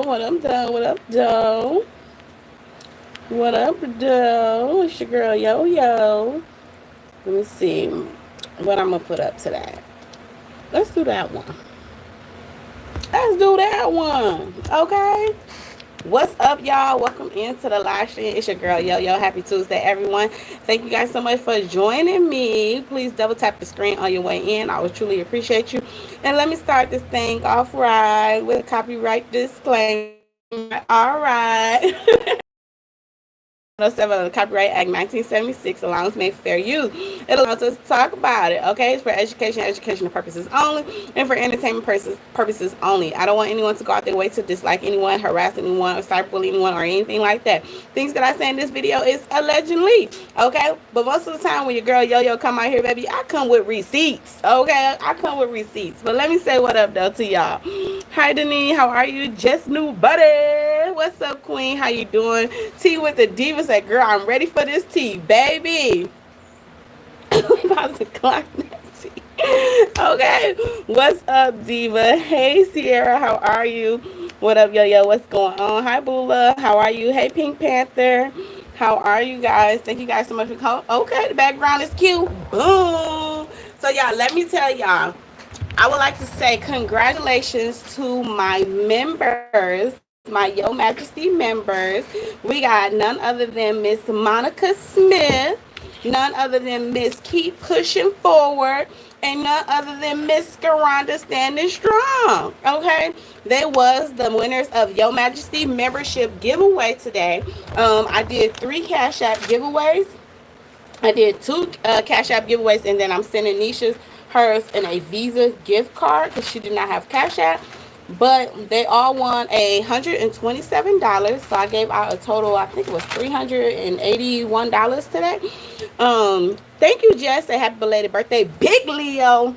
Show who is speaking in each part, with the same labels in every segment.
Speaker 1: What up, though? What up, though? What up, though? It's your girl, Yo-Yo. Let me see what I'm going to put up today. Let's do that one. Let's do that one. Okay? What's up, y'all? Welcome into the live stream. It's your girl, Yo-Yo. Happy Tuesday, everyone. Thank you guys so much for joining me. Please double tap the screen on your way in. I would truly appreciate you. And let me start this thing off right with a copyright disclaimer. All right. 107 of the Copyright Act 1976 allows me fair use. It allows us to talk about it, okay? It's for educational purposes only, and for entertainment purposes only. I don't want anyone to go out their way to dislike anyone, harass anyone, or cyberbully anyone, or anything like that. Things that I say in this video is allegedly, okay? But most of the time when your girl Yo-Yo come out here, baby, I come with receipts, okay? I come with receipts. But let me say what up, though, to y'all. Hi, Denise. How are you? Just new buddy. What's up, Queen? How you doing? Tea with the Diva said, girl, I'm ready for this tea, baby. We about to clock that tea. Okay. What's up, Diva? Hey, Sierra. How are you? What up, Yo-Yo? What's going on? Hi, Bula. How are you? Hey, Pink Panther. How are you guys? Thank you guys so much for calling. Okay, the background is cute. Boom. So, y'all, let me tell y'all. I would like to say congratulations to my members, my Yo Majesty members. We got none other than Miss Monica Smith, none other than Miss Keep Pushing Forward, and none other than Miss Scaranda Standing Strong. Okay, they was the winners of Yo Majesty membership giveaway today. I did 3 Cash App giveaways. I did 2 Cash App giveaways, and then I'm sending Nisha's hers in a Visa gift card because she did not have Cash App. But they all won $127. So I gave out a total, I think it was $381 today. Thank you, Jess. A happy belated birthday. Big Leo.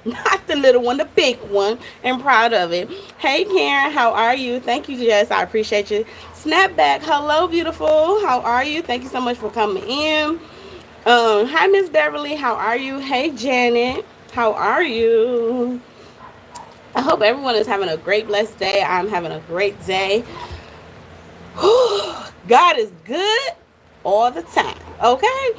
Speaker 1: Not the little one, the big one. And proud of it. Hey, Karen. How are you? Thank you, Jess. I appreciate you. Snapback. Hello, beautiful. How are you? Thank you so much for coming in. Hi, Miss Beverly. How are you? Hey, Janet. How are you? I hope everyone is having a great, blessed day. I'm having a great day. God is good all the time. Okay?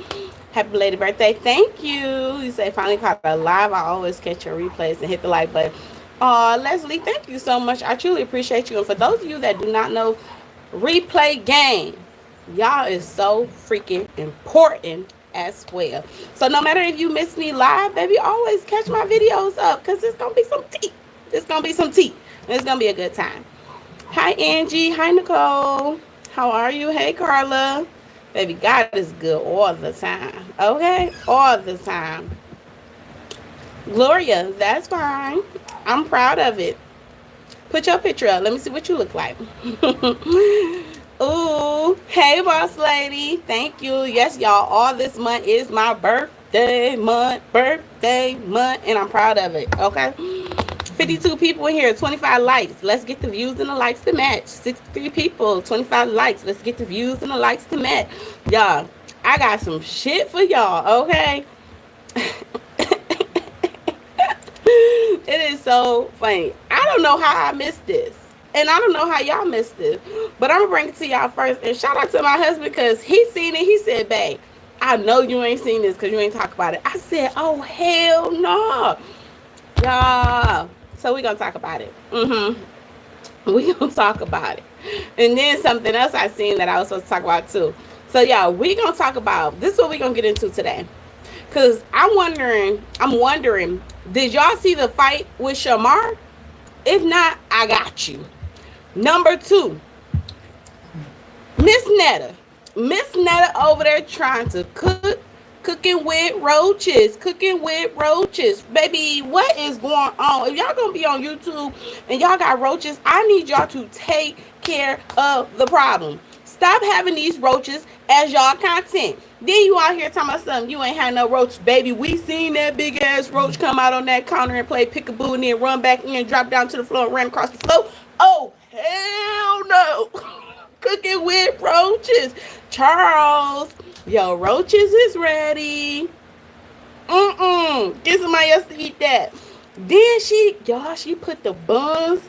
Speaker 1: Happy belated birthday. Thank you. You say finally caught a live. I always catch your replays and hit the like button. Leslie, thank you so much. I truly appreciate you. And for those of you that do not know, replay game, y'all is so freaking important as well. So no matter if you miss me live, baby, always catch my videos up because it's gonna be some tea. It's gonna be some tea. It's gonna be a good time. Hi, Angie. Hi, Nicole. How are you? Hey, Carla. Baby, God is good all the time. Okay? All the time. Gloria, that's fine. I'm proud of it. Put your picture up. Let me see what you look like. Ooh. Hey, boss lady. Thank you. Yes, y'all. All this month is my birthday month. And I'm proud of it. Okay? 52 people in here, 25 likes. Let's get the views and the likes to match. 63 people, 25 likes. Let's get the views and the likes to match. Y'all, I got some shit for y'all, okay? It is so funny. I don't know how I missed this. And I don't know how y'all missed this. But I'm going to bring it to y'all first. And shout out to my husband because he seen it. He said, babe, I know you ain't seen this because you ain't talk about it. I said, oh, hell no. Y'all. So we're going to talk about it. We're going to talk about it. And then something else I seen that I was supposed to talk about too. So, y'all, we're going to talk about, this is what we're going to get into today. Because I'm wondering, did y'all see the fight with Shamar? If not, I got you. Number 2, Miss Netta. Miss Netta over there trying to cooking with roaches. Baby, what is going on? If y'all gonna be on YouTube and y'all got roaches, I need y'all to take care of the problem. Stop having these roaches as y'all content. Then you out here talking about something. You ain't had no roach, baby. We seen that big ass roach come out on that counter and play peekaboo and then run back in, drop down to the floor and ran across the floor. Oh, hell no. Cooking with roaches. Charles, yo, roaches is ready. Get somebody else to eat that. Then she put the buns.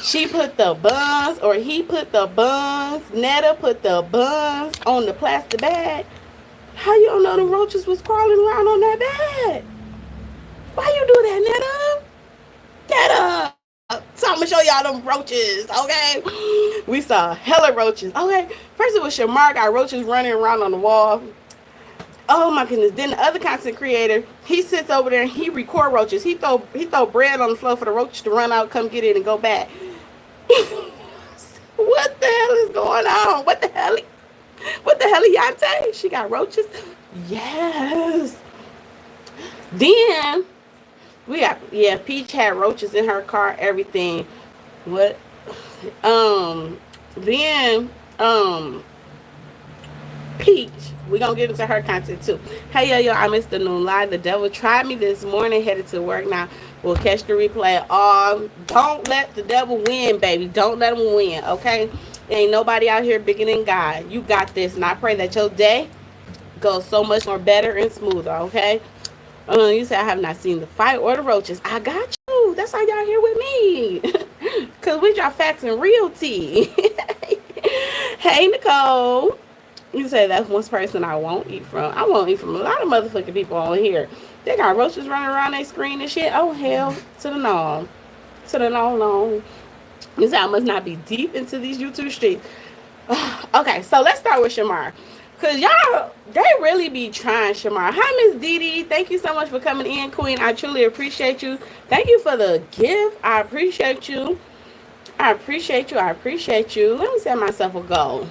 Speaker 1: She put the buns, or he put the buns, Netta put the buns on the plastic bag. How you don't know the roaches was crawling around on that bag? Why you do that, Netta? Netta! So I'm gonna show y'all them roaches, okay? We saw hella roaches. Okay, first it was Shamar got roaches running around on the wall. Oh my goodness. Then the other content creator, he sits over there and he record roaches. He throw bread on the floor for the roach to run out, come get it, and go back. What the hell is going on? What the hell, Yante? She got roaches? Yes. Then we got, yeah, Peach had roaches in her car, everything. What? Then Peach, we gonna get into her content too. Hey yo, I missed the noon live. The devil tried me this morning, headed to work now. We'll catch the replay. Don't let the devil win, baby. Don't let him win, okay? Ain't nobody out here bigger than God. You got this, and I pray that your day goes so much more better and smoother, okay? You say I have not seen the fight or the roaches. I got you. That's how y'all here with me. Cause we drop facts and real tea. Hey Nicole. You say that's one person I won't eat from. I won't eat from a lot of motherfucking people on here. They got roaches running around their screen and shit. Oh hell to the no. To the no. You say I must not be deep into these YouTube streets. Okay, so let's start with Shamar. Cause y'all, they really be trying, Shamar. Hi, Miss Dee. Thank you so much for coming in, Queen. I truly appreciate you. Thank you for the gift. I appreciate you. I appreciate you. Let me set myself a goal.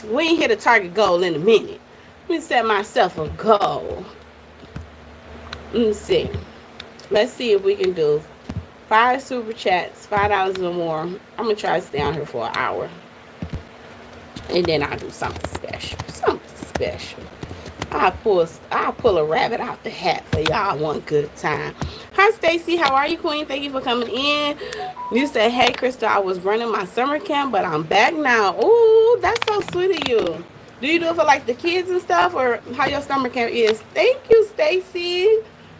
Speaker 1: We ain't hit a target goal in a minute. Let me set myself a goal. Let me see. Let's see if we can do 5 super chats, $5 or more. I'm gonna try to stay on here for an hour. And then I'll do something special. I'll pull a rabbit out the hat for y'all one good time. Hi, Stacy. How are you, Queen? Thank you for coming in. You said, hey, Crystal, I was running my summer camp, but I'm back now. Ooh, that's so sweet of you. Do you do it for, like, the kids and stuff, or how your summer camp is? Thank you, Stacy,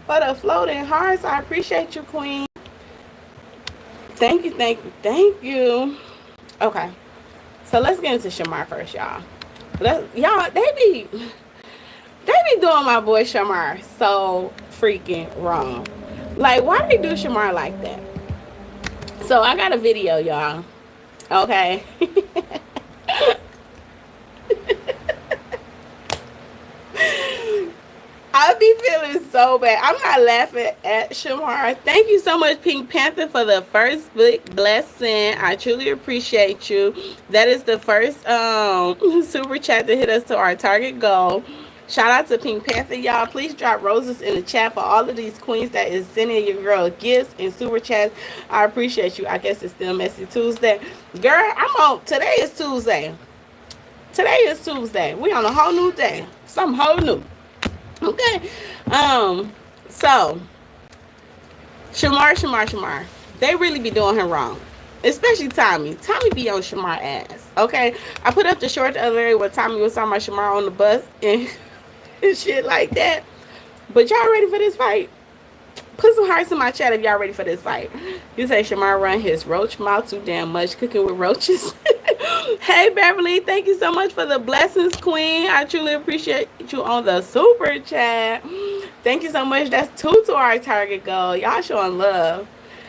Speaker 1: for the floating hearts. I appreciate you, Queen. Thank you. Okay. So let's get into Shamar first, y'all. Y'all, they be doing my boy Shamar so freaking wrong. Like, why they do Shamar like that? So I got a video, y'all. Okay. I be feeling so bad. I'm not laughing at Shamar. Thank you so much, Pink Panther, for the first big blessing. I truly appreciate you. That is the first super chat to hit us to our target goal. Shout out to Pink Panther, y'all. Please drop roses in the chat for all of these queens that is sending your girl gifts and super chats. I appreciate you. I guess it's still Messy Tuesday. Girl, today is Tuesday. We on a whole new day. Something whole new. Okay. So Shamar. They really be doing her wrong. Especially Tommy. Tommy be on Shamar ass. Okay. I put up the short the other day where Tommy was talking about Shamar on the bus and shit like that. But y'all ready for this fight? Put some hearts in my chat if y'all ready for this fight. You say Shamar run his roach mouth too damn much, cooking with roaches. Hey Beverly, thank you so much for the blessings, Queen. I truly appreciate you on the super chat. Thank you so much. That's 2 to our target goal. Y'all showing love.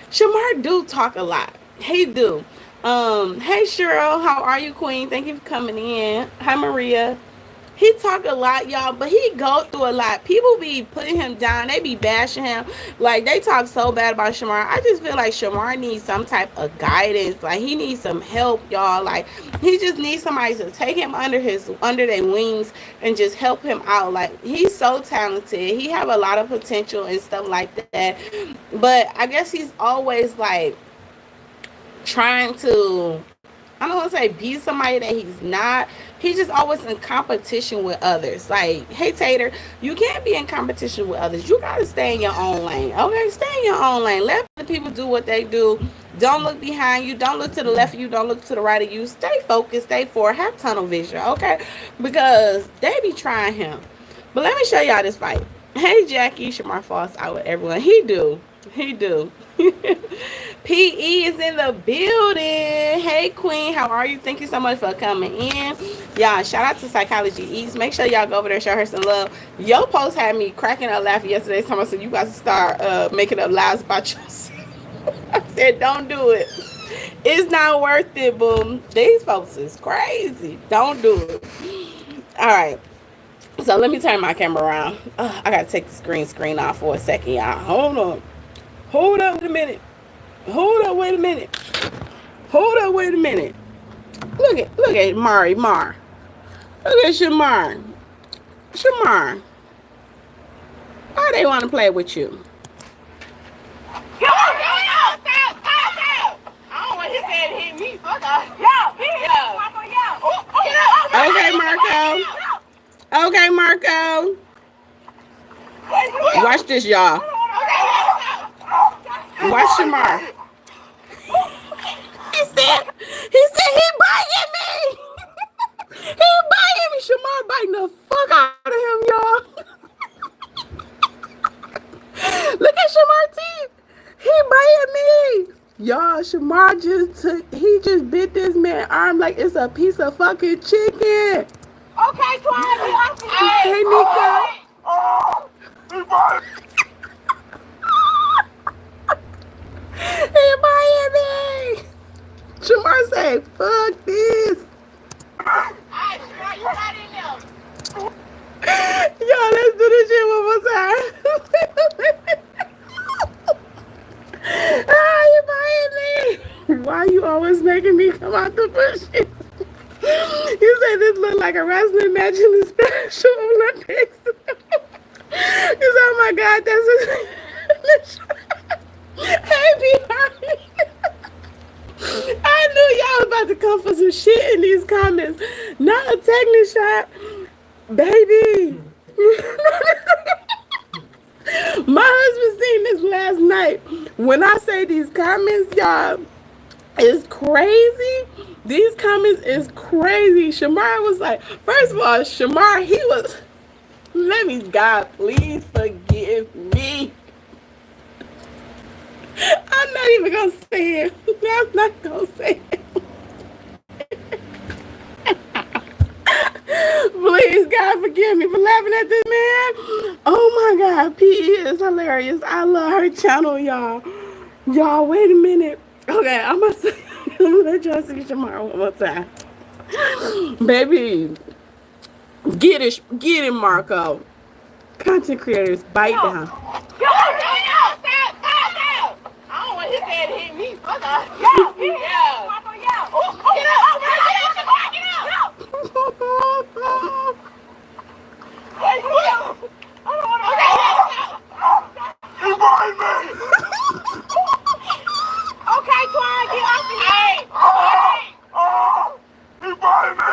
Speaker 1: Shamar do talk a lot. He do. Hey Cheryl, how are you, Queen? Thank you for coming in. Hi Maria. He talk a lot, y'all, but he go through a lot. People be putting him down. They be bashing him. Like, they talk so bad about Shamar. I just feel like Shamar needs some type of guidance. Like, he needs some help, y'all. Like, he just needs somebody to take him under their wings and just help him out. Like, he's so talented. He have a lot of potential and stuff like that. But I guess he's always, like, trying to, I don't want to say be somebody that he's not. He's just always in competition with others. Like, hey, Tater, you can't be in competition with others. You got to stay in your own lane. Okay, stay in your own lane. Let the people do what they do. Don't look behind you. Don't look to the left of you. Don't look to the right of you. Stay focused. Stay forward. Have tunnel vision, okay? Because they be trying him. But let me show y'all this fight. Hey, Jackie, Shamar falls out with everyone. He do. PE is in the building. Hey, Queen. How are you? Thank you so much for coming in. Y'all, shout out to Psychology Eats. Make sure y'all go over there, show her some love. Your post had me cracking up laughing yesterday. Someone said you guys start making up lies about yourself. I said, don't do it. It's not worth it, boom. These folks is crazy. Don't do it. All right. So let me turn my camera around. I got to take the screen off for a second, y'all. Hold on. Hold up, wait a minute. Hold up, wait a minute. Hold up, wait a minute. Look at Mar. Look at Shamar. Shamar. Why they want to play with you? Okay, Marco. Okay, Marco. Watch this, y'all. Watch Shamar. He said he biting me. He biting me. Shamar biting the fuck out of him, y'all. Look at Shamar teeth. He biting me. Y'all, Shamar just bit this man's arm like it's a piece of fucking chicken.
Speaker 2: Okay, Twan.
Speaker 1: Hey, Neta. He biting me. Shamar say, fuck this. Yo, let's do this shit one more time. You biting me. Why you always making me come out the bushes? You say this look like a wrestling match in the Special Olympics. You say, oh my God, that's a... Hey, Harry. I knew y'all was about to come for some shit in these comments. Not a technical shot. Baby. My husband seen this last night. When I say these comments, y'all, is crazy. These comments is crazy. Shamar was like, first of all, Shamar, he was, God, please forgive me. I'm not even going to say it. I'm not going to say it. Please, God, forgive me for laughing at this man. Oh, my God. PE is hilarious. I love her channel, y'all. Y'all, wait a minute. Okay, I'm going to let y'all see Shamar one more time. Baby, get it, Marco. Content creators, bite down.
Speaker 2: Stop. I don't want his head to hit me. Yeah. Okay, Twan, get off me. Hey. He biting me.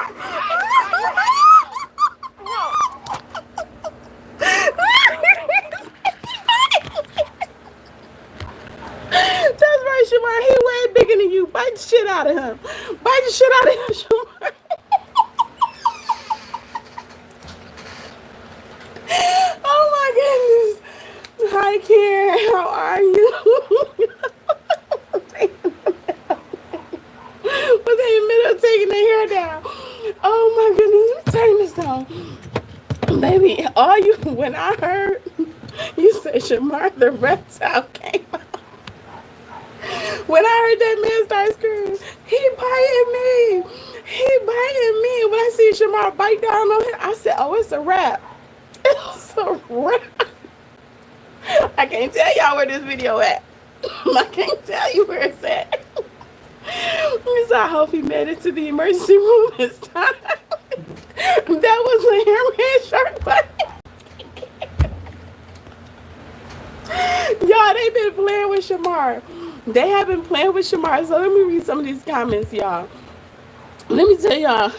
Speaker 1: That's right, Shamar. He way bigger than you. Bite the shit out of him. Bite the shit out of him, Shamar. Oh my goodness. Hi, Karen. How are you? Was they in the middle of taking their hair down? Oh my goodness. Let me turn this on. Baby, when I heard you say Shamar, the reptile came out. When I heard that man start screaming, he biting me. He biting me. When I see Shamar bite down on him, I said, oh, it's a wrap. It's a wrap. I can't tell y'all where this video at. I can't tell you where it's at. So I hope he made it to the emergency room this time. That was a hammerhead shark bite. Y'all, they been playing with Shamar. They have been playing with Shamar. So let me read some of these comments, y'all. Let me tell y'all.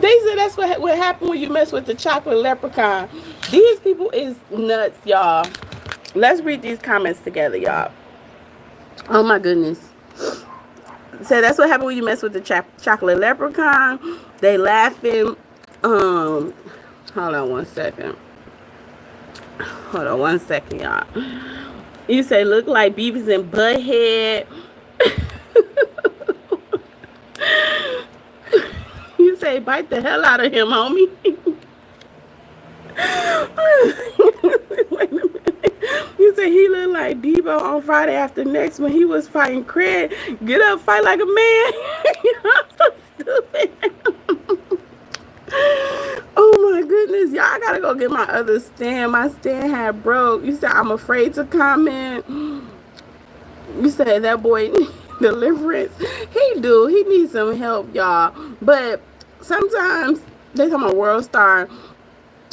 Speaker 1: They said that's what happened when you mess with the chocolate leprechaun. These people is nuts, y'all. Let's read these comments together, y'all. Oh my goodness. So that's what happened when you mess with the chocolate leprechaun. They laughing. Hold on one second. Hold on one second, y'all. You say look like Beavis and Butthead. You say bite the hell out of him, homie. Wait a minute. You say he looked like Debo on Friday After Next when he was fighting Craig. Get up, fight like a man. You're so stupid. Oh my goodness, y'all, I gotta go get my other stand. My stand had broke. You said I'm afraid to comment. You said that boy deliverance. He do. He needs some help, y'all. But sometimes they come a world star.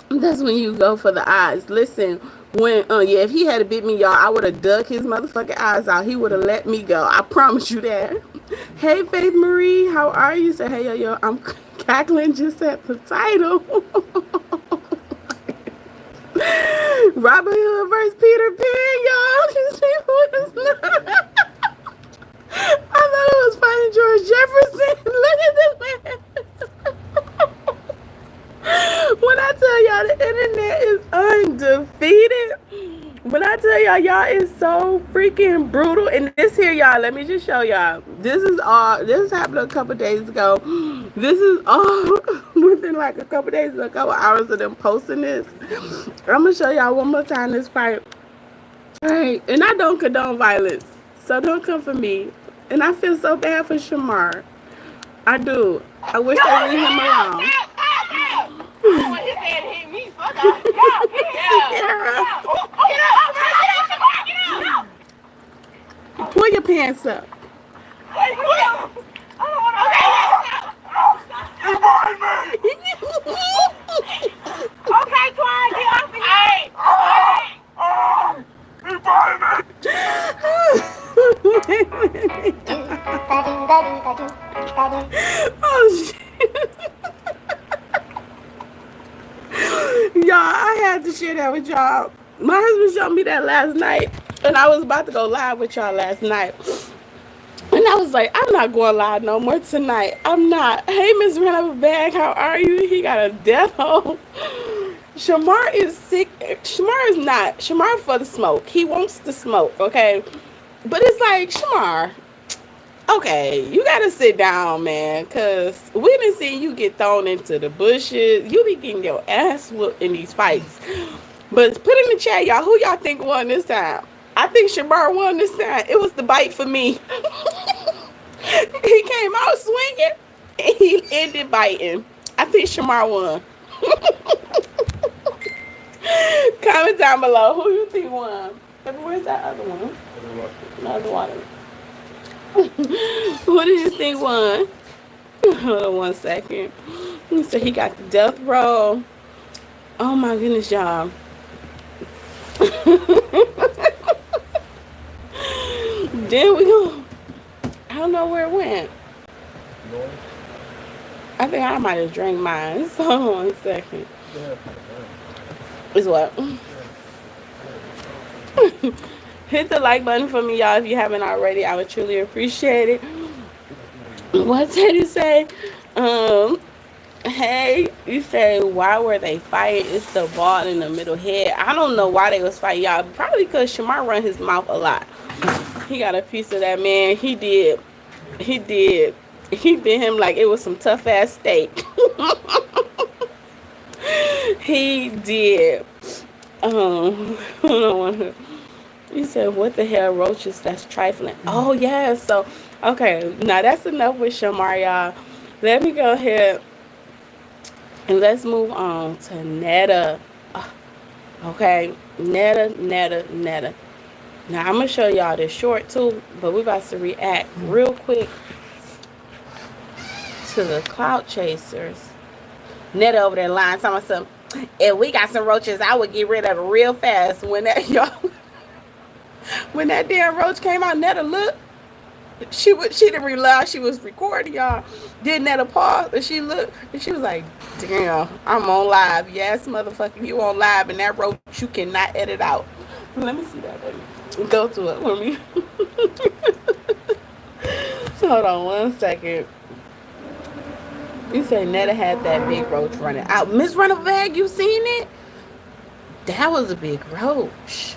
Speaker 1: That's when you go for the eyes. Listen, when yeah, if he had bit me, y'all, I would have dug his motherfucking eyes out. He would have let me go. I promise you that. Hey, Faith Marie, how are you? Say, hey, yo, I'm cackling just at the title. Robin Hood versus Peter Pan, y'all. These people is not. I thought it was fighting George Jefferson. Look at this man. When I tell y'all the internet is undefeated, when I tell y'all, y'all is so freaking brutal. And this here, y'all, let me just show y'all. This happened a couple days ago. This is all within like a couple days, a couple hours of them posting this. I'm gonna show y'all one more time this fight. All right, and I don't condone violence, so don't come for me. And I feel so bad for Shamar. I do. I wish they leave him alone.
Speaker 2: His head hit me. Fuck off.
Speaker 1: Pull your pants up.
Speaker 2: Okay, Twan, get off me.
Speaker 1: Oh shit. Y'all, I had to share that with y'all. My husband showed me that last night, and I was about to go live with y'all last night. And I was like, I'm not going live no more tonight. I'm not. Hey, Miss Run Up a Bag, how are you? He got a death hole. Shamar is sick. Shamar is not. Shamar for the smoke. He wants to smoke, okay? But it's like, Shamar, okay, you gotta sit down, man, because we done seen you get thrown into the bushes. You be getting your ass whooped in these fights. But put in the chat, y'all, who y'all think won this time? I think Shamar won this time. It was the bite for me. He came out swinging, and he ended biting. I think Shamar won. Comment down below who you think won. Where's that other one? Another water. Who do you think won? Hold on 1 second. So he got the death row. Oh my goodness, y'all. Then we go. I don't know where it went. I think I might have drank mine. So hold on 1 second. Is what? Hit the like button for me, y'all, if you haven't already. I would truly appreciate it. What did you say? Hey, you say, why were they fighting? It's the ball in the middle head. I don't know why they was fighting, y'all. Probably because Shamar run his mouth a lot. He got a piece of that, man. He did. He bit him like it was some tough ass steak. He did. Hold on. You said, what the hell, roaches? That's trifling. Oh, yeah. So, okay. Now, that's enough with Shamar, y'all. Let me go ahead and let's move on to Netta. Okay. Netta. Now, I'm going to show y'all this short, too. But we're about to react real quick to the clout chasers. Netta over there lying, talking about something. If we got some roaches, I would get rid of it real fast. When that damn roach came out, Netta looked. She didn't realize she was recording, y'all. Then Netta paused and she looked and she was like, damn, I'm on live. Yes, motherfucker, you on live, and that roach you cannot edit out. Let me see that, baby. Go to it for me. Hold on 1 second. You say Netta had that big roach running out. Miss Runabag, you seen it? That was a big roach.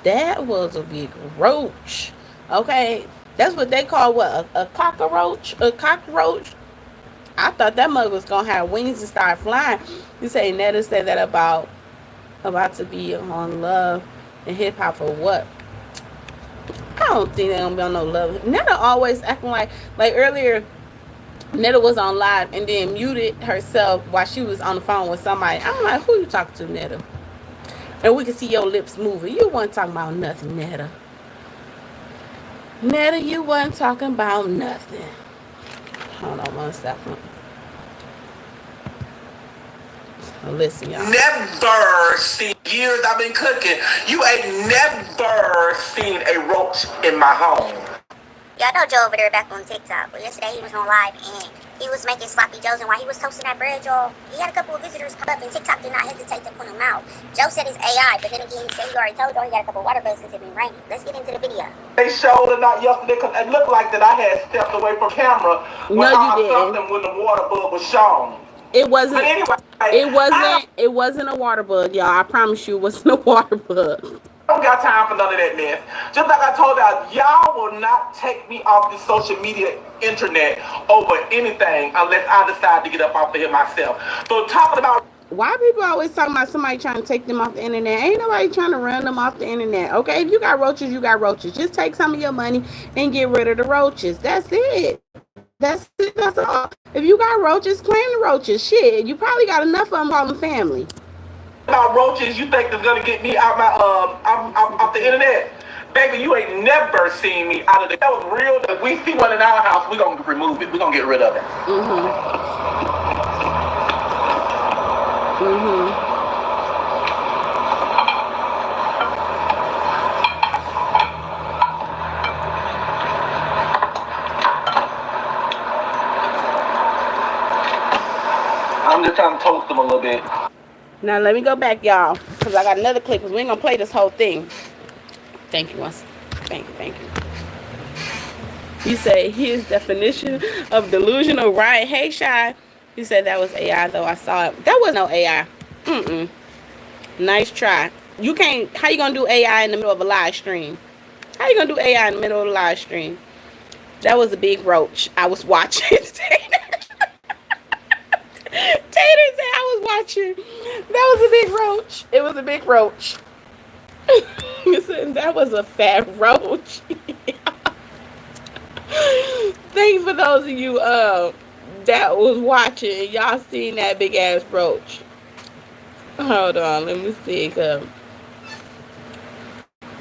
Speaker 1: That was a big roach. Okay, that's what they call what, a cockroach? A cockroach? I thought that mug was gonna have wings and start flying. You say Netta said that about to be on Love and Hip Hop for what? I don't think they're gonna be on no Love. Netta always acting like earlier. Netta was on live and then muted herself while she was on the phone with somebody. I'm like, who you talking to, Netta? And we can see your lips moving. You wasn't talking about nothing, Netta. Netta, you wasn't talking about nothing. Hold on one second. Listen, y'all.
Speaker 3: Never seen, years I've been cooking, you ain't never seen a roach in my home.
Speaker 4: Y'all know Joe over there back on TikTok, but yesterday he was on live and he was making sloppy joes, and while he was toasting that bread, y'all, he had a couple of visitors come up and TikTok did not hesitate to put him out. Joe said it's AI, but then again he said he already told y'all he got a couple of water bugs since it been raining. Let's get into the video.
Speaker 3: They showed it not yesterday because it looked like that I had stepped away from camera when I saw them when the water bug was shown.
Speaker 1: It wasn't.
Speaker 3: Anyway,
Speaker 1: it wasn't a water bug, y'all. I promise you, it wasn't a water bug.
Speaker 3: I don't got time for none of that mess. Just like I told y'all will not take me off the social media internet over anything unless I decide to get up off of here myself. So talking about
Speaker 1: why people always talking about somebody trying to take them off the internet? Ain't nobody trying to run them off the internet. Okay, if you got roaches, you got roaches. Just take some of your money and get rid of the roaches. That's it. That's it. That's all. If you got roaches, claim the roaches. Shit, you probably got enough of them calling family.
Speaker 3: About roaches, you think that's gonna get me out my off the internet? Baby, you ain't never seen me out of the. That was real. If we see one in our house, we gonna remove it. We gonna get rid of it. I'm just trying to toast them a little bit.
Speaker 1: Now let me go back, y'all, because I got another clip, because we ain't gonna play this whole thing. Thank you once. Thank you. You say his definition of delusional, right? Hey, Shy. You said that was AI, though. I saw it. That was no AI. Nice try. You can't. How you gonna do AI in the middle of a live stream? How you gonna do AI in the middle of a live stream? That was a big roach. I was watching. Tater said I was watching. That was a big roach. It was a big roach. You said that was a fat roach. Thank you for those of you that was watching. Y'all seen that big ass roach. Hold on, let me see.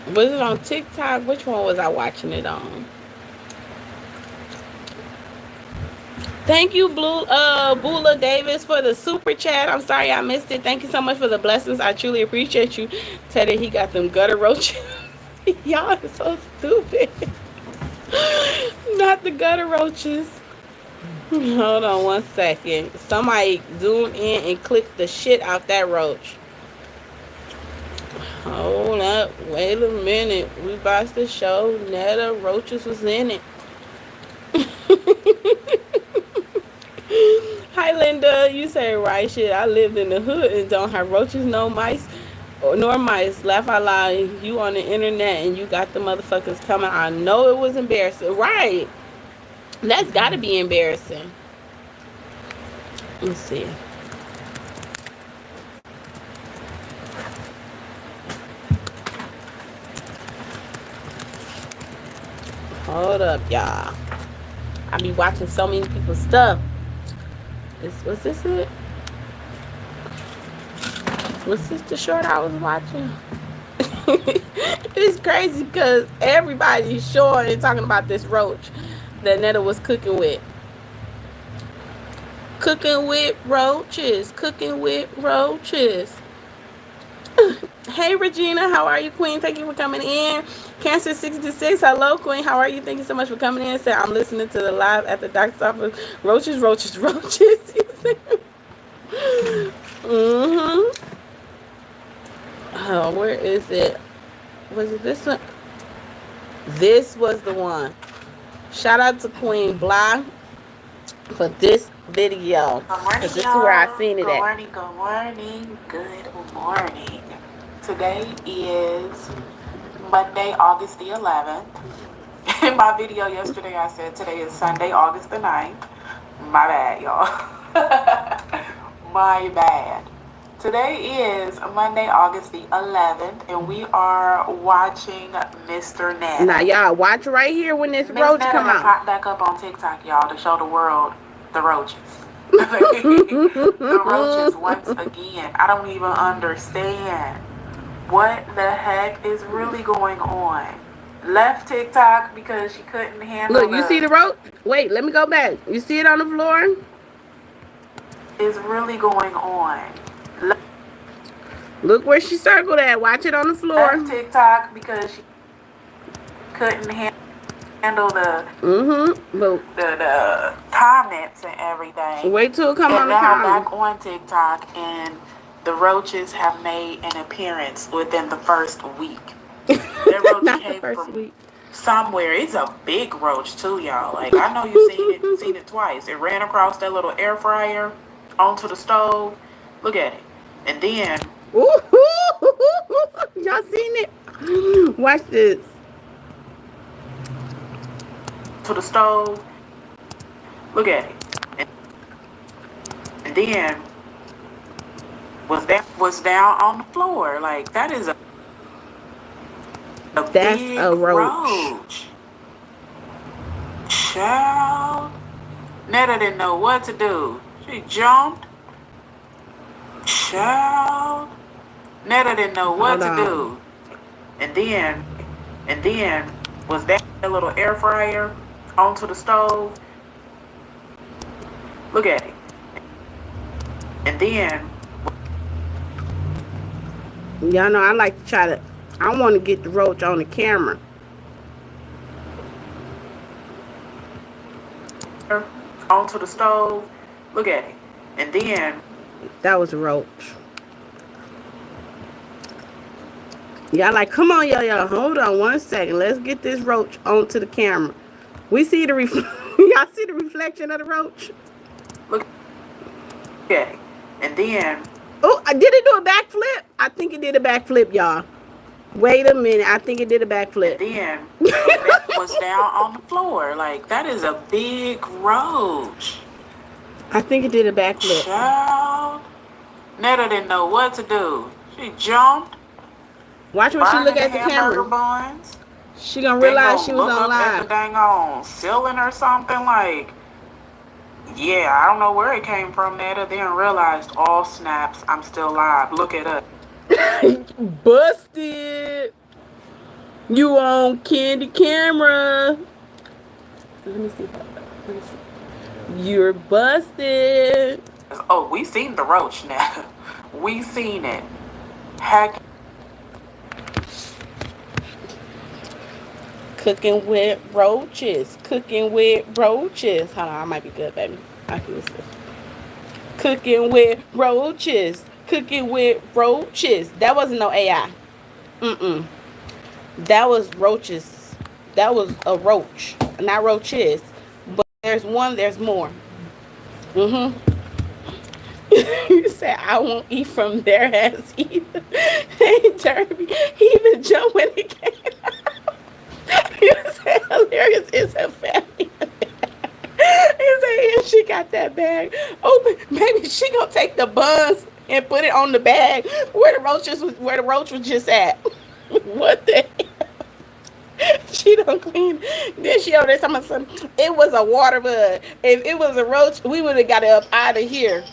Speaker 1: Was it on TikTok? Which one was I watching it on? Thank you, Bula Davis, for the super chat. I'm sorry I missed it. Thank you so much for the blessings. I truly appreciate you. Teddy, he got them gutter roaches. Y'all are so stupid. Not the gutter roaches. Hold on one second. Somebody zoom in and click the shit out that roach. Hold up. Wait a minute. We about to show Netta roaches was in it. Hi Linda, you say right shit. I lived in the hood and don't have roaches, no mice, nor mice. Laugh out loud. You on the internet and you got the motherfuckers coming. I know it was embarrassing. Right. That's gotta be embarrassing. Let's see. Hold up, y'all. I be watching so many people's stuff. Was this it? Was this the short I was watching? It's crazy because everybody's showing and talking about this roach that Netta was cooking with. Cooking with roaches. Cooking with roaches. Hey Regina, how are you, Queen? Thank you for coming in. Cancer 66, hello Queen, how are you? Thank you so much for coming in. Say I'm listening to the live at the doctor's office. Roaches. Oh, where is it? Was it this one? This was the one. Shout out to Queen Blah for this video.
Speaker 5: Good morning,
Speaker 1: this is where I seen it at.
Speaker 5: Good morning. Today is
Speaker 3: Monday, August the 11th. In my video yesterday, I said today is Sunday, August the 9th. My bad, y'all. My bad. Today is Monday, August the 11th, and we are watching Mr. Netta.
Speaker 1: Now, y'all, watch right here when this roach come out.
Speaker 3: Popped back up on TikTok, y'all, to show the world the roaches. The roaches once again. I don't even understand what the heck is really going on. Left TikTok because she couldn't handle.
Speaker 1: Look, you see the roach? Wait, let me go back. You see it on the floor?
Speaker 3: Is really going on.
Speaker 1: Look where she circled at. Watch it on the floor.
Speaker 3: Left TikTok because she couldn't handle the the comments and everything.
Speaker 1: Wait till it come on the
Speaker 3: now
Speaker 1: comment.
Speaker 3: back on TikTok, and the roaches have made an appearance within the first week. That roach
Speaker 1: Not
Speaker 3: came
Speaker 1: the first
Speaker 3: from
Speaker 1: week.
Speaker 3: somewhere. It's a big roach too, y'all. Like, I know you've seen it twice. It ran across that little air fryer onto the stove. Look at it. And then
Speaker 1: y'all seen it? Watch this.
Speaker 3: To the stove. Look at it. And then was down on the floor. Like, that is that's big
Speaker 1: a roach.
Speaker 3: Child. Netta didn't know what to do. She jumped. Child. Netta didn't know what to do. And then was that little air fryer onto the stove. Look at it. And then
Speaker 1: y'all know I like to try to, I want to get the roach on the camera.
Speaker 3: Onto the stove. Look at it. And then
Speaker 1: that was a roach. Y'all like, come on, Yoyo. Hold on 1 second. Let's get this roach onto the camera. We see the y'all see the reflection of the roach?
Speaker 3: Look at it. And then
Speaker 1: oh, did it do a backflip? I think it did a backflip, y'all. Wait a minute. I think it did a backflip.
Speaker 3: Then that was down on the floor. Like, that is a big roach.
Speaker 1: I think it did a backflip.
Speaker 3: Child. Netta didn't know what to do. She jumped.
Speaker 1: Watch when she look at the camera.
Speaker 3: Buns.
Speaker 1: She gonna realize she was on live.
Speaker 3: At the dang on ceiling or something. Like, yeah, I don't know where it came from, Netta. Then realized, all snaps, I'm still live. Look at us.
Speaker 1: Busted. You on candy camera. Let me see. You're busted.
Speaker 3: Oh, we seen the roach now. We seen it. Heck.
Speaker 1: Cooking with roaches. Cooking with roaches. Hold on, I might be good, baby. I can listen. Cooking with roaches. Cooking with roaches. That wasn't no AI. That was roaches. That was a roach. Not roaches. But there's one, there's more. You said, I won't eat from their ass either. Hey, Derby. He even jumped when he came out. You said, hilarious is her family. He said, yeah, she got that bag. Oh, maybe she gonna take the buns and put it on the bag where the roach was just at. What the hell? She don't clean. Then she over there talking about something. It was a water bug. If it was a roach, we would have got it up out of here.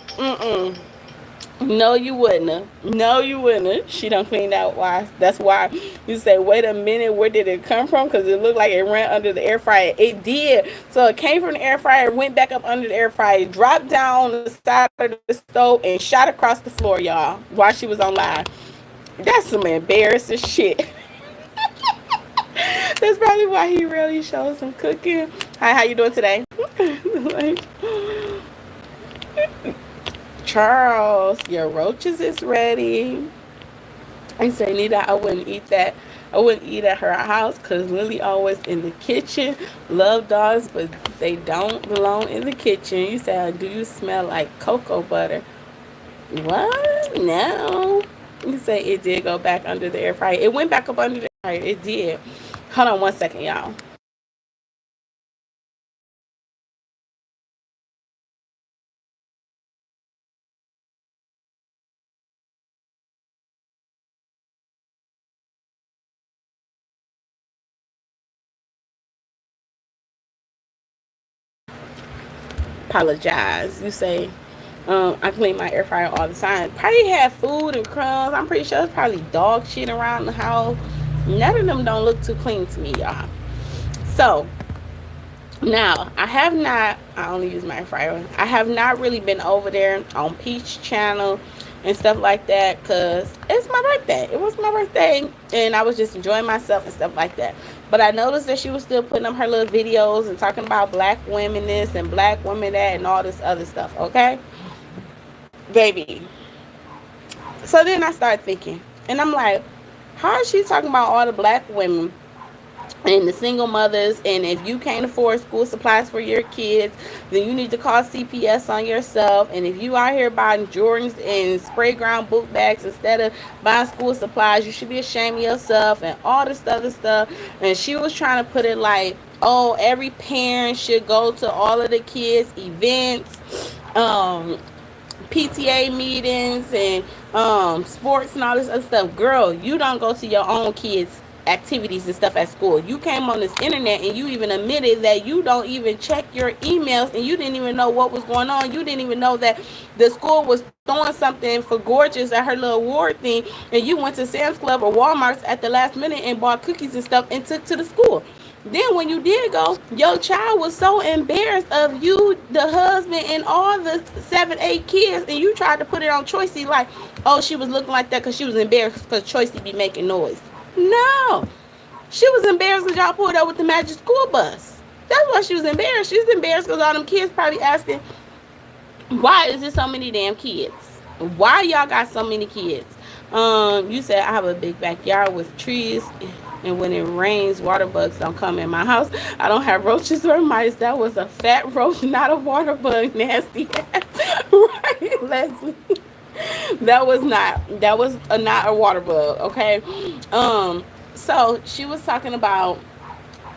Speaker 1: No, you wouldn't have. No, you wouldn't have. She don't clean that. Why? That's why you say, wait a minute, where did it come from? Because it looked like it ran under the air fryer. It did. So it came from the air fryer, went back up under the air fryer, dropped down on the side of the stove, and shot across the floor, y'all, while she was on live. That's some embarrassing shit. That's probably why he really shows some cooking. Hi, how you doing today? Like, Charles, your roaches is ready. I say, Nita, I wouldn't eat that. I wouldn't eat at her house because Lily always in the kitchen. Love dogs, but they don't belong in the kitchen. You said, do you smell like cocoa butter? What? No. You say it did go back under the air fryer. It went back up under the It did. Hold on one second, y'all. Apologize. You say, I clean my air fryer all the time. Probably have food and crumbs. I'm pretty sure it's probably dog shit around the house. None of them don't look too clean to me, y'all. So, now, I only use my air fryer. I have not really been over there on Peach Channel and stuff like that because it's my birthday. It was my birthday and I was just enjoying myself and stuff like that. But I noticed that she was still putting up her little videos and talking about black women this and black women that and all this other stuff, okay? Baby. So then I started thinking, and I'm like, how is she talking about all the black women and the single mothers, and if you can't afford school supplies for your kids, then you need to call CPS on yourself, and if you out here buying Jordans and spray ground book bags instead of buying school supplies, you should be ashamed of yourself and all this other stuff. And she was trying to put it like, oh, every parent should go to all of the kids events, PTA meetings and sports and all this other stuff. Girl, you don't go to your own kids activities and stuff at school. You came on this internet and you even admitted that you don't even check your emails and you didn't even know what was going on. You didn't even know that the school was throwing something for Gorgeous at her little award thing, and you went to Sam's Club or Walmart's at the last minute and bought cookies and stuff and took to the school. Then when you did go, your child was so embarrassed of you, the husband, and all the 7-8 kids, and you tried to put it on Choicey like, oh, she was looking like that because she was embarrassed because Choicey be making noise. No, she was embarrassed because y'all pulled up with the magic school bus. That's why she was embarrassed. She was embarrassed because all them kids probably asking, why is there so many damn kids? Why y'all got so many kids? You said I have a big backyard with trees, and when it rains, water bugs don't come in my house. I don't have roaches or mice. That was a fat roach, not a water bug. Nasty ass. Right, Leslie? That was not a water bug, okay? So she was talking about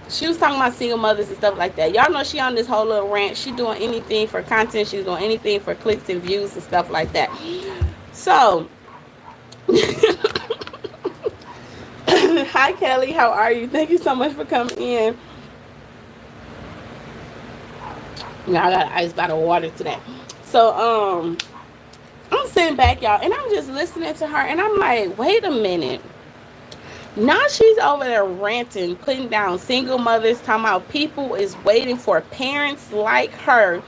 Speaker 1: single mothers and stuff like that. Y'all know she on this whole little rant. She doing anything for content. She's doing anything for clicks and views and stuff like that. So hi Kelly, how are you? Thank you so much for coming in. Yeah, I got an ice bottle of water today. So I'm sitting back, y'all, and I'm just listening to her, and I'm like, wait a minute. Now she's over there ranting, putting down single mothers, talking about people is waiting for parents like her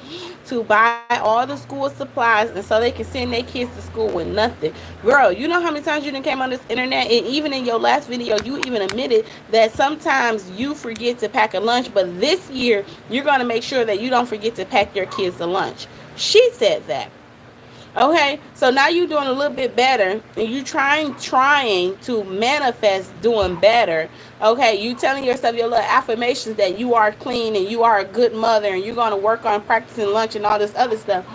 Speaker 1: to buy all the school supplies and so they can send their kids to school with nothing. Girl, you know how many times you done came on this internet, and even in your last video, you even admitted that sometimes you forget to pack a lunch, but this year, you're going to make sure that you don't forget to pack your kids a lunch. She said that. Okay, so now you're doing a little bit better, and you trying to manifest doing better. Okay, you telling yourself your little affirmations that you are clean and you are a good mother and you're going to work on practicing lunch and all this other stuff.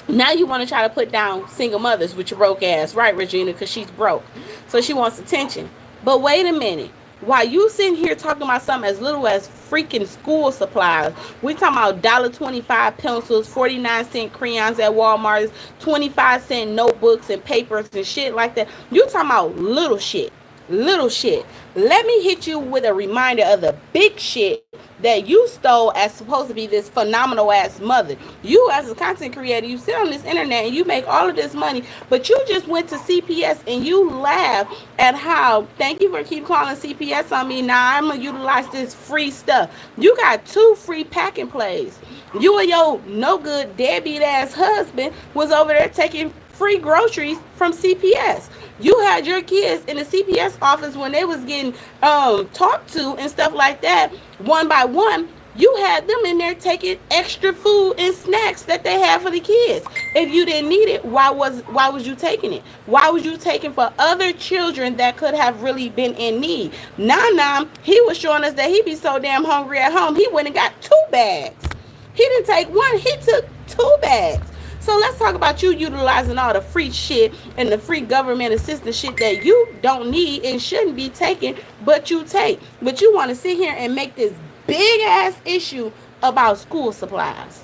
Speaker 1: Now you want to try to put down single mothers with your broke ass, right, Regina? Because she's broke, so she wants attention. But wait a minute. While you sitting here talking about something as little as freaking school supplies, we talking about $1.25 pencils, 49-cent crayons at Walmart, 25-cent notebooks and papers and shit like that. You talking about little shit. Little shit. Let me hit you with a reminder of the big shit that you stole as supposed to be this phenomenal ass mother. You as a content creator, you sit on this internet and you make all of this money, but you just went to CPS and you laugh at how, thank you for keep calling CPS on me. Now I'm gonna utilize this free stuff. You got 2 free packing plays. You and your no good deadbeat ass husband was over there taking free groceries from CPS. You had your kids in the CPS office when they was getting talked to and stuff like that, one by one. You had them in there taking extra food and snacks that they had for the kids. If you didn't need it, why was you taking it? Why was you taking for other children that could have really been in need? Nah, he was showing us that he be so damn hungry at home. He went and got 2 bags. He didn't take one, he took 2 bags. So let's talk about you utilizing all the free shit and the free government assistance shit that you don't need and shouldn't be taking, but you take. But you want to sit here and make this big ass issue about school supplies.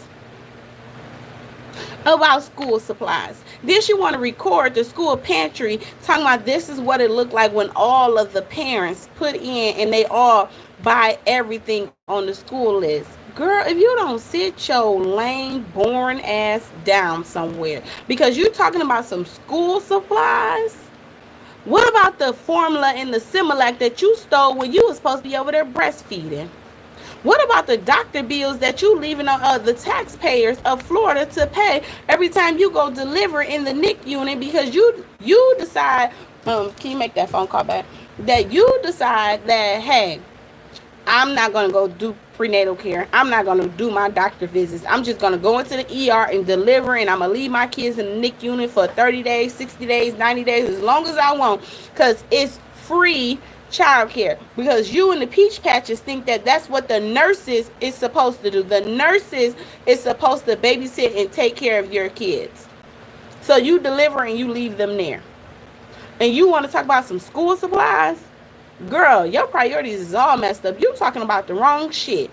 Speaker 1: About school supplies. Then she want to record the school pantry talking about this is what it looked like when all of the parents put in and they all buy everything on the school list. Girl, if you don't sit your lame, boring ass down somewhere because you're talking about some school supplies. What about the formula and the Similac that you stole when you was supposed to be over there breastfeeding? What about the doctor bills that you leaving on the taxpayers of Florida to pay every time you go deliver in the NIC unit because you decide, can you make that phone call back? That you decide that, hey, I'm not going to go do prenatal care. I'm not going to do my doctor visits. I'm just going to go into the ER and deliver, and I'm going to leave my kids in the NIC unit for 30 days, 60 days, 90 days, as long as I want, because it's free childcare. Because you and the peach patches think that that's what the nurses is supposed to do. The nurses is supposed to babysit and take care of your kids. So you deliver and you leave them there. And you want to talk about some school supplies? Girl, your priorities is all messed up. You talking about the wrong shit.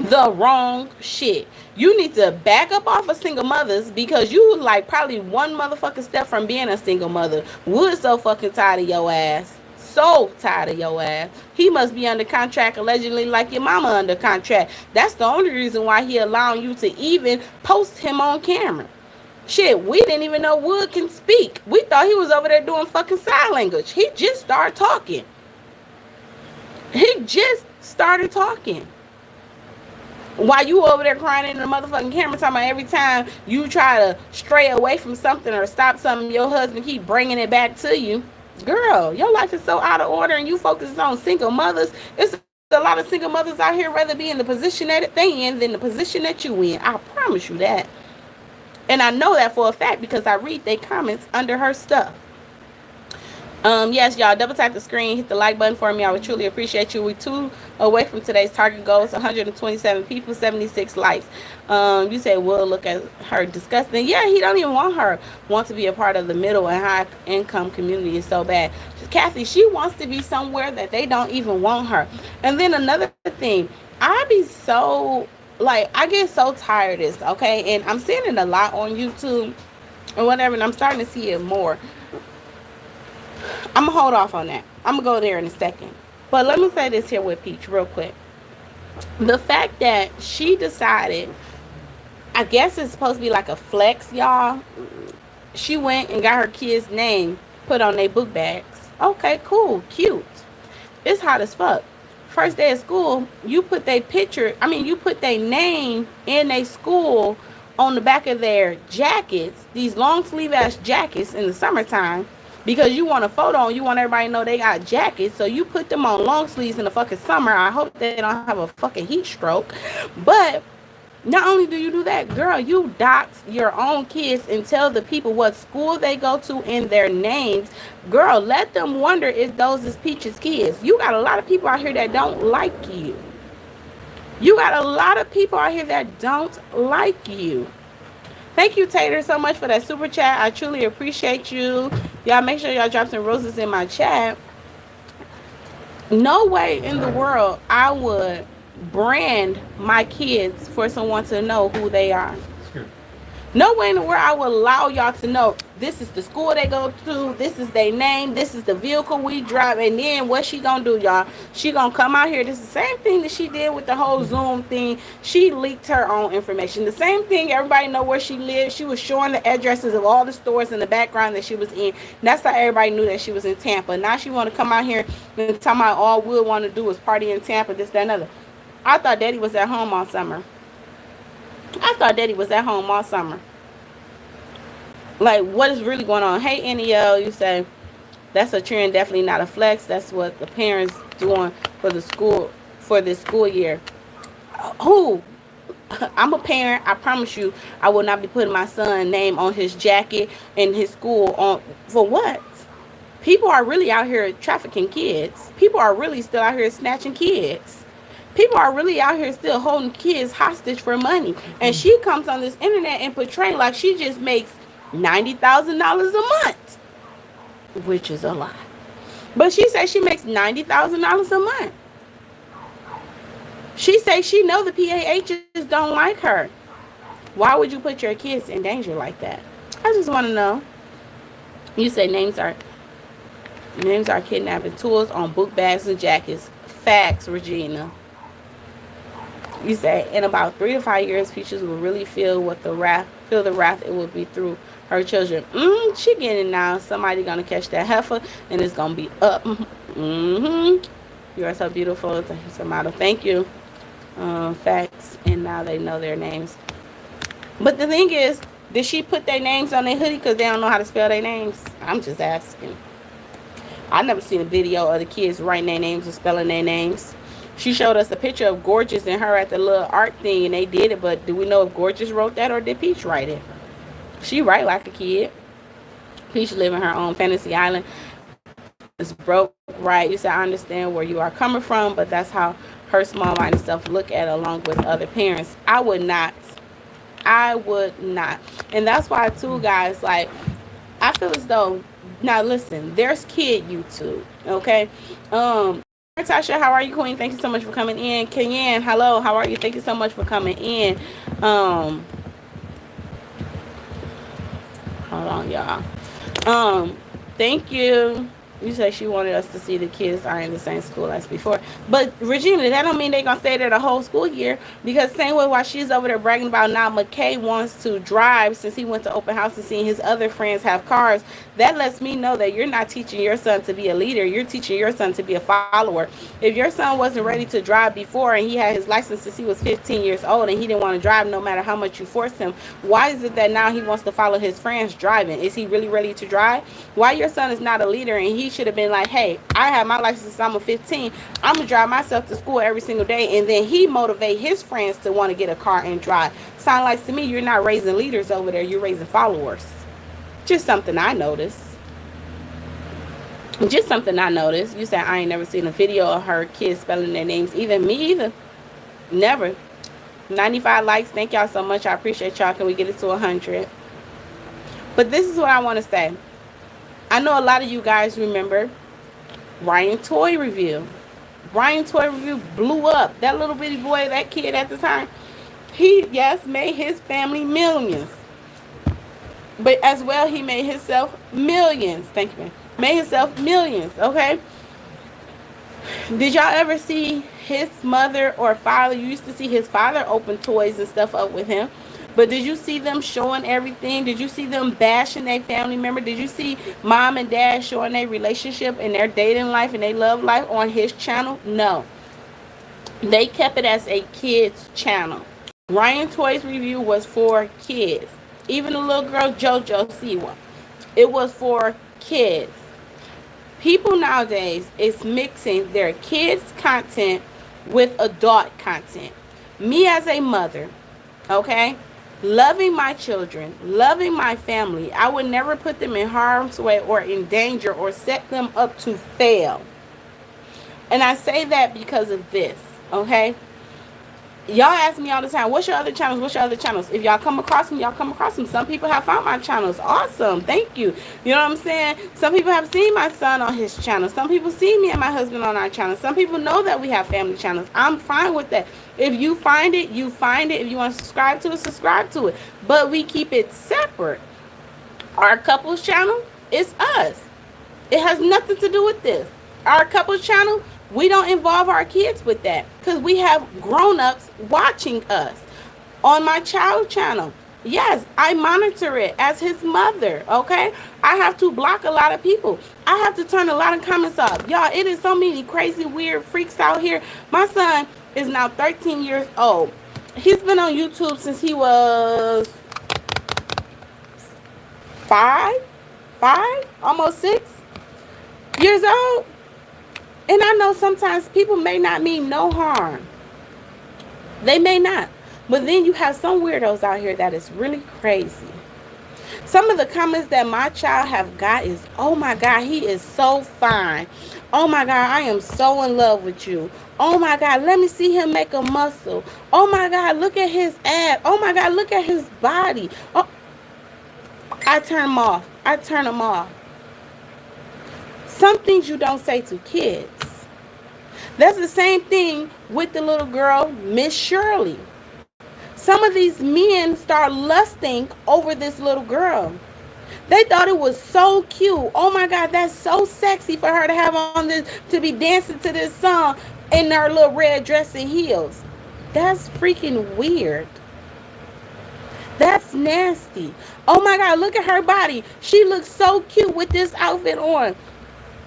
Speaker 1: The wrong shit. You need to back up off of single mothers because you like probably one motherfucking step from being a single mother. Wood's so fucking tired of your ass. So tired of your ass. He must be under contract allegedly like your mama under contract. That's the only reason why he allowing you to even post him on camera. Shit, we didn't even know Wood can speak. We thought he was over there doing fucking sign language. He just started talking. He just started talking. While you over there crying in the motherfucking camera talking about every time you try to stray away from something or stop something, your husband keep bringing it back to you. Girl, your life is so out of order and you focus on single mothers. It's a lot of single mothers out here rather be in the position that they in than the position that you in. I promise you that. And I know that for a fact because I read their comments under her stuff. Yes, y'all, double tap the screen, hit the like button for me. I would truly appreciate you. We're 2 away from today's target goal. It's 127 people, 76 likes. You say, well, look at her disgusting. Yeah, he don't even want to be a part of the middle and high income community so bad. Kathy, she wants to be somewhere that they don't even want her. And then another thing, I be so... like, I get so tired of this, okay? And I'm seeing it a lot on YouTube or whatever, and I'm starting to see it more. I'm going to hold off on that. I'm going to go there in a second. But let me say this here with Peach real quick. The fact that she decided, I guess it's supposed to be like a flex, y'all. She went and got her kid's name put on their book bags. Okay, cool, cute. It's hot as fuck. First day of school, you put their picture, you put their name in their school on the back of their jackets, these long sleeve ass jackets in the summertime, because you want a photo and you want everybody to know they got jackets, so you put them on long sleeves in the fucking summer. I hope they don't have a fucking heat stroke. But not only do you do that, girl, you dox your own kids and tell the people what school they go to and their names. Girl, let them wonder if those is Peach's kids. You got a lot of people out here that don't like you. You got a lot of people out here that don't like you. Thank you, Tater, so much for that super chat. I truly appreciate you. Y'all make sure y'all drop some roses in my chat. No way in the world I would brand my kids for someone to know who they are. No way in the world I will allow y'all to know this is the school they go to, this is their name, this is the vehicle we drive, and then what she gonna do, y'all? She gonna come out here. This is the same thing that she did with the whole Zoom thing. She leaked her own information. The same thing, everybody know where she lived. She was showing the addresses of all the stores in the background that she was in. That's how everybody knew that she was in Tampa. Now she want to come out here and tell me all we'll want to do is party in Tampa, this, that, and other. I thought Daddy was at home all summer. Like, what is really going on? Hey, NEO, you say that's a trend, definitely not a flex. That's what the parents doing for the school for this school year. Who? I'm a parent. I promise you, I will not be putting my son's name on his jacket in his school on for what? People are really out here trafficking kids. People are really still out here snatching kids. People are really out here still holding kids hostage for money. And she comes on this internet and portray like she just makes $90,000 a month, which is a lie. But she says she makes $90,000 a month. She says she know the PAHs don't like her. Why would you put your kids in danger like that? I just want to know. You say names are kidnapping tools on book bags and jackets. Facts, Regina. You say in about 3 to 5 years, Peaches will really feel the wrath it will be through her children. She getting it now. Somebody gonna catch that heifer and it's gonna be up. You are so beautiful. Thank you, so model. Thank you. Facts, and now they know their names. But the thing is, did she put their names on their hoodie because they don't know how to spell their names? I'm just asking. I never seen a video of the kids writing their names or spelling their names. She showed us a picture of Gorgeous and her at the little art thing, and they did it, but do we know if Gorgeous wrote that or did Peach write it? She write like a kid. Peach live in her own fantasy island. It's broke, right? You said, I understand where you are coming from, but that's how her small-minded self look at it along with other parents. I would not. And that's why, too, guys, like, I feel as though, now listen, there's kid YouTube, okay? Natasha, how are you, Queen? Thank you so much for coming in. Kenyan, hello, how are you? Thank you so much for coming in. Hold on, y'all. Thank you. You said she wanted us to see the kids are in the same school as before. But, Regina, that don't mean they're going to stay there the whole school year. Because same way while she's over there bragging about now McKay wants to drive since he went to open house and seeing his other friends have cars. That lets me know that you're not teaching your son to be a leader. You're teaching your son to be a follower. If your son wasn't ready to drive before and he had his license since he was 15 years old and he didn't want to drive no matter how much you forced him, why is it that now he wants to follow his friends driving? Is he really ready to drive? Why your son is not a leader and he should have been like, hey, I have my license since I'm 15. I'm going to drive myself to school every single day. And then he motivate his friends to want to get a car and drive. Sound like to me you're not raising leaders over there. You're raising followers. Just something I noticed. You said I ain't never seen a video of her kids spelling their names. Even me either. Never. 95 likes. Thank y'all so much. I appreciate y'all. Can we get it to 100? But this is what I want to say. I know a lot of you guys remember Ryan Toy Review. Ryan Toy Review blew up. That little bitty boy, that kid at the time, he, yes, made his family millions. But as well, he made himself millions. Thank you, man. Made himself millions, okay? Did y'all ever see his mother or father? You used to see his father open toys and stuff up with him. But did you see them showing everything? Did you see them bashing their family member? Did you see mom and dad showing their relationship and their dating life and their love life on his channel? No. They kept it as a kids channel. Ryan Toys Review was for kids. Even the little girl JoJo Siwa. It was for kids. People nowadays is mixing their kids' content with adult content. Me as a mother, okay? Loving my children, loving my family, I would never put them in harm's way or in danger or set them up to fail. And I say that because of this, okay? Y'all ask me all the time, what's your other channels? What's your other channels? If y'all come across them, y'all come across them. Some people have found my channels. Awesome. Thank you. You know what I'm saying? Some people have seen my son on his channel. Some people see me and my husband on our channel. Some people know that we have family channels. I'm fine with that. If you find it, you find it. If you want to subscribe to it, subscribe to it. But we keep it separate. Our couples channel is us. It has nothing to do with this. Our couples channel, we don't involve our kids with that because we have grown-ups watching us. On my child channel, yes, I monitor it as his mother, okay? I have to block a lot of people. I have to turn a lot of comments off. Y'all, it is so many crazy, weird freaks out here. My son is now 13 years old. He's been on YouTube since he was 5, almost 6 years old. And I know sometimes people may not mean no harm. They may not. But then you have some weirdos out here that is really crazy. Some of the comments that my child have got is, oh my God, he is so fine. Oh my God, I am so in love with you. Oh my God, let me see him make a muscle. Oh my God, look at his abs. Oh my God, look at his body. Oh, I turn them off. I turn them off. Some things you don't say to kids. That's the same thing with the little girl, Miss Shirley. Some of these men start lusting over this little girl. They thought it was so cute. Oh my God, that's so sexy for her to have on this, to be dancing to this song in her little red dress and heels. That's freaking weird. That's nasty. Oh my God, look at her body. She looks so cute with this outfit on.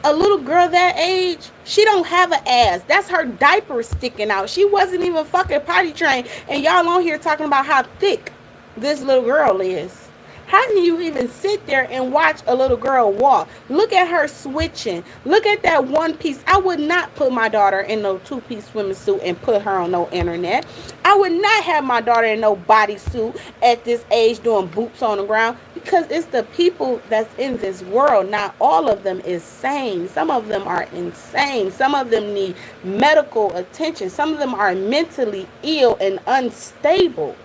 Speaker 1: A little girl that age, she don't have an ass. That's her diaper sticking out. She wasn't even fucking potty trained. And y'all on here talking about how thick this little girl is. How can you even sit there and watch a little girl walk? Look at her switching. Look at that one piece. I would not put my daughter in no two-piece swimming suit and put her on no internet. I would not have my daughter in no bodysuit at this age doing boots on the ground, because it's the people that's in this world. Not all of them is sane. Some of them are insane. Some of them need medical attention. Some of them are mentally ill and unstable.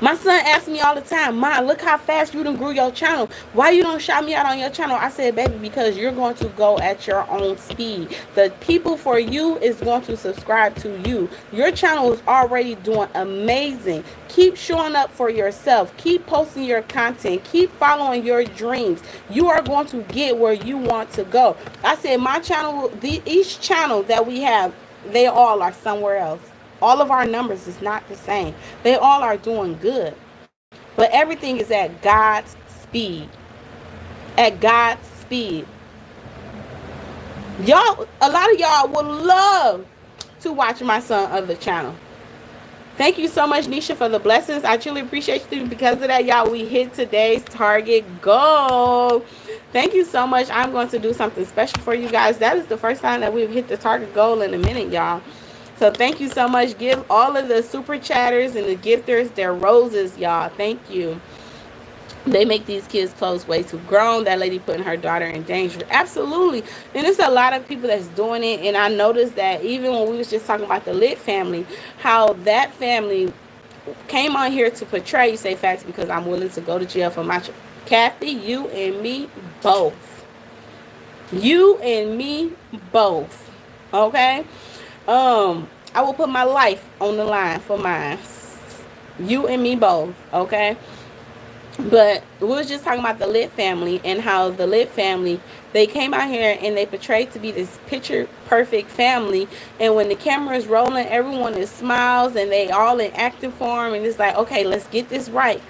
Speaker 1: My son asks me all the time, Ma, look how fast you done grew your channel. Why you don't shout me out on your channel? I said, baby, because you're going to go at your own speed. The people for you is going to subscribe to you. Your channel is already doing amazing. Keep showing up for yourself. Keep posting your content. Keep following your dreams. You are going to get where you want to go. I said, my channel, each channel that we have, they all are somewhere else. All of our numbers is not the same. They all are doing good. But everything is at God's speed. At God's speed. Y'all, a lot of y'all would love to watch my son other channel. Thank you so much, Nisha, for the blessings. I truly appreciate you. Because of that, y'all, we hit today's target goal. Thank you so much. I'm going to do something special for you guys. That is the first time that we've hit the target goal in a minute, y'all. So thank you so much. Give all of the super chatters and the gifters their roses, y'all. Thank you. They make these kids' clothes way too grown. That lady putting her daughter in danger. Absolutely. And there's a lot of people that's doing it. And I noticed that even when we was just talking about the Lit family, how that family came on here to portray, you say facts because I'm willing to go to jail for my Kathy, you and me both. You and me both. Okay? I will put my life on the line for mine. You and me both, okay? But we was just talking about the Lit family and how the Lit family, they came out here and they portrayed to be this picture perfect family. And when the camera is rolling, everyone is smiles and they all in active form. And it's like, okay, let's get this right.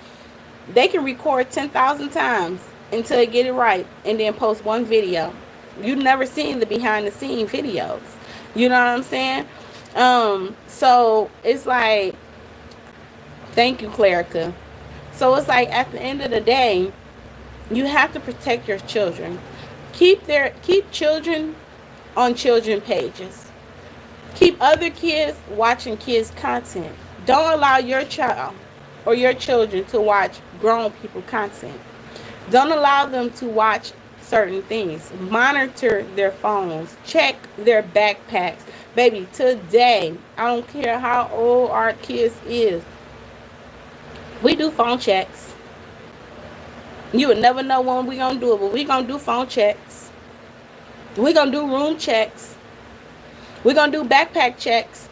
Speaker 1: They can record 10,000 times until they get it right and then post one video. You've never seen the behind the scene videos. You know what I'm saying? So it's like, thank you, Clerica. So it's like at the end of the day, you have to protect your children. Keep children on children pages. Keep other kids watching kids' content. Don't allow your child or your children to watch grown people content. Don't allow them to watch certain things. Monitor their phones. Check their backpacks. Baby, today, I don't care how old our kids is, we do phone checks. You would never know when we gonna do it, but we gonna do phone checks. We gonna do room checks. We gonna do backpack checks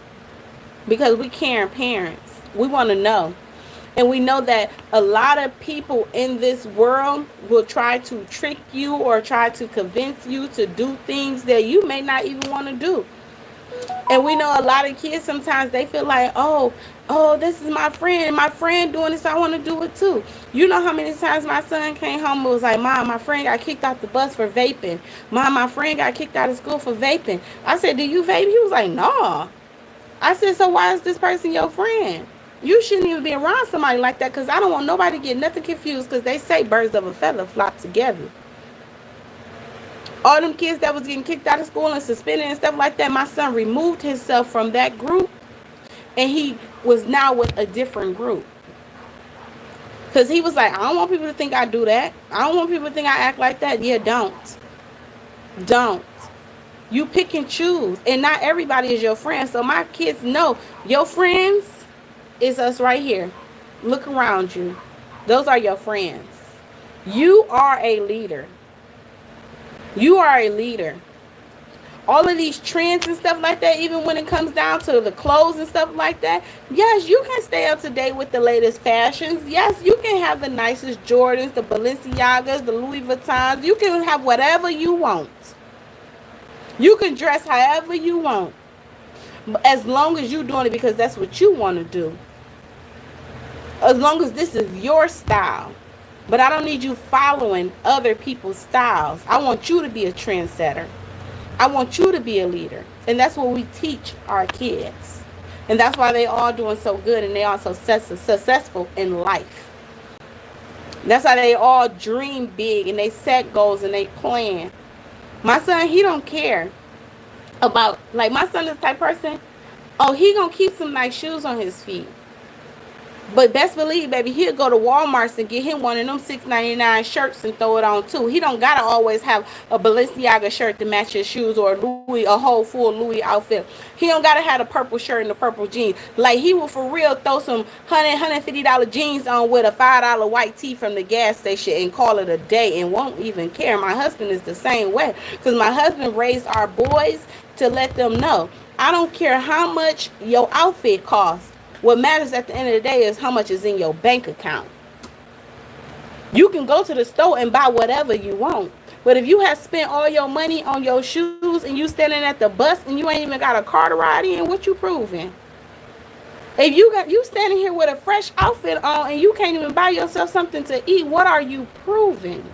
Speaker 1: because we caring parents. We want to know. And we know that a lot of people in this world will try to trick you or try to convince you to do things that you may not even want to do. And we know a lot of kids sometimes they feel like, oh, this is my friend doing this, I want to do it too. You know how many times my son came home and was like, Mom, my friend got kicked out the bus for vaping. Mom, my friend got kicked out of school for vaping. I said, do you vape? He was like, no. I said, so why is this person your friend? You shouldn't even be around somebody like that, because I don't want nobody to get nothing confused, because they say birds of a feather flock together. All them kids that was getting kicked out of school and suspended and stuff like that, my son removed himself from that group and he was now with a different group. Because he was like, I don't want people to think I do that. I don't want people to think I act like that. Yeah, don't. Don't. You pick and choose. And not everybody is your friend. So my kids know your friends is us right here. Look around you. Those are your friends. You are a leader. You are a leader. All of these trends and stuff like that, even when it comes down to the clothes and stuff like that, yes, you can stay up to date with the latest fashions. Yes, you can have the nicest Jordans, the Balenciagas, the Louis Vuittons. You can have whatever you want. You can dress however you want, as long as you're doing it because that's what you want to do. As long as this is your style. But I don't need you following other people's styles. I want you to be a trendsetter. I want you to be a leader. And that's what we teach our kids. And that's why they all doing so good and they all so successful in life. That's why they all dream big and they set goals and they plan. My son, he don't care about, like, my son is the type person, oh, he gonna keep some nice shoes on his feet. But best believe, baby, he'll go to Walmart and get him one of them $6.99 shirts and throw it on too. He don't gotta always have a Balenciaga shirt to match his shoes or a whole full Louis outfit. He don't gotta have a purple shirt and the purple jeans. Like, he will for real throw some $150 jeans on with a $5 white tee from the gas station and call it a day and won't even care. My husband is the same way, because my husband raised our boys to let them know, I don't care how much your outfit costs. What matters at the end of the day is how much is in your bank account. You can go to the store and buy whatever you want. But if you have spent all your money on your shoes and you standing at the bus and you ain't even got a car to ride in, what you proving? If you standing here with a fresh outfit on and you can't even buy yourself something to eat, what are you proving?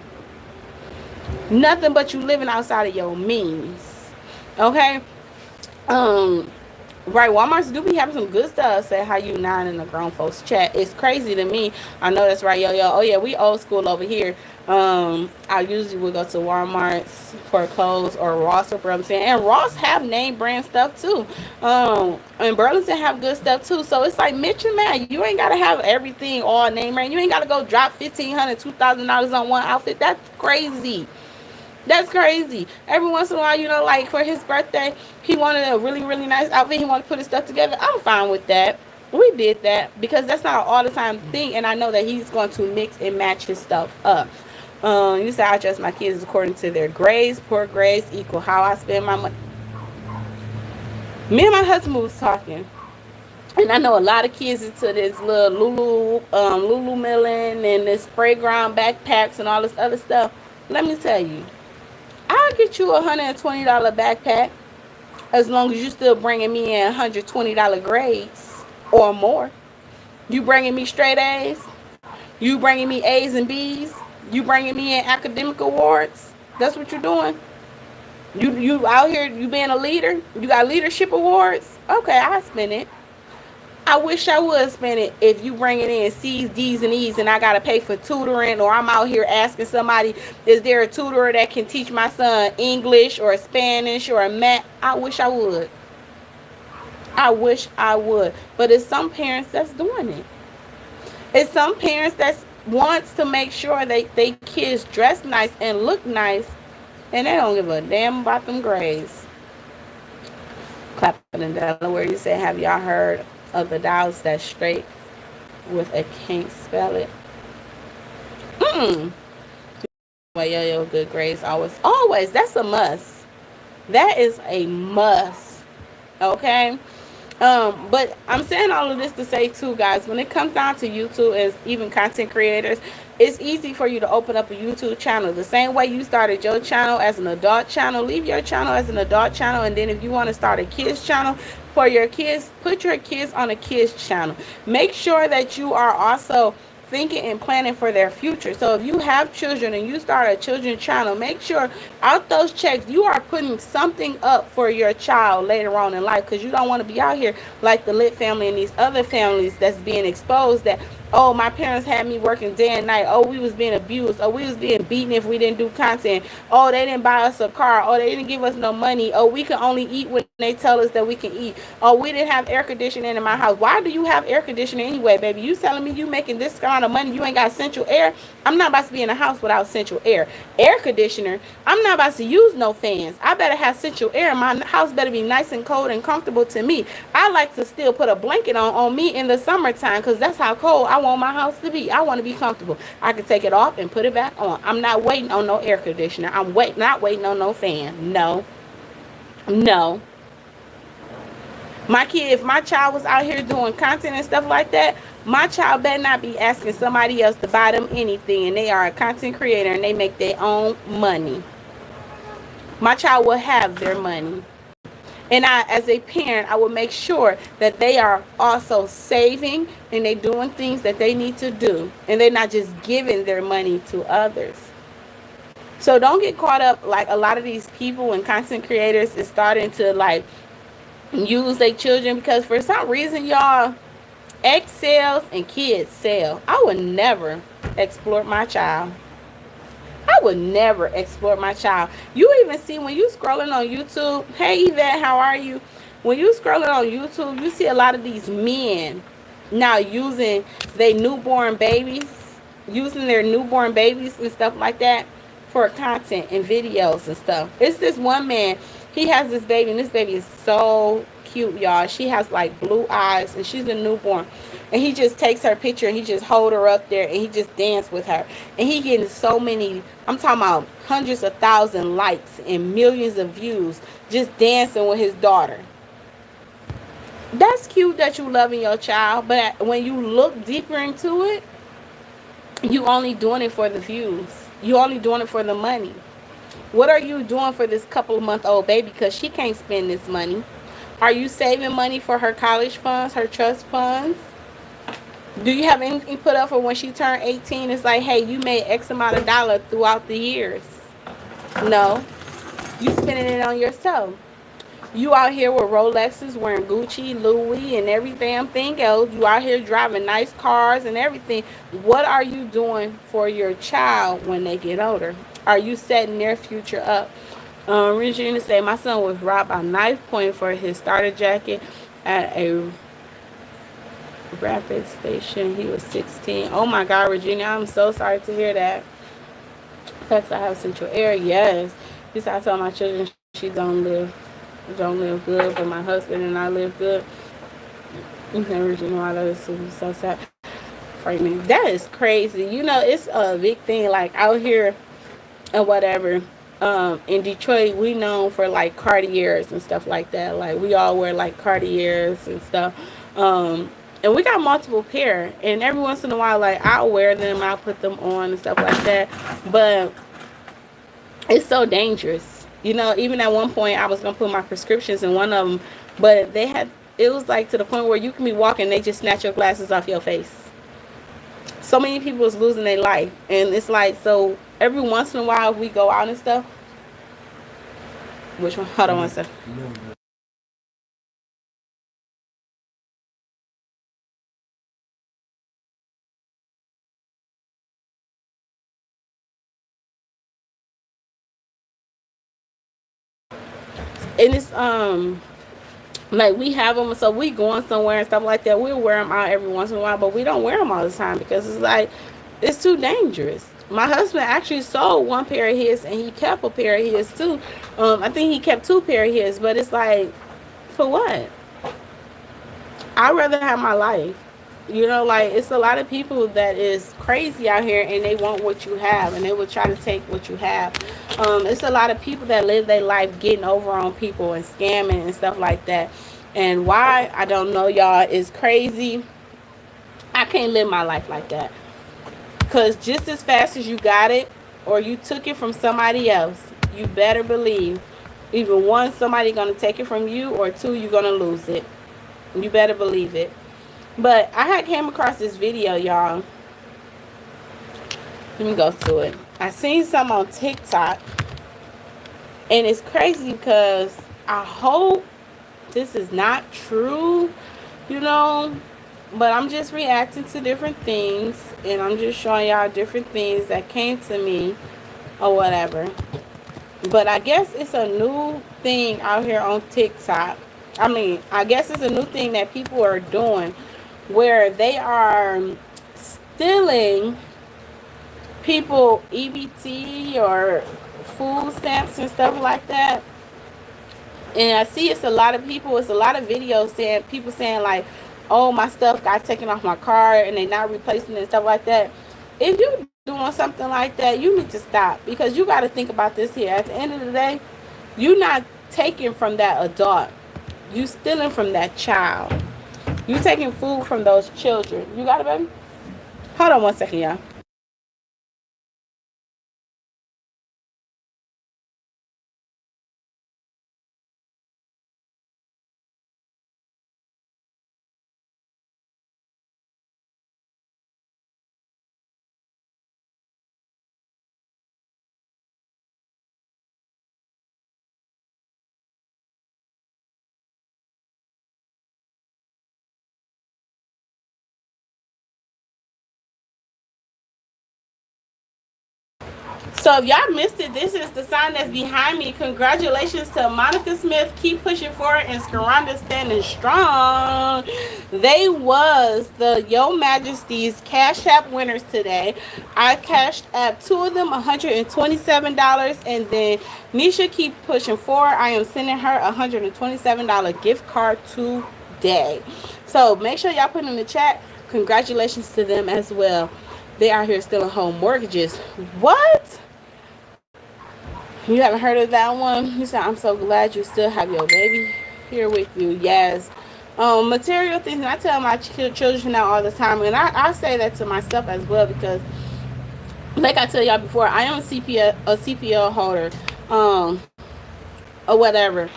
Speaker 1: Nothing but you living outside of your means. Okay? Right, Walmart's do be having some good stuff. Say how you 9 in the grown folks chat. It's crazy to me. I know that's right, Yoyo. Oh yeah, we old school over here. I usually will go to Walmart's for clothes or Ross or Burlington. And Ross have name brand stuff too. And Burlington have good stuff too. So it's like Mitch and Matt. You ain't gotta have everything all name brand. You ain't gotta go drop $1,500, $2,000 on one outfit. That's crazy. That's crazy. Every once in a while, you know, like for his birthday, he wanted a really, really nice outfit. He wanted to put his stuff together. I'm fine with that. We did that because that's not an all the time thing. And I know that he's going to mix and match his stuff up. You say I adjust my kids according to their grades. Poor grades equal how I spend my money. Me and my husband was talking. And I know a lot of kids into this little Lululemon and this spray ground backpacks and all this other stuff. Let me tell you. I'll get you a $120 backpack as long as you still bringing me in $120 grades or more. You bringing me straight A's? You bringing me A's and B's? You bringing me in academic awards? That's what you're doing? You out here, you being a leader? You got leadership awards? Okay, I'll spend it. I wish I would spend it if you bringing in C's, D's, and E's and I got to pay for tutoring, or I'm out here asking somebody, is there a tutor that can teach my son English or Spanish or math? I wish I would. I wish I would. But it's some parents that's doing it. It's some parents that wants to make sure they kids dress nice and look nice, and they don't give a damn about them grades. Clapping in Delaware, you say, have y'all heard of the dials that's straight with a can't spell it? Well, Yo-Yo, good grades always. That's a must. That is a must. Okay. But I'm saying all of this to say too, guys, when it comes down to YouTube and even content creators, it's easy for you to open up a YouTube channel. The same way you started your channel as an adult channel, leave your channel as an adult channel. And then if you want to start a kids channel for your kids, put your kids on a kids channel. Make sure that you are also thinking and planning for their future. So if you have children and you start a children's channel, make sure out those checks you are putting something up for your child later on in life, because you don't want to be out here like the Lit family and these other families that's being exposed, that Oh, my parents had me working day and night. Oh, we was being abused. Oh, we was being beaten if we didn't do content. Oh, they didn't buy us a car. Oh, they didn't give us no money. Oh, we can only eat when they tell us that we can eat. Oh, we didn't have air conditioning in my house. Why do you have air conditioning anyway, baby? You telling me you making this kind of money, you ain't got central air? I'm not about to be in a house without central air. Air conditioner, I'm not about to use no fans. I better have central air. My house better be nice and cold and comfortable to me. I like to still put a blanket on me in the summertime because that's how cold I want my house to be. I want to be comfortable. I can take it off and put it back on. I'm not waiting on no air conditioner. I'm not waiting on no fan. No. No. My kid, if my child was out here doing content and stuff like that, my child better not be asking somebody else to buy them anything, and they are a content creator and they make their own money. My child will have their money. And I, as a parent, I will make sure that they are also saving and they doing things that they need to do. And they're not just giving their money to others. So don't get caught up like a lot of these people and content creators is starting to like use their children, because for some reason, y'all, X sells and kids sell. I would never exploit my child. I would never exploit my child. You even see when you scrolling on YouTube, hey Yvette, how are you? When you scrolling on YouTube, you see a lot of these men now using their newborn babies, and stuff like that for content and videos and stuff. It's this one man, he has this baby, and this baby is so cute, y'all. She has like blue eyes and she's a newborn, and he just takes her picture and he just hold her up there and he just dance with her, and he getting so many, I'm talking about hundreds of thousands likes and millions of views just dancing with his daughter. That's cute that you loving your child, but when you look deeper into it, you only doing it for the views. You only doing it for the money. What are you doing for this couple-month-old baby? Because she can't spend this money. Are you saving money for her college funds, her trust funds? Do you have anything put up for when she turned 18? It's like, hey, you made X amount of dollars throughout the years. No. You spending it on yourself. You out here with Rolexes, wearing Gucci, Louis, and every damn thing else. You out here driving nice cars and everything. What are you doing for your child when they get older? Are you setting their future up? Regina said, my son was robbed by knife point for his starter jacket at a rapid station. He was 16. Oh my God, Regina, I'm so sorry to hear that. Perhaps I have central air. Yes. This I tell my children she don't live good, but my husband and I live good. Regina, I love this. So sad. Frightening. That is crazy. You know, it's a big thing like out here or whatever. In Detroit, we known for like Cartiers and stuff like that. Like we all wear like Cartiers and stuff. And we got multiple pair, and every once in a while, like I'll wear them, I'll put them on and stuff like that. But it's so dangerous. You know, even at one point I was gonna put my prescriptions in one of them, but it was like to the point where you can be walking, they just snatch your glasses off your face. So many people is losing their life, and it's like, so every once in a while if we go out and stuff. Which one? Hold on one second. And it's like we have them, so we going somewhere and stuff like that, we'll wear them out every once in a while, but we don't wear them all the time because it's like it's too dangerous. My husband actually sold one pair of his and he kept a pair of his too. I think he kept two pair of his, but it's like, for what? I'd rather have my life. You know, like it's a lot of people that is crazy out here and they want what you have and they will try to take what you have. It's a lot of people that live their life getting over on people and scamming and stuff like that. And why, I don't know, y'all. It's crazy. I can't live my life like that. Because just as fast as you got it or you took it from somebody else, you better believe either one, somebody going to take it from you, or two, you're going to lose it. You better believe it. But I had came across this video, y'all. Let me go to it. I seen some on TikTok. And it's crazy because I hope this is not true. You know, But I'm just reacting to different things, and I'm just showing y'all different things that came to me or whatever. But I guess it's a new thing out here on TikTok. I mean, I guess it's a new thing that people are doing where they are stealing people EBT or food stamps and stuff like that. And I see it's a lot of people, it's a lot of videos saying, people saying like, oh, my stuff got taken off my car and they not replacing it and stuff like that. If you doing something like that, you need to stop, because you got to think about this here. At the end of the day, you not taking from that adult. You stealing from that child. You taking food from those children. You got it, baby? Hold on one second, y'all. So if y'all missed it, this is the sign that's behind me. Congratulations to Monica Smith, Keep Pushing Forward, and Skaronda Standing Strong. They was the Yo Majesty's Cash App winners today. I cashed app two of them $127, and then Nisha Keep Pushing Forward, I am sending her $127 gift card today. So make sure y'all put in the chat. Congratulations to them as well. They out here stealing home mortgages. What? You haven't heard of that one? He said, I'm so glad you still have your baby here with you. Yes. Material things. And I tell my children that all the time. And I say that to myself as well, because like I tell y'all before, I am a CPL holder. Or whatever.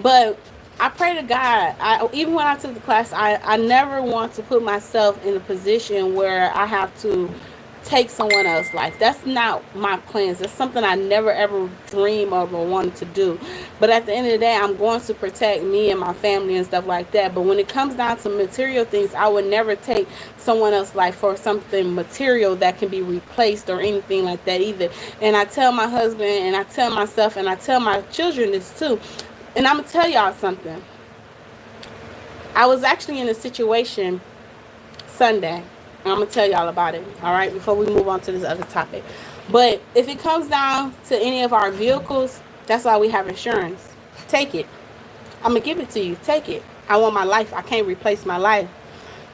Speaker 1: But I pray to God. Even when I took the class, I never want to put myself in a position where I have to take someone else's life. That's not my plans. That's something I never ever dream of or wanted to do. But at the end of the day, I'm going to protect me and my family and stuff like that. But when it comes down to material things, I would never take someone else's life for something material that can be replaced or anything like that either. And I tell my husband, and I tell myself, and I tell my children this too. And I'm gonna tell y'all something. I was actually in a situation Sunday. I'm going to tell y'all about it, all right, before we move on to this other topic. But if it comes down to any of our vehicles, that's why we have insurance. Take it. I'm going to give it to you. Take it. I want my life. I can't replace my life,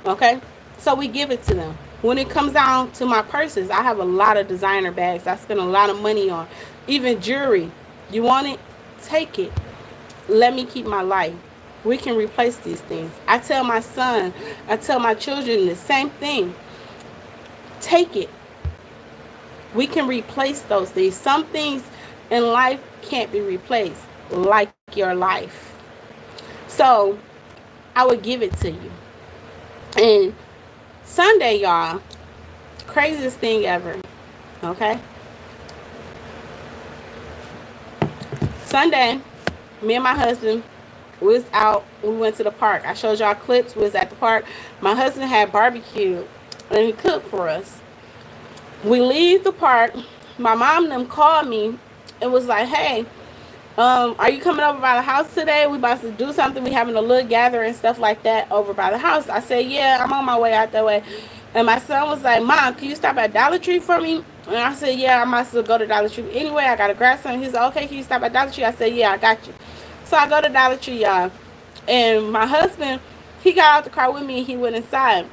Speaker 1: okay? So we give it to them. When it comes down to my purses, I have a lot of designer bags I spend a lot of money on. Even jewelry. You want it? Take it. Let me keep my life. We can replace these things. I tell my son, I tell my children the same thing. Take it. We can replace those things. Some things in life can't be replaced, like your life. So I would give it to you. And Sunday, y'all, craziest thing ever. Okay? Sunday, me and my husband, we was out. We went to the park. I showed y'all clips. We was at the park. My husband had barbecue, and he cooked for us. We leave the park. My mom and them called me and was like, hey, are you coming over by the house today? We about to do something. We having a little gathering and stuff like that over by the house. I said, yeah, I'm on my way out that way. And my son was like, Mom, can you stop at Dollar Tree for me? And I said, yeah, I might still go to Dollar Tree. Anyway, I got to grab something. He said, okay, can you stop at Dollar Tree? I said, yeah, I got you. So I go to Dollar Tree, y'all. And my husband, he got out the car with me and he went inside.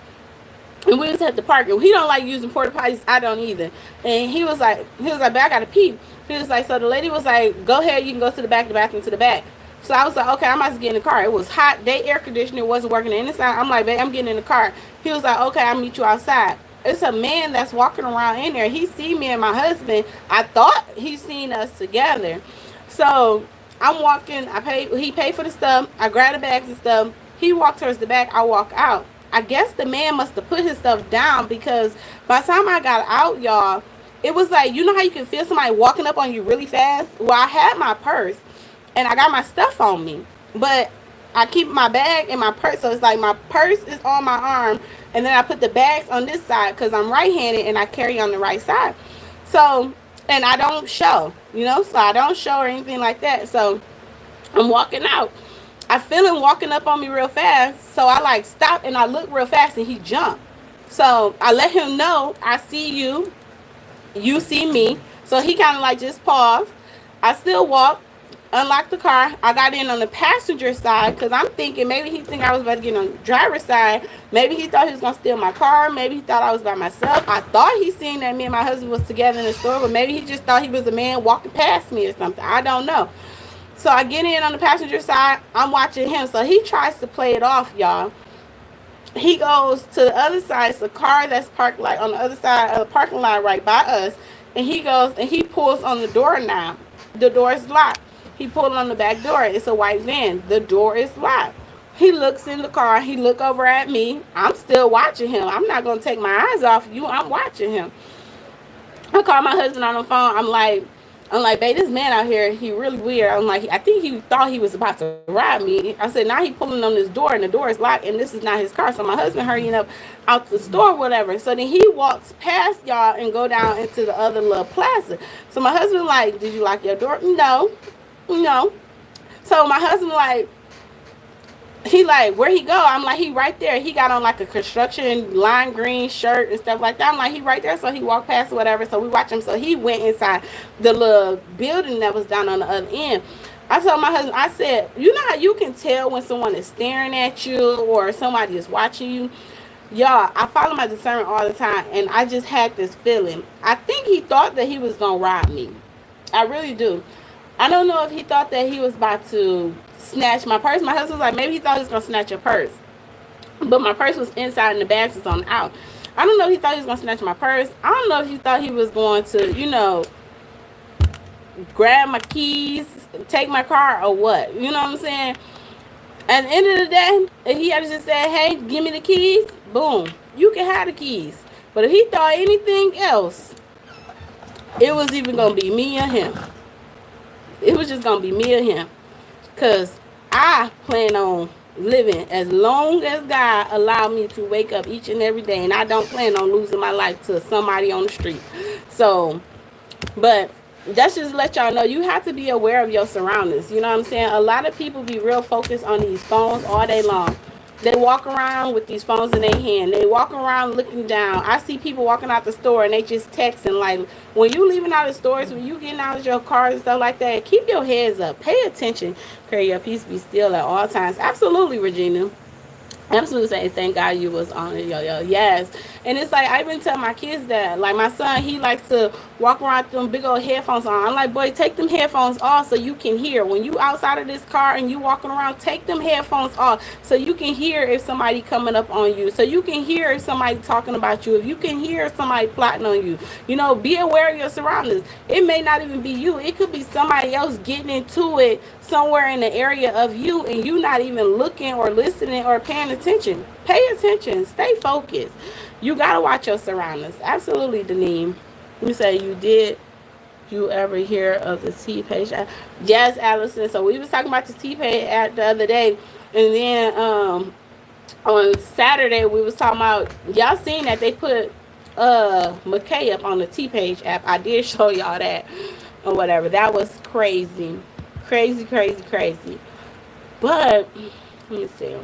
Speaker 1: And we was at the park. And he don't like using porta potties. I don't either. And he was like, but I got to pee. He was like, so the lady was like, go ahead, you can go to the back, the bathroom to the back. So I was like, okay, I might get in the car. It was hot. Day air conditioner wasn't working inside. I'm like, babe, I'm getting in the car. He was like, okay, I'll meet you outside. It's a man that's walking around in there. He see me and my husband. I thought he seen us together. So I'm walking. He paid for the stuff. I grabbed the bags and stuff. He walked towards the back. I walk out. I guess the man must have put his stuff down, because by the time I got out, y'all, it was like, you know how you can feel somebody walking up on you really fast? Well, I had my purse and I got my stuff on me, but I keep my bag in my purse, so it's like my purse is on my arm, and then I put the bags on this side because I'm right-handed and I carry on the right side. So, and I don't show, you know, so I don't show or anything like that. So I'm walking out. I feel him walking up on me real fast, so I like stop and I look real fast and he jumped. So I let him know I see you, you see me. So he kind of like just paused. I still walk, unlocked the car. I got in on the passenger side because I'm thinking maybe he think I was about to get on the driver's side. Maybe he thought he was going to steal my car. Maybe he thought I was by myself. I thought he seen that me and my husband was together in the store, but maybe he just thought he was a man walking past me or something. I don't know. So I get in on the passenger side. I'm watching him. So he tries to play it off, y'all. He goes to the other side. It's a car that's parked like on the other side of the parking lot right by us. And he goes and he pulls on the door now. The door is locked. He pulled on the back door. It's a white van. The door is locked. He looks in the car. He look over at me. I'm still watching him. I'm not going to take my eyes off you. I'm watching him. I call my husband on the phone. I'm like, babe, this man out here, he really weird. I'm like, I think he thought he was about to rob me. I said, now he pulling on this door, and the door is locked, and this is not his car. So my husband hurrying up out the store, whatever. So then he walks past y'all and go down into the other little plaza. So my husband like, did you lock your door? No. So my husband like, he like, where he go? I'm like, he right there. He got on like a construction lime green shirt and stuff like that. I'm like, he right there. So he walked past or whatever. So we watch him. So he went inside the little building that was down on the other end. I told my husband, I said, you know how you can tell when someone is staring at you or somebody is watching you? Y'all, I follow my discernment all the time, and I just had this feeling. I think he thought that he was going to rob me. I really do. I don't know if he thought that he was about to snatch my purse. My husband was like, maybe he thought he was going to snatch your purse. But my purse was inside and the bags was on out. I don't know if he thought he was going to snatch my purse. I don't know if he thought he was going to, you know, grab my keys, take my car or what. You know what I'm saying? At the end of the day, if he had just said, hey, give me the keys, boom, you can have the keys. But if he thought anything else, it was even going to be me or him. It was just going to be me or him. Because I plan on living as long as God allowed me to wake up each and every day. And I don't plan on losing my life to somebody on the street. So, but that's just to let y'all know, you have to be aware of your surroundings. You know what I'm saying? A lot of people be real focused on these phones all day long. They walk around with these phones in their hand. They walk around looking down. I see people walking out the store and they just texting. Like, when you leaving out of stores, when you getting out of your cars and stuff like that, keep your heads up. Pay attention. Carry your peace, be still at all times. Absolutely, Regina. Absolutely saying, thank God you was on it, yo. Yes. And it's like, I even tell my kids that. Like, my son, he likes to walk around with them big old headphones on. I'm like, boy, take them headphones off so you can hear. When you outside of this car and you walking around, take them headphones off so you can hear if somebody coming up on you. So you can hear if somebody talking about you. If you can hear somebody plotting on you. You know, be aware of your surroundings. It may not even be you. It could be somebody else getting into it somewhere in the area of you and you not even looking or listening or paying attention. Pay attention. Stay focused. You got to watch your surroundings. Absolutely, Deneen. You say you ever hear of the T-Page app? Yes, Allison. So we was talking about the T-Page app the other day. And then on Saturday we was talking about, y'all seen that they put McKay up on the T-Page app. I did show y'all that or whatever. That was crazy. Crazy. But let me see.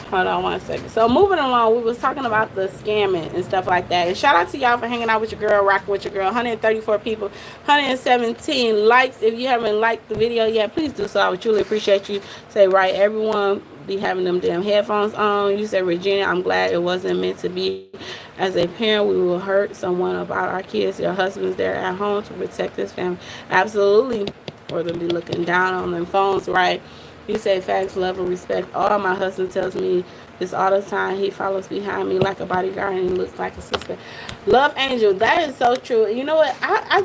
Speaker 1: Hold on one second. So moving along, we was talking about the scamming and stuff like that. And shout out to y'all for hanging out with your girl, rocking with your girl. 134 people, 117 likes. If you haven't liked the video yet, please do so. I would truly appreciate you. Say, right, everyone be having them damn headphones on. You said, Regina, I'm glad it wasn't meant to be. As a parent, we will hurt someone about our kids. Your husband's there at home to protect his family. Absolutely. Or they'll be looking down on them phones, right? You say facts, love, and respect. All my husband tells me this all the time. He follows behind me like a bodyguard and he looks like a suspect. Love Angel, that is so true. You know what?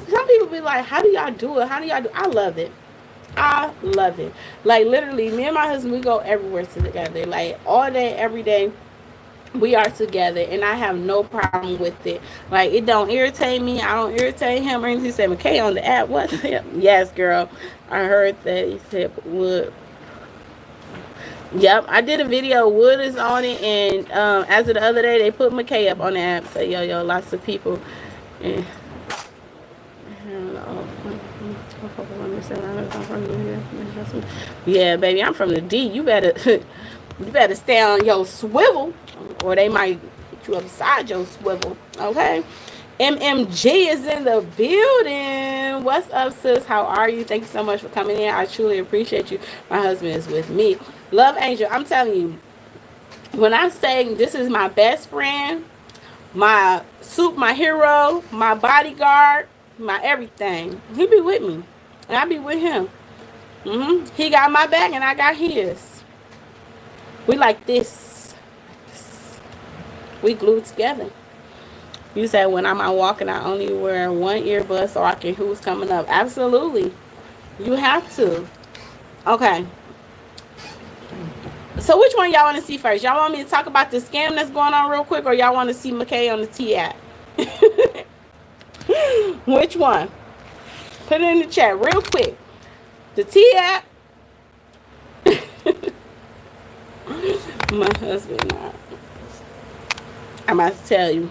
Speaker 1: Some people be like, how do y'all do it? I love it. I love it. Like, literally, me and my husband, we go everywhere together. Like, all day, every day, we are together, and I have no problem with it. Like, it don't irritate me. I don't irritate him or anything. He said, McKay on the app. What? Yes, girl. I heard that. He said, would Yep, I did a video. Wood is on it, and as of the other day, they put McKay up on the app. So yo, lots of people. And, yeah, baby, I'm from the D. You better, you better stay on your swivel, or they might put you upside your swivel. Okay. MMG is in the building. What's up, sis? How are you? Thank you so much for coming in. I truly appreciate you. My husband is with me. Love Angel, I'm telling you, when I say this is my best friend, my my hero, my bodyguard, my everything, he be with me, and I be with him. He got my back, and I got his. We like this. We glued together. You said when I'm out walking, I only wear one earbud so I can hear who's coming up. Absolutely. You have to. Okay. So which one y'all want to see first? Y'all want me to talk about the scam that's going on real quick, or y'all want to see McKay on the T app? Which one? Put it in the chat real quick. The T app. My husband, I'm about to tell you.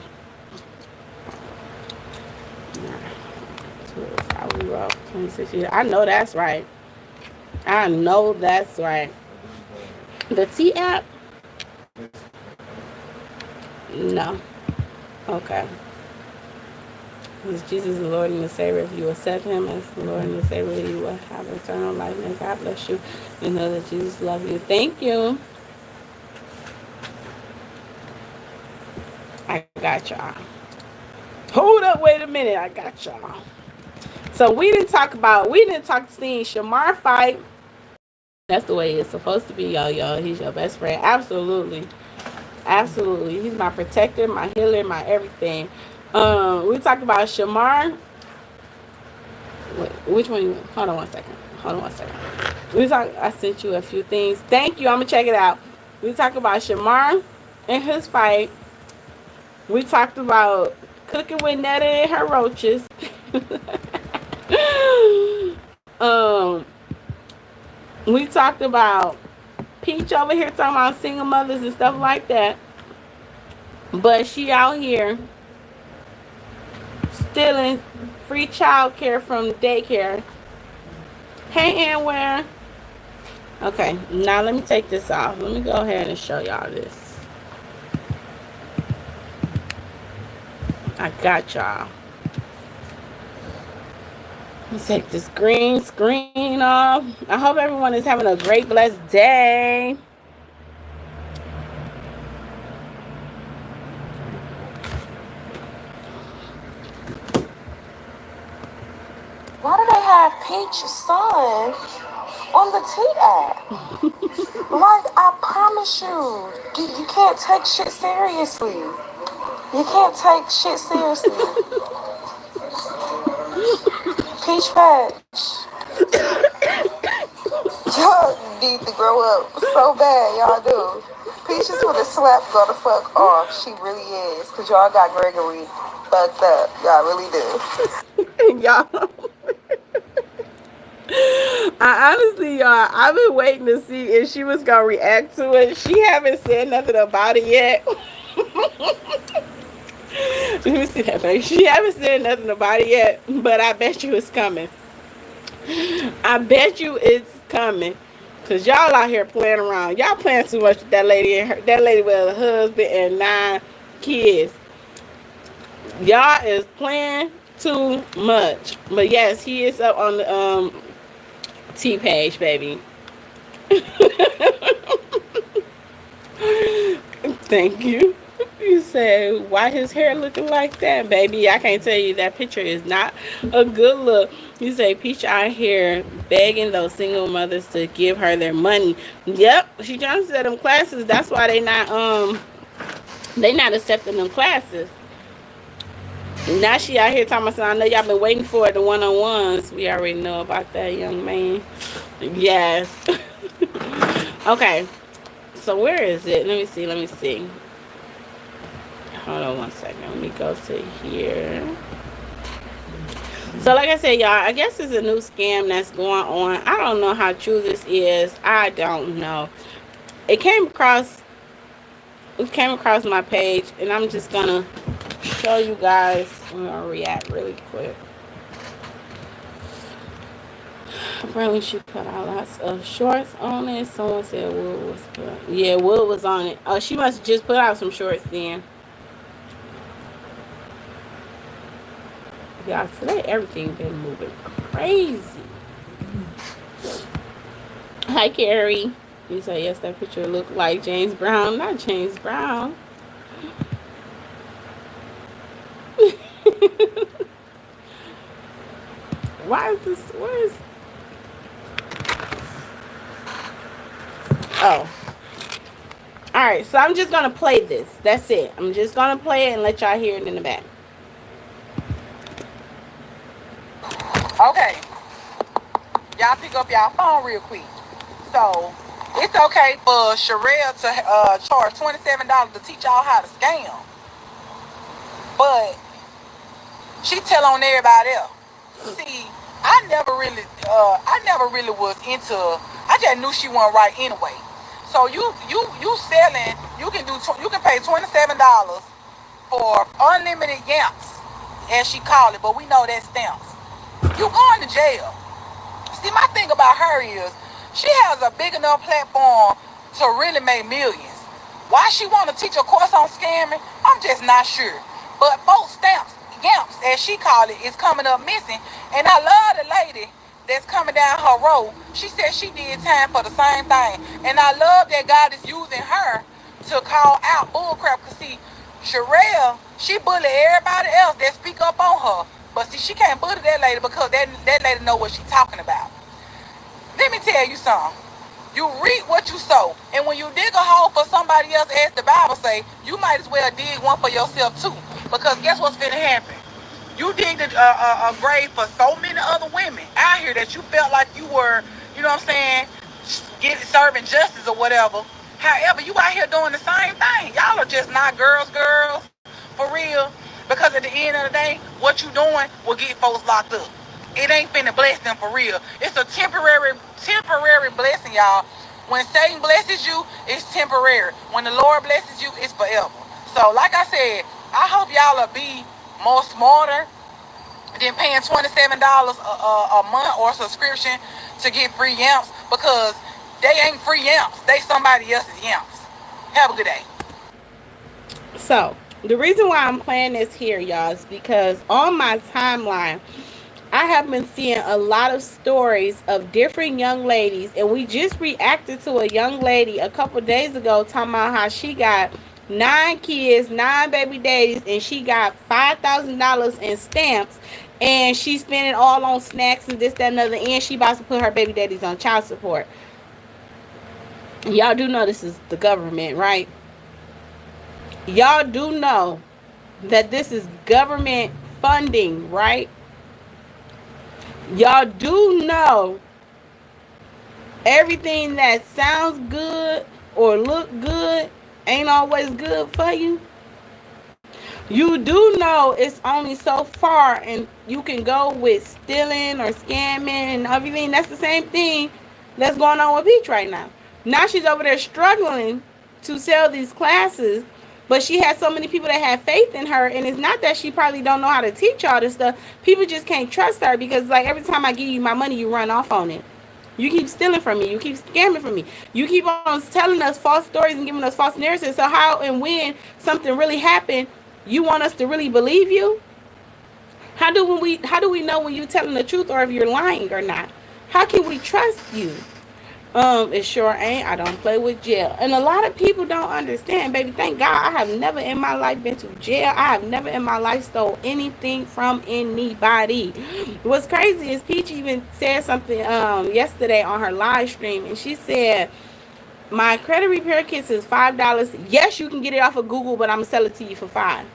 Speaker 1: How we roll 26 years. I know that's right. I know that's right. The T app? No. Okay. Is Jesus the Lord and the Savior? If you accept him as the Lord and the Savior, you will have eternal life. And God bless you. And know that Jesus loves you. Thank you. I got y'all. Hold up, wait a minute. I got y'all. So we didn't talk seeing Shamar fight. That's the way it's supposed to be, yo. He's your best friend. Absolutely. Absolutely. He's my protector, my healer, my everything. We talked about Shamar. Wait, which one? Hold on one second. I sent you a few things. Thank you. I'm going to check it out. We talked about Shamar and his fight. We talked about cooking with Netta and her roaches. We talked about Peach over here talking about single mothers and stuff like that. But she out here stealing free child care from daycare. Hey, Anwar. Okay, now let me take this off. Let me go ahead and show y'all this. I got y'all. Let's take this green screen off. I hope everyone is having a great, blessed day.
Speaker 2: Why do they have Peach's son on the T app? Like, I promise you can't take shit seriously. You can't take shit seriously. Peach Patch. Y'all need to grow up so bad, y'all do. Peach is with a slap go the fuck off. She really is. Because y'all got Gregory fucked up. Y'all really do.
Speaker 1: Y'all. I honestly, y'all, I've been waiting to see if she was going to react to it. She haven't said nothing about it yet. Let me see that face. She haven't said nothing about it yet, but I bet you it's coming. I bet you it's coming. Because y'all out here playing around. Y'all playing too much with that lady and her. That lady with a husband and 9 kids. Y'all is playing too much. But yes, he is up on the T page, baby. Thank you. You said, why his hair looking like that, baby? I can't tell you, that picture is not a good look. You say Peach out here begging those single mothers to give her their money. Yep, she trying to set them classes. That's why they not accepting them classes. Now she out here talking about, I know y'all been waiting for it, the one-on-ones. We already know about that, young man. Yes. Okay. So where is it? Let me see. Hold on one second. Let me go to here. So like I said, y'all, I guess it's a new scam that's going on. I don't know how true this is. I don't know. It came across my page, and I'm just gonna show you guys. I'm gonna react really quick. Apparently, she put out lots of shorts on it. Someone said Wood was put. Yeah, Wood was on it. Oh, she must just put out some shorts then. Yeah, today everything been moving crazy. Hi, Carrie. You say yes, that picture looked like James Brown. Not James Brown. Why is this? Where is? Oh. Alright, so I'm just gonna play this. That's it. I'm just gonna play it and let y'all hear it in the back.
Speaker 2: Okay, y'all pick up y'all phone real quick. So it's okay for Sherelle to charge $27 to teach y'all how to scam, but she tell on everybody else. See, I never really was into. I just knew she wasn't right anyway. So you selling. You can pay $27 for unlimited yamps, as she called it, but we know that's stamps. You going to jail. See, my thing about her is she has a big enough platform to really make millions. Why she want to teach a course on scamming, I'm just not sure. But folks stamps, yamps, as she called it, is coming up missing. And I love the lady that's coming down her road. She said she did time for the same thing. And I love that God is using her to call out bullcrap. Because see, Sherelle, she bully everybody else that speak up on her. But see, she can't bully that lady because that lady know what she's talking about. Let me tell you something. You reap what you sow. And when you dig a hole for somebody else, as the Bible say, you might as well dig one for yourself too. Because guess what's finna happen? You digged a grave for so many other women out here that you felt like you were, you know what I'm saying, serving justice or whatever. However, you out here doing the same thing. Y'all are just not girls, for real. Because at the end of the day, what you doing will get folks locked up. It ain't finna bless them for real. It's a temporary blessing, y'all. When Satan blesses you, it's temporary. When the Lord blesses you, it's forever. So, like I said, I hope y'all will be more smarter than paying $27 a month or a subscription to get free yamps, because they ain't free yamps. They somebody else's yamps. Have a good day.
Speaker 1: So, the reason why I'm playing this here, y'all, is because on my timeline, I have been seeing a lot of stories of different young ladies, and we just reacted to a young lady a couple days ago talking about how she got 9 kids, 9 baby daddies, and she got $5,000 in stamps, and she spent it all on snacks and this, that, and other, and she about to put her baby daddies on child support. Y'all do know this is the government, right? Y'all do know that this is government funding, right? Y'all do know everything that sounds good or look good ain't always good for you. You do know it's only so far, and you can go with stealing or scamming and everything. That's the same thing that's going on with Peach right now. Now she's over there struggling to sell these classes, but she has so many people that have faith in her, and it's not that she probably don't know how to teach all this stuff. People just can't trust her because, like, every time I give you my money, you run off on it. You keep stealing from me. You keep scamming from me. You keep on telling us false stories and giving us false narratives. So how and when something really happened, you want us to really believe you? How do we know when you're telling the truth or if you're lying or not? How can we trust you? It sure ain't. I don't play with jail. And a lot of people don't understand, baby. Thank God I have never in my life been to jail. I have never in my life stole anything from anybody. What's crazy is Peach even said something yesterday on her live stream, and she said, my credit repair kits is $5. Yes, you can get it off of Google, but I'm gonna sell it to you for $5.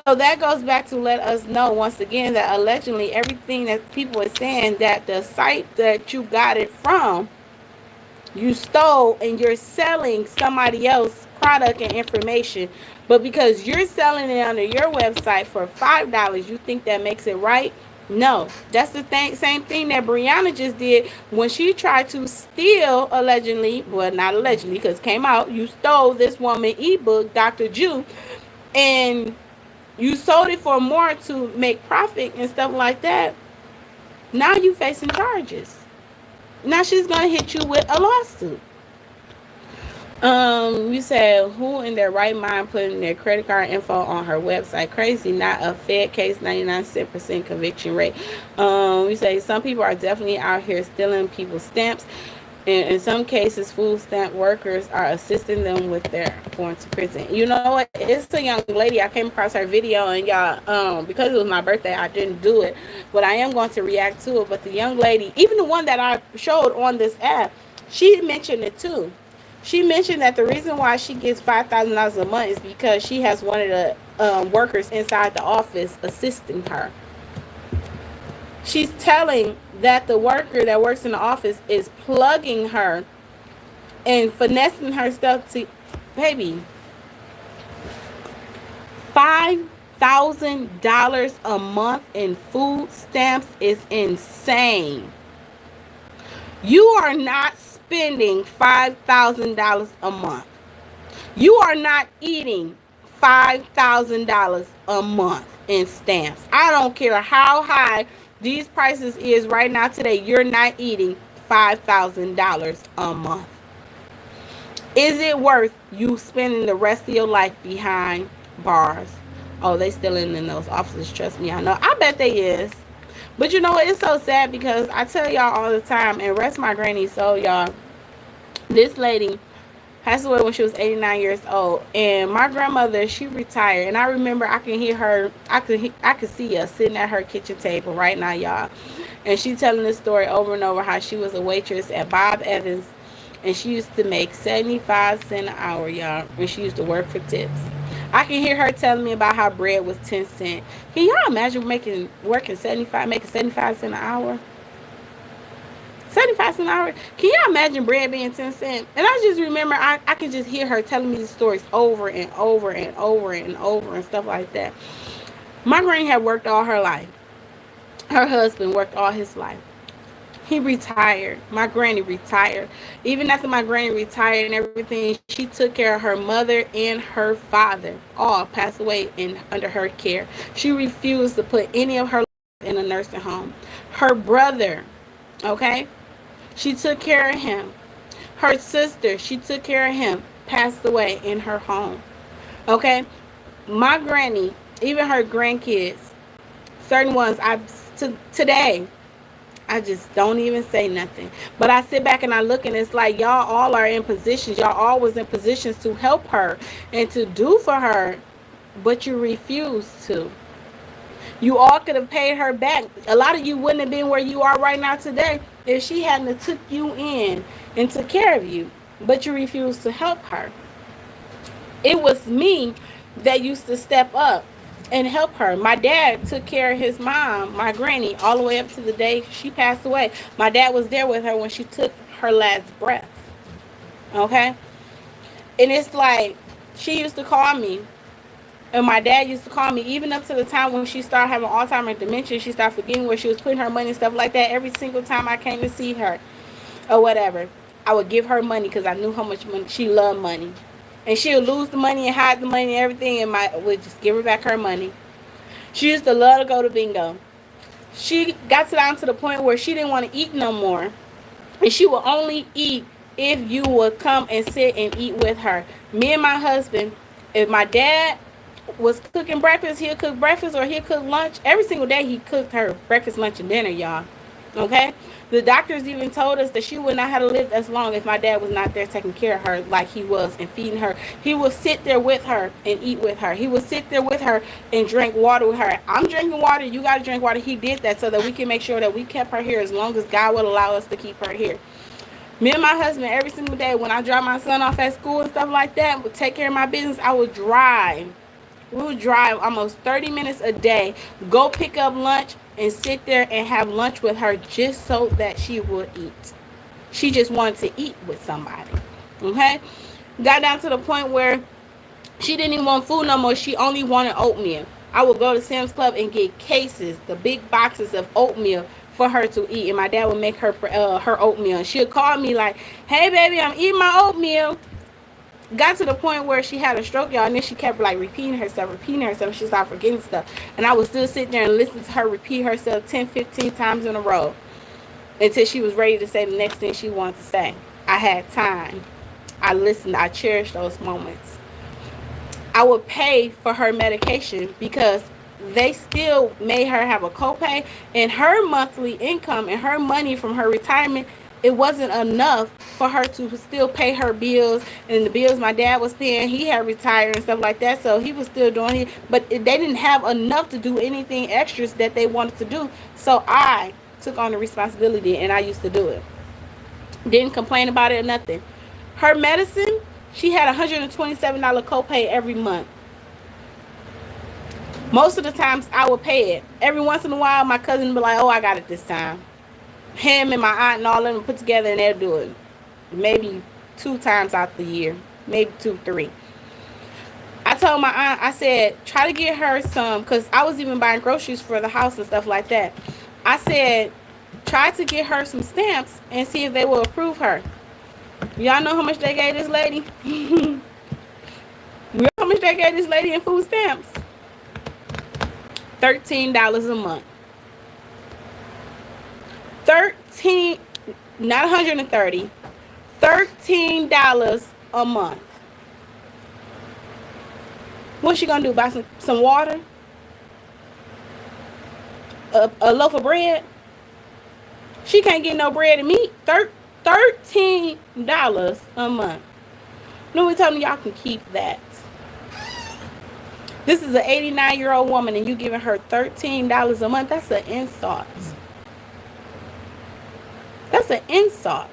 Speaker 1: So that goes back to let us know once again that allegedly everything that people are saying, that the site that you got it from, you stole, and you're selling somebody else's product and information. But because you're selling it under your website for $5, you think that makes it right? No, that's the same thing that Brianna just did when she tried to steal, allegedly, well, not allegedly, because it came out, you stole this woman ebook, Dr. Jew, and you sold it for more to make profit and stuff like that. Now you facing charges. Now she's gonna hit you with a lawsuit. You said who in their right mind putting their credit card info on her website? Crazy, not a Fed case, 99% conviction rate. You say some people are definitely out here stealing people's stamps. And in some cases, food stamp workers are assisting them with their going to prison. You know what? It's a young lady. I came across her video, and y'all, because it was my birthday, I didn't do it. But I am going to react to it. But the young lady, even the one that I showed on this app, she mentioned it too. She mentioned that the reason why she gets $5,000 a month is because she has one of the workers inside the office assisting her. She's telling that the worker that works in the office is plugging her and finessing her stuff to, baby, $5,000 a month in food stamps is insane. You are not spending $5,000 a month. You are not eating $5,000 a month in stamps. I don't care how high these prices is right now today. You're not eating $5,000 a month. Is it worth you spending the rest of your life behind bars? Oh, they still in those offices. Trust me, I know. I bet they is. But you know what? It's so sad because I tell y'all all the time, and rest my granny soul, y'all. This lady passed away when she was 89 years old, and my grandmother, she retired, and I remember I can hear her, I could see her sitting at her kitchen table right now, y'all, and she telling this story over and over how she was a waitress at Bob Evans, and she used to make 75 cents an hour, y'all, and she used to work for tips. I can hear her telling me about how bread was 10 cents. Can y'all imagine working 75 cents an hour? 75 cents an hour. Can y'all imagine bread being 10 cents? And I just remember I can just hear her telling me the stories over and over and over and over and stuff like that. My granny had worked all her life. Her husband worked all his life. He retired. My granny retired. Even after my granny retired and everything, she took care of her mother and her father. All passed away under her care. She refused to put any of her life in a nursing home. Her brother, okay, she took care of him. Her sister, she took care of him, passed away in her home. Okay? My granny, even her grandkids, certain ones, today, I just don't even say nothing. But I sit back and I look, and it's like y'all all are in positions. Y'all always in positions to help her and to do for her, but you refuse to. You all could have paid her back. A lot of you wouldn't have been where you are right now today if she hadn't took you in and took care of you. But you refused to help her. It was me that used to step up and help her. My dad took care of his mom, my granny, all the way up to the day she passed away. My dad was there with her when she took her last breath. Okay? And it's like, she used to call me. And my dad used to call me, even up to the time when she started having Alzheimer's dementia. She started forgetting where she was putting her money and stuff like that. Every single time I came to see her or whatever, I would give her money because I knew how much money she loved money. And she'll lose the money and hide the money and everything, and would just give her back her money. She used to love to go to bingo. She got down to the point where she didn't want to eat no more. And she would only eat if you would come and sit and eat with her. Me and my husband, if my dad was cooking breakfast, he'll cook breakfast or he'll cook lunch. Every single day he cooked her breakfast, lunch, and dinner, y'all. Okay? The doctors even told us that she would not have to live as long if my dad was not there taking care of her like he was and feeding her. He would sit there with her and eat with her. He would sit there with her and drink water with her. I'm drinking water. You got to drink water. He did that so that we can make sure that we kept her here as long as God would allow us to keep her here. Me and my husband, every single day when I drop my son off at school and stuff like that, would take care of my business. I would drive. We would drive almost 30 minutes a day, go pick up lunch, and sit there and have lunch with her just so that she would eat. She just wanted to eat with somebody. Okay? Got down to the point where she didn't even want food no more. She only wanted oatmeal. I would go to Sam's Club and get cases, the big boxes of oatmeal for her to eat, and my dad would make her her oatmeal. And she'd call me like, "Hey, baby, I'm eating my oatmeal." Got to the point where she had a stroke, y'all, and then she kept like repeating herself. She started forgetting stuff, and I would still sit there and listen to her repeat herself 10, 15 times in a row until she was ready to say the next thing she wanted to say. I had time. I listened. I cherished those moments. I would pay for her medication because they still made her have a copay, and her monthly income and her money from her retirement, it wasn't enough for her to still pay her bills, and the bills my dad was paying. He had retired and stuff like that, so he was still doing it, but they didn't have enough to do anything extras that they wanted to do. So I took on the responsibility, and I used to do it. Didn't complain about it or nothing. Her medicine, she had $127 copay every month. Most of the times I would pay it. Every once in a while my cousin would be like, "Oh, I got it this time." Him and my aunt and all of them put together, and they'll do it maybe 2 times out the year, maybe 2, 3. I told my aunt, I said, try to get her some, because I was even buying groceries for the house and stuff like that. I said, try to get her some stamps and see if they will approve her. Y'all know how much they gave this lady? You know how much they gave this lady in food stamps? $13 a month. 13, not 130, $13 a month. What's she gonna do? Buy some water? A loaf of bread? She can't get no bread and meat. $13 a month. No, we telling y'all can keep that. This is an 89-year-old woman, and you giving her $13 a month. That's an insult. That's an insult.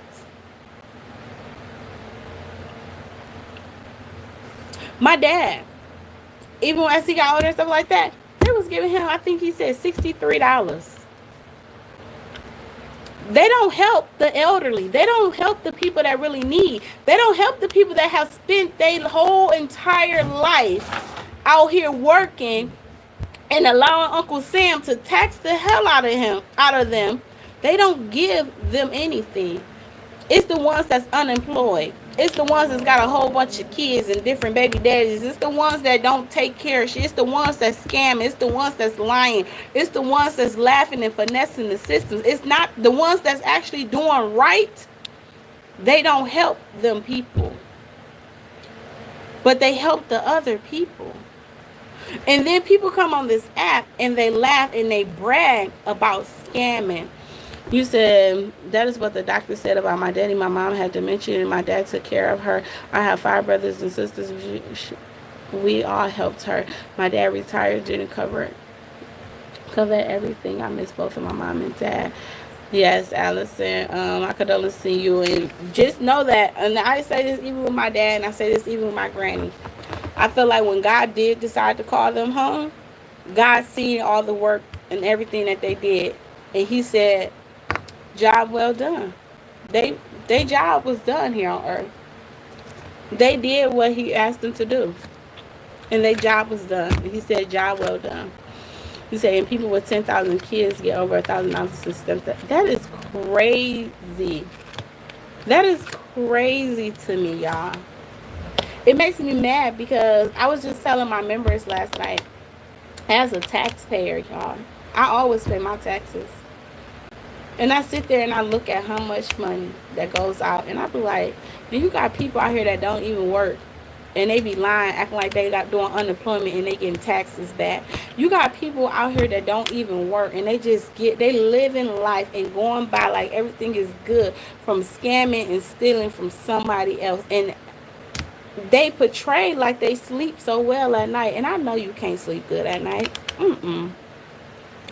Speaker 1: My dad, even as he got older and stuff like that, they was giving him, I think he said $63. They don't help the elderly. They don't help the people that really need. They don't help the people that have spent their whole entire life out here working and allowing Uncle Sam to tax the hell out of them. They don't give them anything. It's the ones that's unemployed. It's the ones that's got a whole bunch of kids and different baby daddies. It's the ones that don't take care of shit. It's the ones that scam. It's the ones that's lying. It's the ones that's laughing and finessing the systems. It's not the ones that's actually doing right. They don't help them people, but they help the other people. And then people come on this app and they laugh and they brag about scamming. You said, that is what the doctor said about my daddy. My mom had dementia and my dad took care of her. I have 5 brothers and sisters. We all helped her. My dad retired, didn't cover everything. I miss both of my mom and dad. Yes, Allison, I condolence to you. And just know that, and I say this even with my dad, and I say this even with my granny. I feel like when God did decide to call them home, God seen all the work and everything that they did. And he said, job well done. They job was done here on earth. They did what he asked them to do, and their job was done. And he said, job well done. He said, and people with 10,000 kids get over $1,000 in stem cell. That is crazy. That is crazy to me, y'all. It makes me mad because I was just telling my members last night, as a taxpayer, y'all, I always pay my taxes. And I sit there and I look at how much money that goes out, and I be like, you got people out here that don't even work, and they be lying, acting like they got doing unemployment and they getting taxes back. You got people out here that don't even work, and they living life and going by like everything is good, from scamming and stealing from somebody else. And they portray like they sleep so well at night, and I know you can't sleep good at night.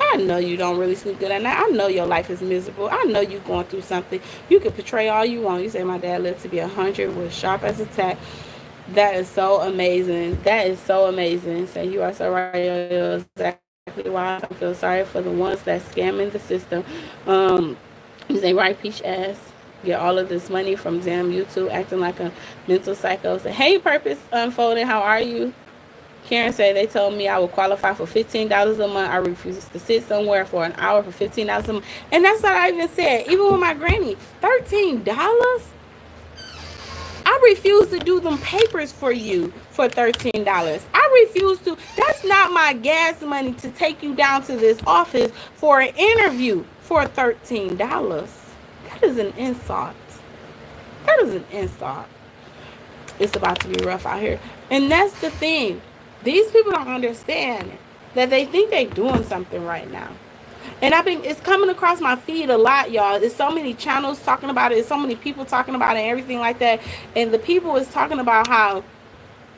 Speaker 1: I know you don't really sleep good at night. I know your life is miserable. I know you going through something. You can portray all you want. You say my dad lived to be 100, was sharp as a tack. That is so amazing. That is so amazing. Say, you are so right. You're exactly why I feel sorry for the ones that scamming the system. You say, right, peach ass. Get all of this money from damn YouTube, acting like a mental psycho. Say, hey, Purpose Unfolding, how are you? Karen said they told me I would qualify for $15 a month. I refused to sit somewhere for an hour for $15 a month. And that's what I even said. Even with my granny, $13? I refuse to do them papers for you for $13. I refuse to. That's not my gas money to take you down to this office for an interview for $13. That is an insult. That is an insult. It's about to be rough out here. And that's the thing. These people don't understand that they think they're doing something right now. And it's coming across my feed a lot, y'all. There's so many channels talking about it. There's so many people talking about it and everything like that. And the people is talking about how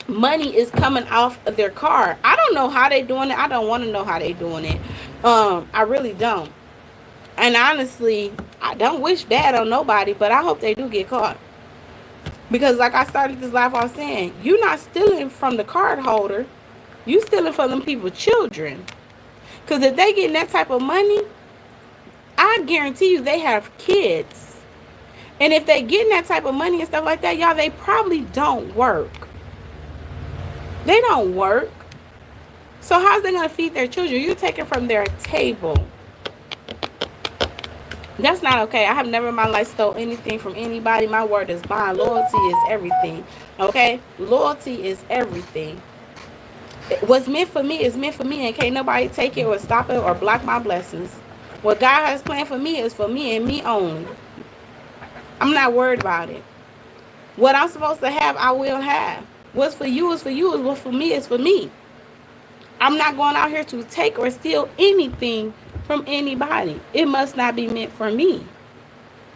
Speaker 1: money is coming off of their car. I don't know how they doing it. I don't want to know how they doing it. I really don't. And honestly, I don't wish bad on nobody, but I hope they do get caught. Because like I started this live off saying, you're not stealing from the card holder. You stealing from them people's children. Because if they getting that type of money, I guarantee you they have kids. And if they getting that type of money and stuff like that, y'all, they probably don't work. They don't work. So how's they going to feed their children? You're taking from their table. That's not okay. I have never in my life stole anything from anybody. My word is bond. Loyalty is everything. Okay? Loyalty is everything. What's meant for me is meant for me, and can't nobody take it or stop it or block my blessings. What God has planned for me is for me and me only. I'm not worried about it. What I'm supposed to have, I will have. What's for you is for you, and what's for me is for me. I'm not going out here to take or steal anything from anybody. It must not be meant for me.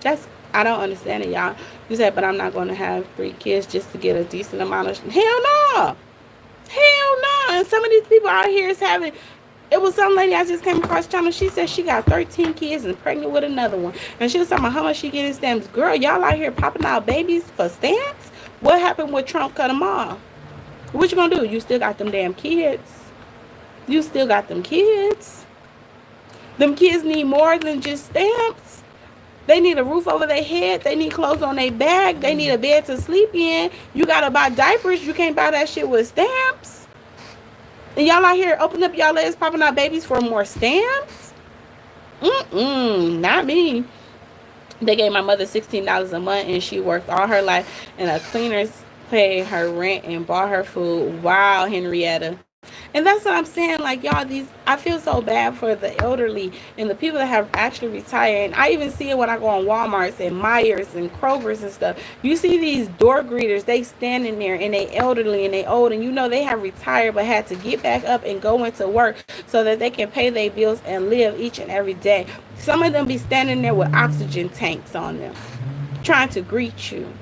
Speaker 1: I don't understand it, y'all. You said, but I'm not going to have 3 kids just to get a decent amount of... Hell no. Hell no. And some of these people out here is having... It was some lady I just came across the channel. She said she got 13 kids and pregnant with another one. And she was talking about how much she getting stamps. Girl, y'all out here popping out babies for stamps? What happened when Trump cut them off? What you gonna do? You still got them damn kids. You still got them kids. Them kids need more than just stamps. They need a roof over their head. They need clothes on their back. They need a bed to sleep in. You gotta buy diapers. You can't buy that shit with stamps. And y'all out here open up y'all legs, popping out babies for more stamps? Not me. They gave my mother $16 a month, and she worked all her life, and a cleaners paid her rent and bought her food. Wow, Henrietta. And that's what I'm saying. Like, y'all, I feel so bad for the elderly and the people that have actually retired. And I even see it when I go on Walmart's and Myers and Kroger's and stuff. You see these door greeters, they standing there, and they elderly and they old, and you know they have retired but had to get back up and go into work so that they can pay their bills and live each and every day. Some of them be standing there with oxygen tanks on them trying to greet you.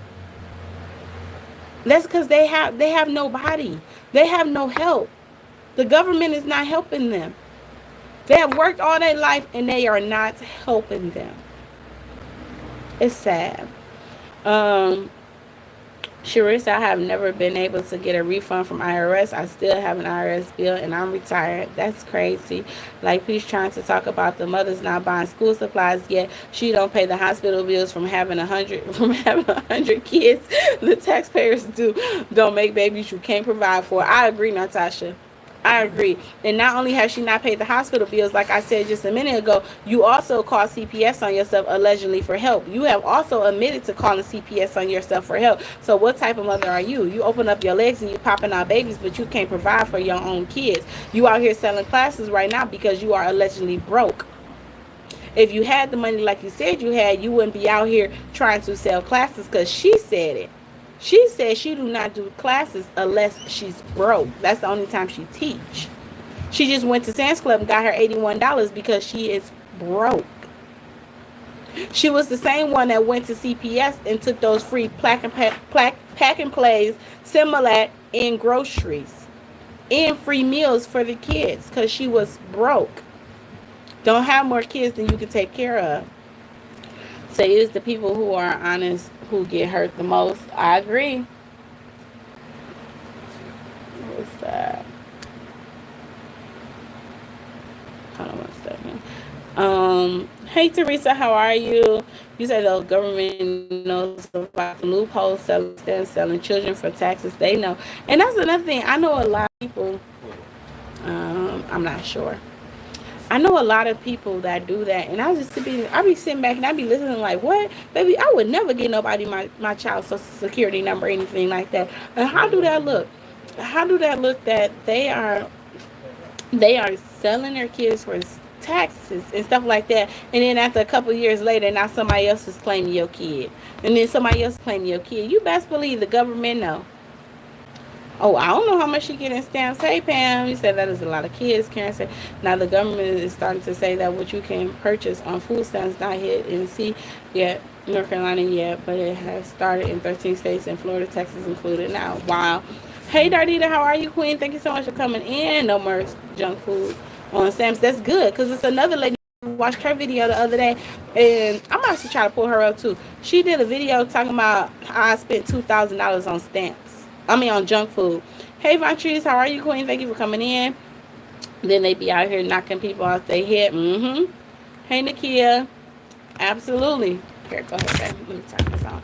Speaker 1: That's because they have nobody. They have no help. The government is not helping them. They have worked all their life and they are not helping them. It's sad. Sharissa, I have never been able to get a refund from IRS. I still have an IRS bill and I'm retired. That's crazy. Like, Peach trying to talk about the mother's not buying school supplies yet. She don't pay the hospital bills from having 100 kids. The taxpayers don't make babies you can't provide for. I agree, Natasha. I agree. And not only has she not paid the hospital bills, like I said just a minute ago, you also called CPS on yourself allegedly for help. You have also admitted to calling CPS on yourself for help. So what type of mother are you? You open up your legs and you popping out babies, but you can't provide for your own kids. You out here selling classes right now because you are allegedly broke. If you had the money like you said you had, you wouldn't be out here trying to sell classes, because she said it. She said she do not do classes unless she's broke. That's the only time she teach. She just went to Sam's Club and got her $81 because she is broke. She was the same one that went to CPS and took those free pack and plays, Similac, and groceries, and free meals for the kids because she was broke. Don't have more kids than you can take care of. So it's the people who are honest who get hurt the most. I agree. What's that? Hold on 1 second. Hey Teresa, how are you? You said the government knows about the loopholes, selling children for taxes. They know. And that's another thing. I know a lot of people. I'm not sure. I know a lot of people that do that, and I be sitting back and I be listening like, what, baby? I would never get nobody my child's social security number or anything like that. And how do that look? How do that look that they are selling their kids for taxes and stuff like that, and then after a couple of years later, now somebody else is claiming your kid, and then somebody else claiming your kid. You best believe the government know. Oh, I don't know how much you get in stamps. Hey, Pam, you said that is a lot of kids. Karen said, now the government is starting to say that what you can purchase on food stamps not hit in C yet, North Carolina yet, but it has started in 13 states and Florida, Texas included now. Wow. Hey, Dardita, how are you, Queen? Thank you so much for coming in. No more junk food on stamps. That's good, because it's another lady who watched her video the other day, and I'm actually trying to pull her up, too. She did a video talking about how I spent $2,000 on stamps. On junk food. Hey, Vontrice, how are you, Queen? Thank you for coming in. Then they be out here knocking people off their head. Hey, Nakia. Absolutely. Here, go ahead, babe. Let me turn this on.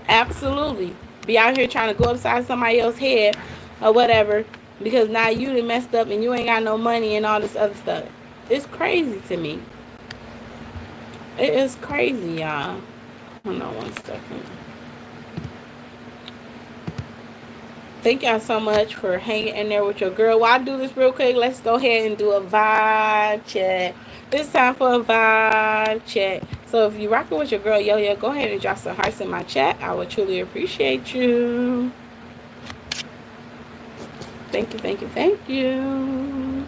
Speaker 1: Absolutely. Be out here trying to go upside somebody else's head or whatever, because now you done messed up and you ain't got no money and all this other stuff. It's crazy to me. It is crazy, y'all. Hold on 1 second. Thank y'all so much for hanging in there with your girl. While I do this real quick, let's go ahead and do a vibe check. It's time for a vibe check. So if you're rocking with your girl Yo-Yo, go ahead and drop some hearts in my chat. I would truly appreciate you. Thank you, thank you, thank you.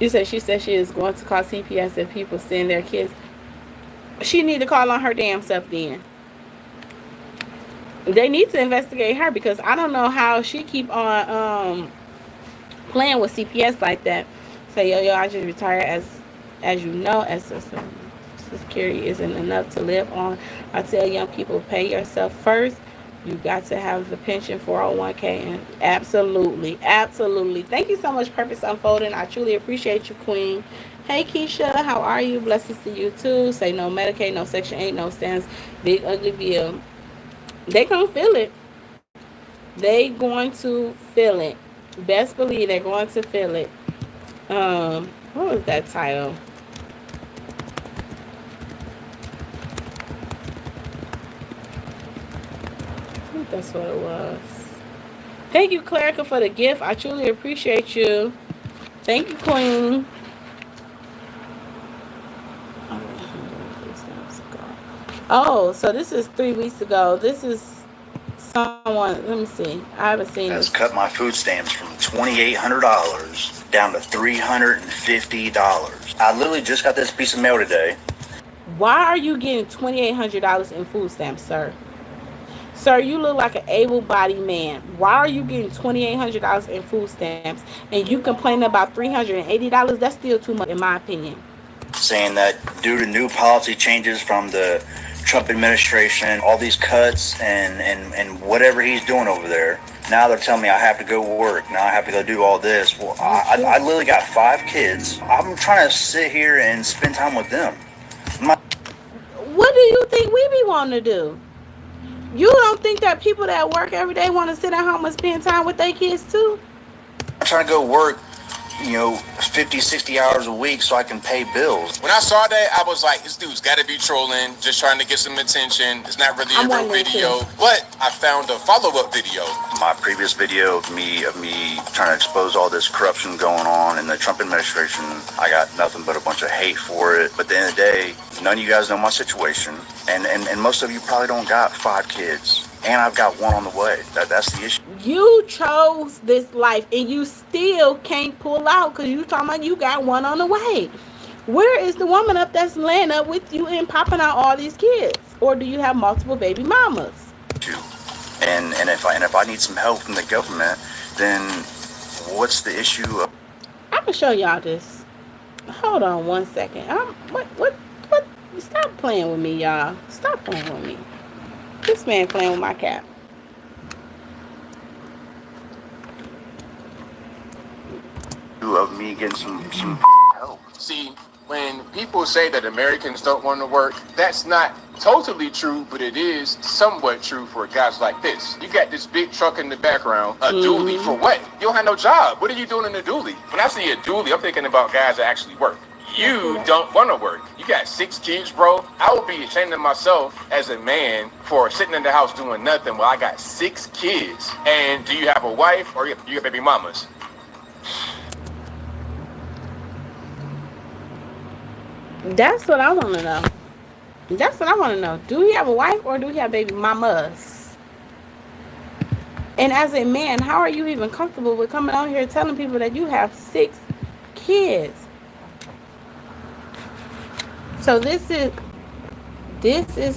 Speaker 1: She said she is going to call CPS if people send their kids. She need to call on her damn self then. They need to investigate her, because I don't know how she keep on playing with CPS like that. Say, yo, I just retired. As you know, as Social Security isn't enough to live on. I tell young people, pay yourself first. You got to have the pension, 401k, and absolutely. Thank you so much, Purpose Unfolding. I truly appreciate you, Queen. Hey, Keisha, how are you? Blessings to you too. Say no Medicaid, no Section 8, no stands, big ugly bill. They gonna feel it. They going to feel it. Best believe they're going to feel it. What was that title? I think that's what it was. Thank you, Clarica, for the gift. I truly appreciate you. Thank you, Queen. Oh, so this is 3 weeks ago. This is someone, let me see. I haven't seen this.
Speaker 5: Cut my food stamps from $2,800 down to $350. I literally just got this piece of mail today.
Speaker 1: Why are you getting $2,800 in food stamps, sir? Sir, you look like an able-bodied man. Why are you getting $2,800 in food stamps and you complaining about $380? That's still too much, in my opinion.
Speaker 5: Saying that due to new policy changes from the Trump administration, all these cuts and whatever he's doing over there, now they're telling me I have to go work. Now I have to go do all this. Well, I literally got 5 kids. I'm trying to sit here and spend time with them.
Speaker 1: What do you think we be wanting to do? You don't think that people that work every day want to sit at home and spend time with their kids too?
Speaker 5: I'm trying to go work, 50, 60 hours a week so I can pay bills.
Speaker 6: When I saw that, I was like, this dude's got to be trolling, just trying to get some attention. It's not really a real video. But I found a follow-up video.
Speaker 5: My previous video of me trying to expose all this corruption going on in the Trump administration, I got nothing but a bunch of hate for it. But at the end of the day, none of you guys know my situation. And most of you probably don't got 5 kids. And I've got 1 on the way. That's the issue.
Speaker 1: You chose this life and you still can't pull out because you talking about you got 1 on the way. Where is the woman up that's laying up with you and popping out all these kids? Or do you have multiple baby mamas?
Speaker 5: And if I need some help from the government, then what's the issue?
Speaker 1: I'm gonna show y'all this. Hold on 1 second. What? Stop playing with me, y'all. Stop playing with me. This man playing with my cat.
Speaker 5: Of me getting some help.
Speaker 6: See, when people say that Americans don't want to work, that's not totally true, but it is somewhat true for guys like this. You got this big truck in the background, a dually for what? You don't have no job. What are you doing in a dually? When I say a dually, I'm thinking about guys that actually work. You don't want to work. You got 6 kids, bro. I would be ashamed of myself as a man for sitting in the house doing nothing while I got 6 kids. And do you have a wife or you got baby mamas?
Speaker 1: That's what I want to know. That's what I want to know. Do he have a wife or do he have baby mamas? And as a man, how are you even comfortable with coming out here telling people that you have 6 kids? So this is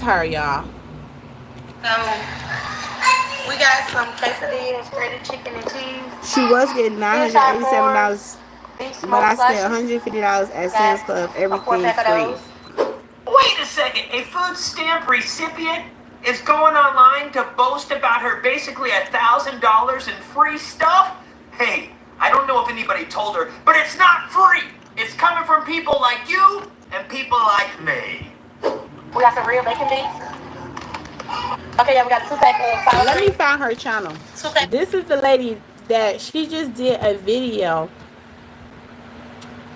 Speaker 1: her, y'all.
Speaker 2: So we got some quesadillas, shredded chicken and cheese.
Speaker 1: She was getting $987, but I spent $150 at Sam's Club. Everything free.
Speaker 7: Wait a second. A food stamp recipient is going online to boast about her basically $1,000 in free stuff? Hey, I don't know if anybody told her, but it's not free. It's coming from people like you and people like me.
Speaker 2: We got some real bacon beans. Okay, yeah, we got 2-pack of
Speaker 1: Let me find her channel. This is the lady that she just did a video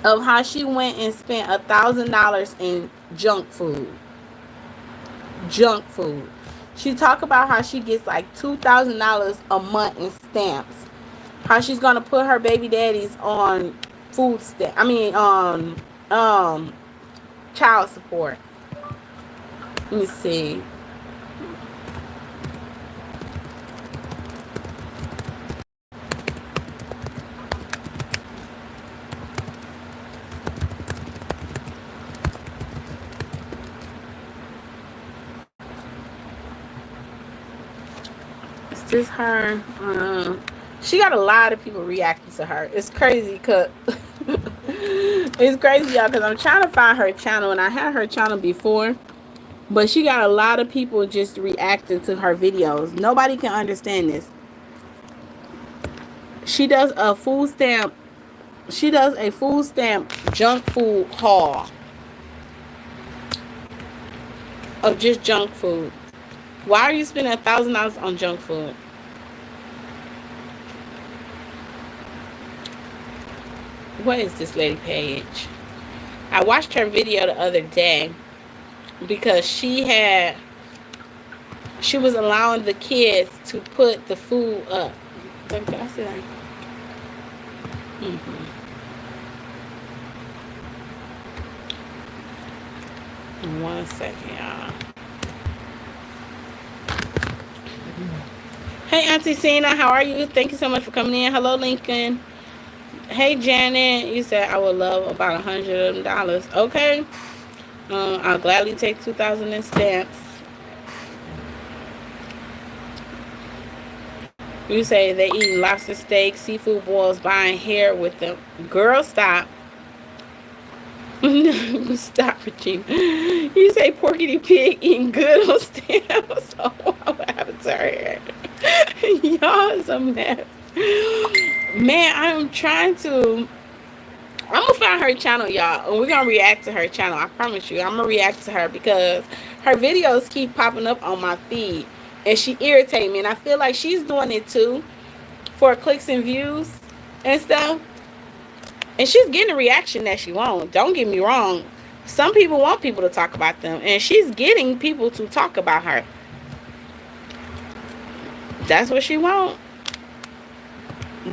Speaker 1: of how she went and spent $1,000 in junk food. Junk food. She talked about how she gets like $2,000 a month in stamps. How she's gonna put her baby daddies on food stamp. I mean, child support. Let me see. It's just her. She got a lot of people reacting to her. It's crazy because it's crazy, y'all, because I'm trying to find her channel, and I had her channel before, but she got a lot of people just reacting to her videos. Nobody can understand this. She does a food stamp. She does a food stamp junk food haul of just junk food. Why are you spending $1,000 on junk food? What is this lady page? I watched her video the other day because she was allowing the kids to put the food up. Can I see that? One second, y'all. Hey, Auntie Cena, how are you? Thank you so much for coming in. Hello, Lincoln. Hey, Janet, you said I would love about $100. Okay. I'll gladly take 2,000 in stamps. You say they eating lobster steak, seafood boils, buying hair with them. Girl, stop. Stop, Regina. You say porky pig eating good on stamps. Oh, what happened to her hair? Y'all is a mess. Man, I'm gonna find her channel, y'all, and we're gonna react to her channel. I promise you, I'm gonna react to her because her videos keep popping up on my feed, and she irritates me, and I feel like she's doing it too for clicks and views and stuff, and she's getting the reaction that she wants. Don't get me wrong, some people want people to talk about them, and she's getting people to talk about her. That's what she wants.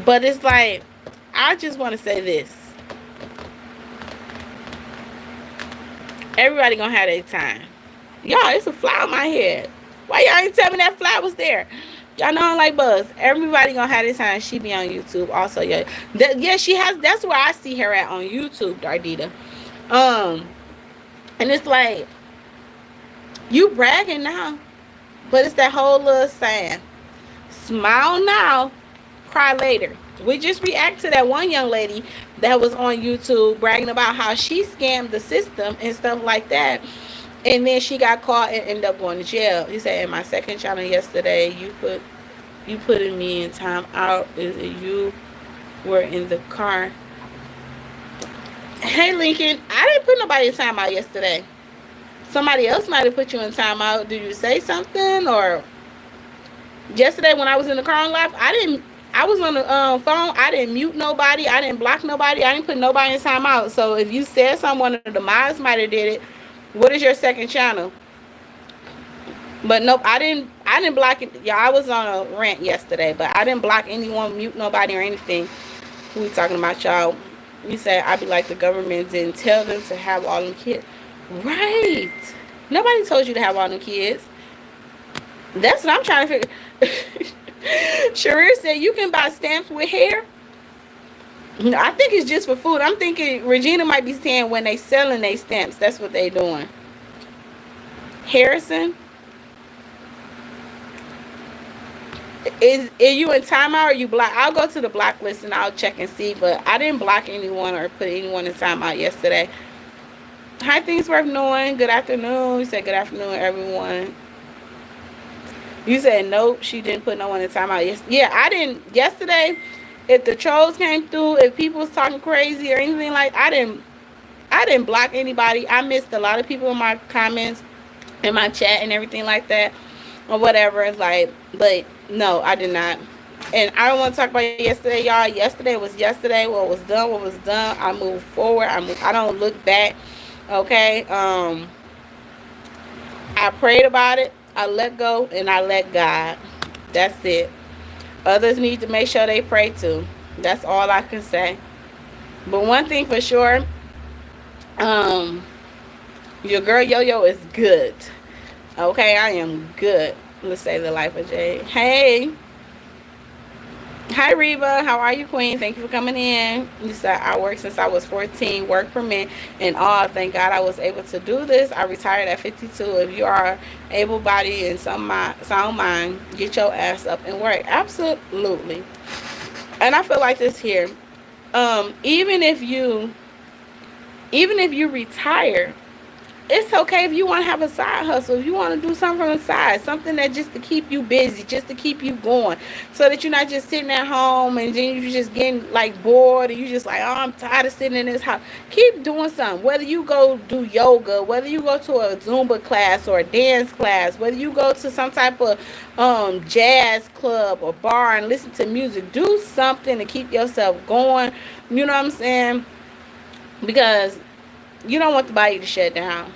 Speaker 1: But it's like, I just want to say this. Everybody gonna have their time. Y'all, it's a fly on my head. Why y'all ain't tell me that fly was there? Y'all know I don't like buzz. Everybody gonna have their time. She be on YouTube also. Yeah, she has. That's where I see her at, on YouTube, Dardita. And it's like, you bragging now, but it's that whole little saying, smile now, cry later. We just react to that one young lady that was on YouTube bragging about how she scammed the system and stuff like that, and then she got caught and ended up going to jail. He said, in my second channel yesterday, you putting me in time out. Is it you were in the car? Hey, Lincoln, I didn't put nobody in time out yesterday. somebody else might have put you in timeout. Did you say something? Or yesterday when I was in the car live, I was on the phone. I didn't mute nobody. I didn't block nobody. I didn't put nobody in timeout. So if you said something, one of the mods might have did it. What is your second channel? But nope, I didn't block it. Yeah, I was on a rant yesterday, but I didn't block anyone, mute nobody or anything. Who we talking about, y'all? You said I be like the government didn't tell them to have all them kids. Right. Nobody told you to have all them kids. That's what I'm trying to figure. Sharir said you can buy stamps with hair. I think it's just for food. I'm thinking Regina might be saying when they selling they stamps, that's what they doing. Harrison, is you in timeout or you block? I'll go to the block list and I'll check and see, but I didn't block anyone or put anyone in timeout yesterday. Hi, things worth knowing. Good afternoon. You said good afternoon, everyone. You said nope, she didn't put no one in timeout. Yes, yeah, I didn't yesterday. If the trolls came through, if people was talking crazy or anything like, I didn't block anybody. I missed a lot of people in my comments, in my chat and everything like that, or whatever. It's like, but no, I did not. And I don't want to talk about yesterday, y'all. Yesterday was yesterday. What was done. I moved forward. I don't look back. Okay. I prayed about it. I let go and I let God. That's it. Others need to make sure they pray too. That's all I can say. But one thing for sure, your girl Yo-Yo is good. Okay, I am good. Let's say the life of Jay. Hey. Hi, Reba. How are you, Queen? Thank you for coming in. You said, I worked since I was 14, work permit and all. Thank God I was able to do this. I retired at 52. If you are able-bodied and sound mind, get your ass up and work. Absolutely. And I feel like this here. Even if you retire, it's okay if you want to have a side hustle, if you want to do something from the side, something that just to keep you busy, just to keep you going, so that you're not just sitting at home and then you're just getting like bored and you just like, oh, I'm tired of sitting in this house. Keep doing something. Whether you go do yoga, whether you go to a Zumba class or a dance class, whether you go to some type of jazz club or bar and listen to music, do something to keep yourself going. You know what I'm saying? Because you don't want the body to shut down.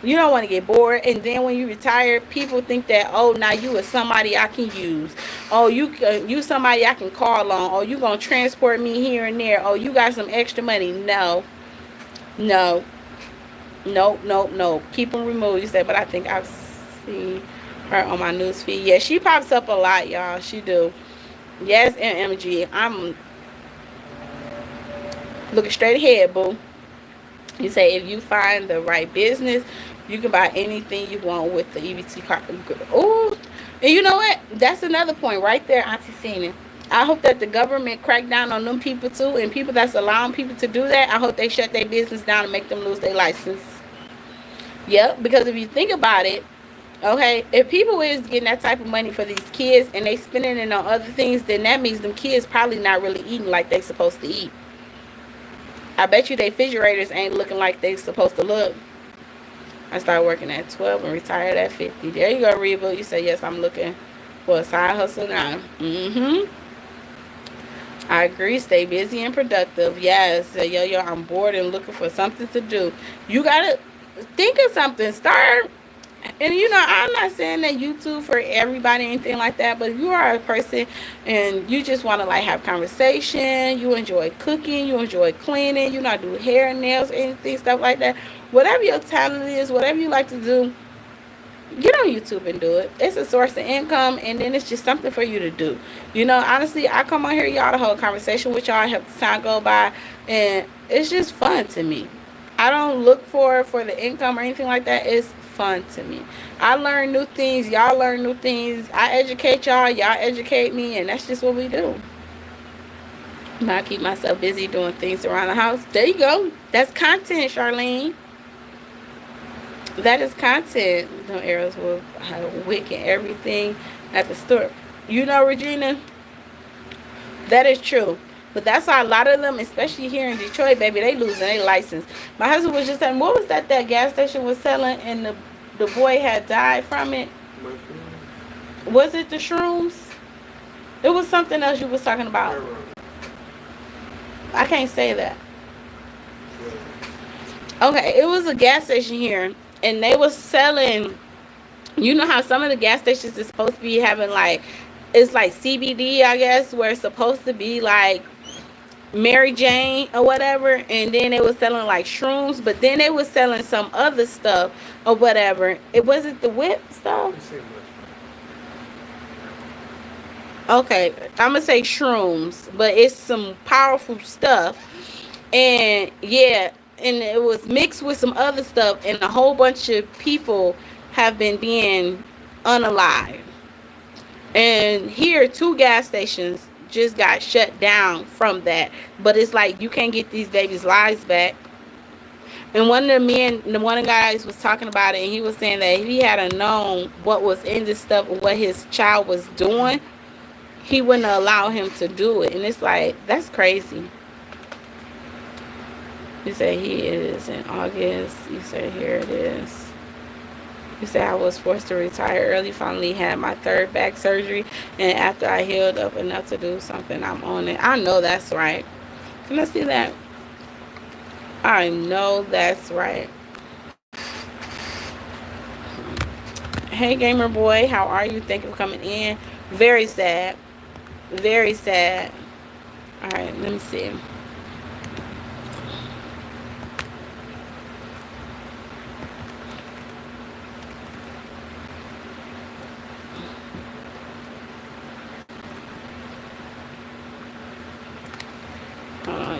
Speaker 1: You don't want to get bored. And then when you retire, people think that, oh, now you are somebody I can use. Oh, you somebody I can call on. Oh, you going to transport me here and there. Oh, you got some extra money. No. No. Nope, nope, nope. Keep them removed. You said, but I think I've seen her on my news feed. Yeah, she pops up a lot, y'all. She do. Yes, MMG. I'm looking straight ahead, boo. You say if you find the right business, you can buy anything you want with the EBT card. Oh, and you know what? That's another point right there, Auntie Cena. I hope that the government crack down on them people too, and people that's allowing people to do that. I hope they shut their business down and make them lose their license. Yep, because if you think about it, okay, if people is getting that type of money for these kids and they spending it on other things, then that means them kids probably not really eating like they supposed to eat. I bet you they refrigerators ain't looking like they supposed to look. I started working at 12 and retired at 50. There you go, Reba. You say, yes, I'm looking for a side hustle now. I agree. Stay busy and productive. Yes. Yo, I'm bored and looking for something to do. You got to think of something. Start. And, you know, I'm not saying that YouTube for everybody, anything like that, but if you are a person and you just want to, like, have conversation, you enjoy cooking, you enjoy cleaning, you not do hair and nails, anything, stuff like that, whatever your talent is, whatever you like to do, get on YouTube and do it. It's a source of income, and then it's just something for you to do. You know, honestly, I come on here, y'all, to hold a conversation with y'all, help the time go by, and it's just fun to me. I don't look for the income or anything like that. It's fun to me. I learn new things. Y'all learn new things. I educate y'all. Y'all educate me. And that's just what we do. I keep myself busy doing things around the house. There you go. That's content, Charlene. That is content. No arrows will have a wick and everything at the store. You know, Regina, that is true. But that's why a lot of them, especially here in Detroit, baby, they losing their license. My husband was just saying, what was that gas station was selling and the boy had died from it? Was it the shrooms? It was something else you was talking about. I can't say that. Okay, it was a gas station here, and they was selling, you know how some of the gas stations is supposed to be having like, it's like CBD, I guess, where it's supposed to be like Mary Jane or whatever, and then they was selling like shrooms, but then they was selling some other stuff or whatever. It wasn't the whip stuff. Okay, I'm gonna say shrooms, but it's some powerful stuff, and yeah, and it was mixed with some other stuff, and a whole bunch of people have been being unalived. And here, 2 gas stations just got shut down from that, but it's like you can't get these babies' lives back. And one of the guys was talking about it, and he was saying that if he had known what was in this stuff and what his child was doing, he wouldn't allow him to do it. And it's like, that's crazy. You say he is in August. You say here it is. You say I was forced to retire early. Finally had my 3rd back surgery, and after I healed up enough to do something, I'm on it. I know that's right. Can I see that? I know that's right. Hey gamer boy, how are you? Thank you for coming in. Very sad. Very sad. All right, let me see.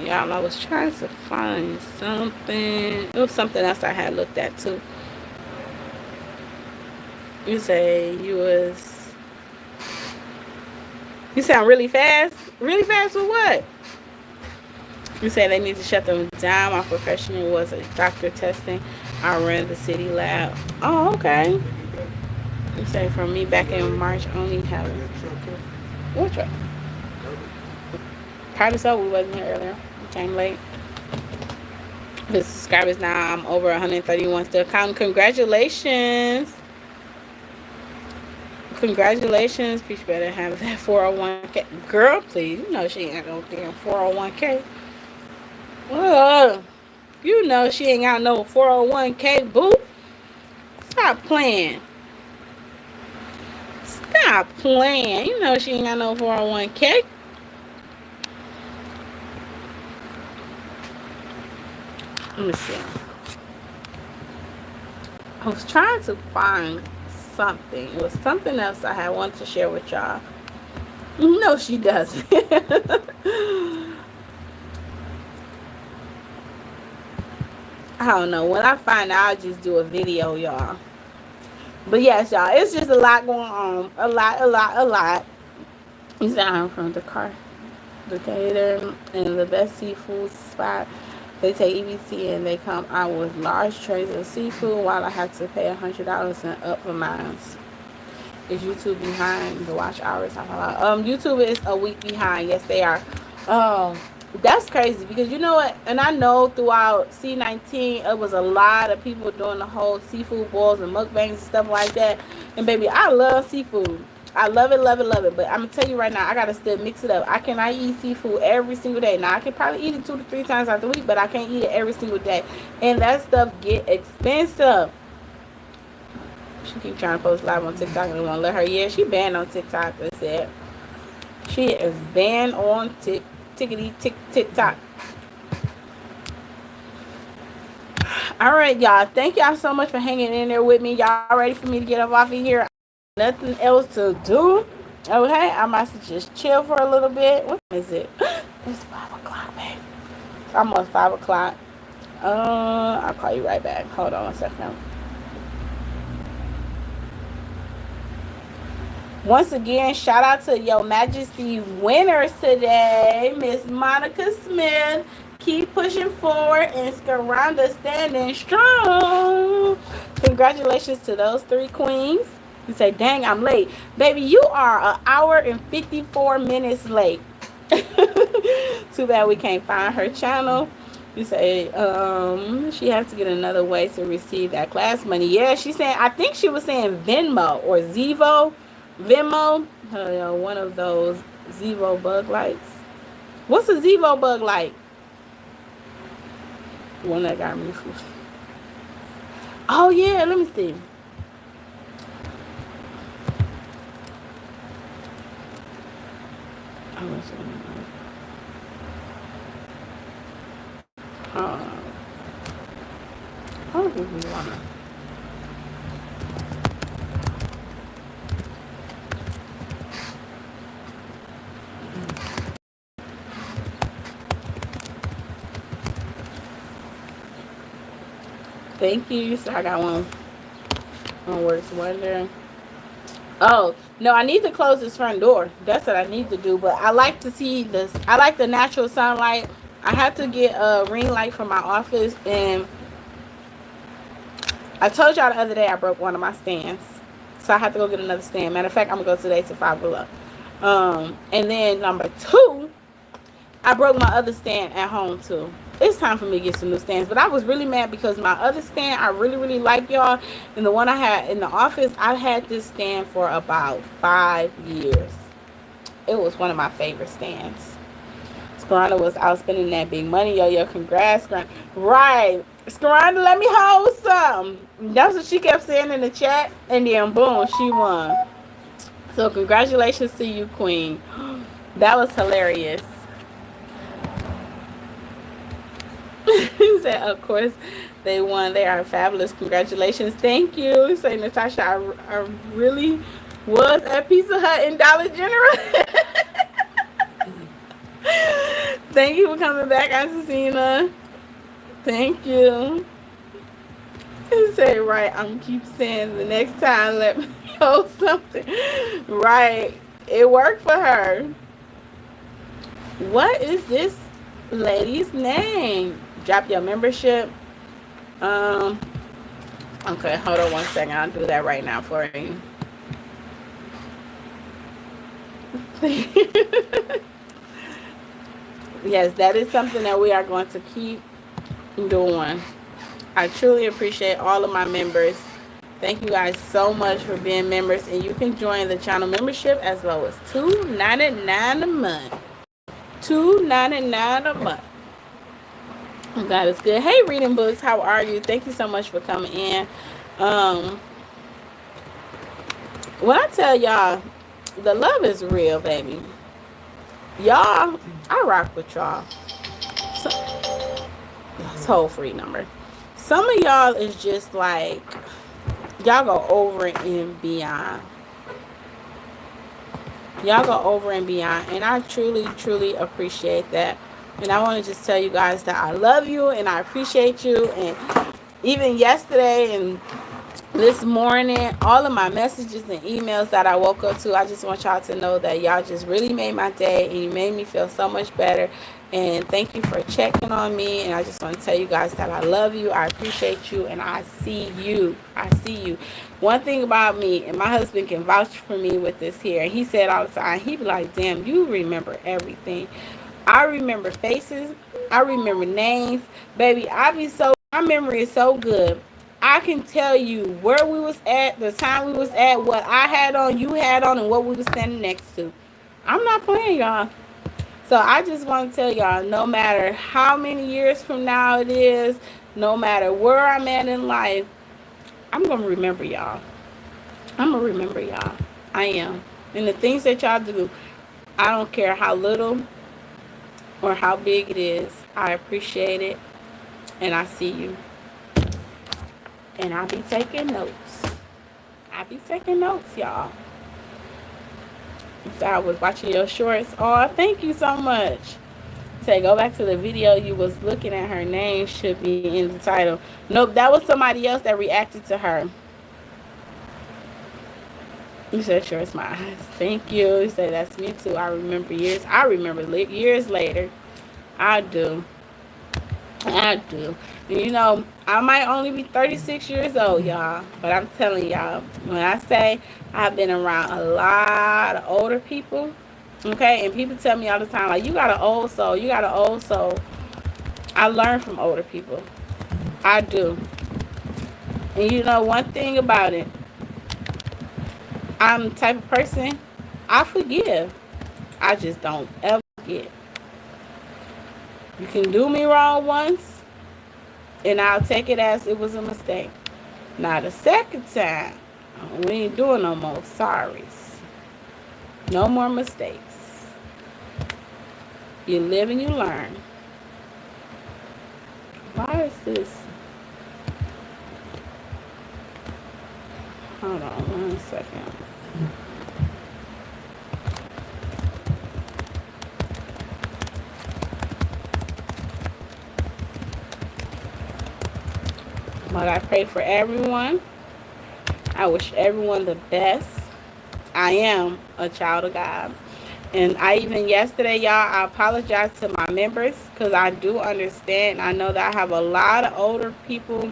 Speaker 1: Y'all, I was trying to find something. It was something else I had looked at too. You say you sound really fast? Really fast with what? You say they need to shut them down. My professional was a doctor testing. I ran the city lab. Oh, okay. You say from me back in March, only have what truck? Probably so. We wasn't here earlier. We came late. The subscribers now, I'm over 131 still counting. Congratulations. Congratulations. Peach better have that 401k. Girl, please. You know she ain't got no damn 401k. You know she ain't got no 401k, boo. Stop playing. Stop playing. You know she ain't got no 401k. Let me see. I was trying to find something. It was something else I had wanted to share with y'all. No, she doesn't. I don't know. When I find out, I'll just do a video, y'all. But yes, y'all, it's just a lot going on. A lot. He's down from the car. Decatur and the best seafood spot. They take EBT and they come out with large trays of seafood while I have to pay $100 and up for mine. Is YouTube behind the watch hours? YouTube is a week behind. Yes, they are. That's crazy because you know what? And I know throughout C19, it was a lot of people doing the whole seafood boils and mukbangs and stuff like that. And baby, I love seafood. I love it. But I'm going to tell you right now, I got to still mix it up. I cannot eat seafood every single day. Now, I can probably eat it 2 to 3 times out the week, but I can't eat it every single day. And that stuff get expensive. She keep trying to post live on TikTok and they won't let her. Yeah, she banned on TikTok. That's it. She is banned on TikTok. All right, y'all. Thank y'all so much for hanging in there with me. Y'all ready for me to get up off of here? Nothing else to do. Okay, I might just chill for a little bit. What is it? It's 5 o'clock, babe. It's almost 5 o'clock. I'll call you right back. Hold on 1 second. Once again, shout out to Your Majesty winners today. Miss Monica Smith. Keep pushing forward and Scaranda standing strong. Congratulations to those 3 queens. You say, dang, I'm late. Baby, you are 1 hour and 54 minutes late. To too bad we can't find her channel. You say she has to get another way to receive that class money. Yeah, she's saying, I think she was saying Venmo or Venmo, one of those Zevo bug lights. What's a Zevo bug light? One that got me. Oh yeah, let me see. I don't think we wanna. Thank you. So I got one. One works wonder. Oh no, I need to close this front door. That's what I need to do. But I like to see this. I like the natural sunlight. I had to get a ring light from my office, and I told y'all the other day I broke one of my stands, so I have to go get another stand. Matter of fact, I'm gonna go today to Five Below. And then number 2, I broke my other stand at home too. It's time for me to get some new stands. But I was really mad because my other stand, I really like, y'all. And the one I had in the office, I've had this stand for about 5 years. It was one of my favorite stands. Scaranda was out spending that big money. Yo, congrats, Scaranda. Right. Scaranda, let me hold some. That's what she kept saying in the chat. And then, boom, she won. So, congratulations to you, Queen. That was hilarious. He said, of course, they won. They are fabulous. Congratulations. Thank you. Say, Natasha, I really was at Pizza Hut and Dollar General. Thank you for coming back, Ancestina. Thank you. He said, right, I'm keep saying the next time, let me hold something. Right. It worked for her. What is this lady's name? Drop your membership. Okay, hold on one second. I'll do that right now for you. Yes, that is something that we are going to keep doing. I truly appreciate all of my members. Thank you guys so much for being members, and you can join the channel membership as low as $2.99 a month. $2.99 a month. God is good. Hey, Reading Books, how are you? Thank you so much for coming in. When I tell y'all, the love is real, baby. Y'all, I rock with y'all. So, it's whole free number. Some of y'all is just like, y'all go over and beyond. Y'all go over and beyond, and I truly appreciate that. And I want to just tell you guys that I love you and I appreciate you. And even yesterday and this morning, all of my messages and emails that I woke up to, I just want y'all to know that y'all just really made my day, and you made me feel so much better. And thank you for checking on me. And I just want to tell you guys that I love you, I appreciate you, and I see you. I see you. One thing about me, and my husband can vouch for me with this here, and he said all the time, he be like, damn, you remember everything. I remember faces. I remember names. Baby, my memory is so good. I can tell you where we was at, the time we was at, what I had on, you had on, and what we was standing next to. I'm not playing, y'all. So I just want to tell y'all, no matter how many years from now it is, no matter where I'm at in life, I'm going to remember y'all. I'm going to remember y'all. I am. And the things that y'all do, I don't care how little or how big it is. I appreciate it. And I see you. And I'll be taking notes. I'll be taking notes, y'all. So I was watching your shorts. Oh, thank you so much. Say, go back to the video you was looking at. Her name should be in the title. Nope, that was somebody else that reacted to her. You said, sure, it's my eyes. Thank you. You said, that's me too. I remember years. I remember years later. I do. I do. You know, I might only be 36 years old, y'all. But I'm telling y'all, when I say I've been around a lot of older people, Okay, and people tell me all the time, like, you got an old soul, you got an old soul. I learn from older people. I do. And you know one thing about it, I'm the type of person, I forgive. I just don't ever forget. You can do me wrong once, and I'll take it as it was a mistake. Now the second time, we ain't doing no more sorries. No more mistakes. You live and you learn. Why is this? Hold on 1 second. But I pray for everyone. I wish everyone the best. I am a child of God. And I even yesterday, y'all, I apologize to my members because I do understand. I know that I have a lot of older people,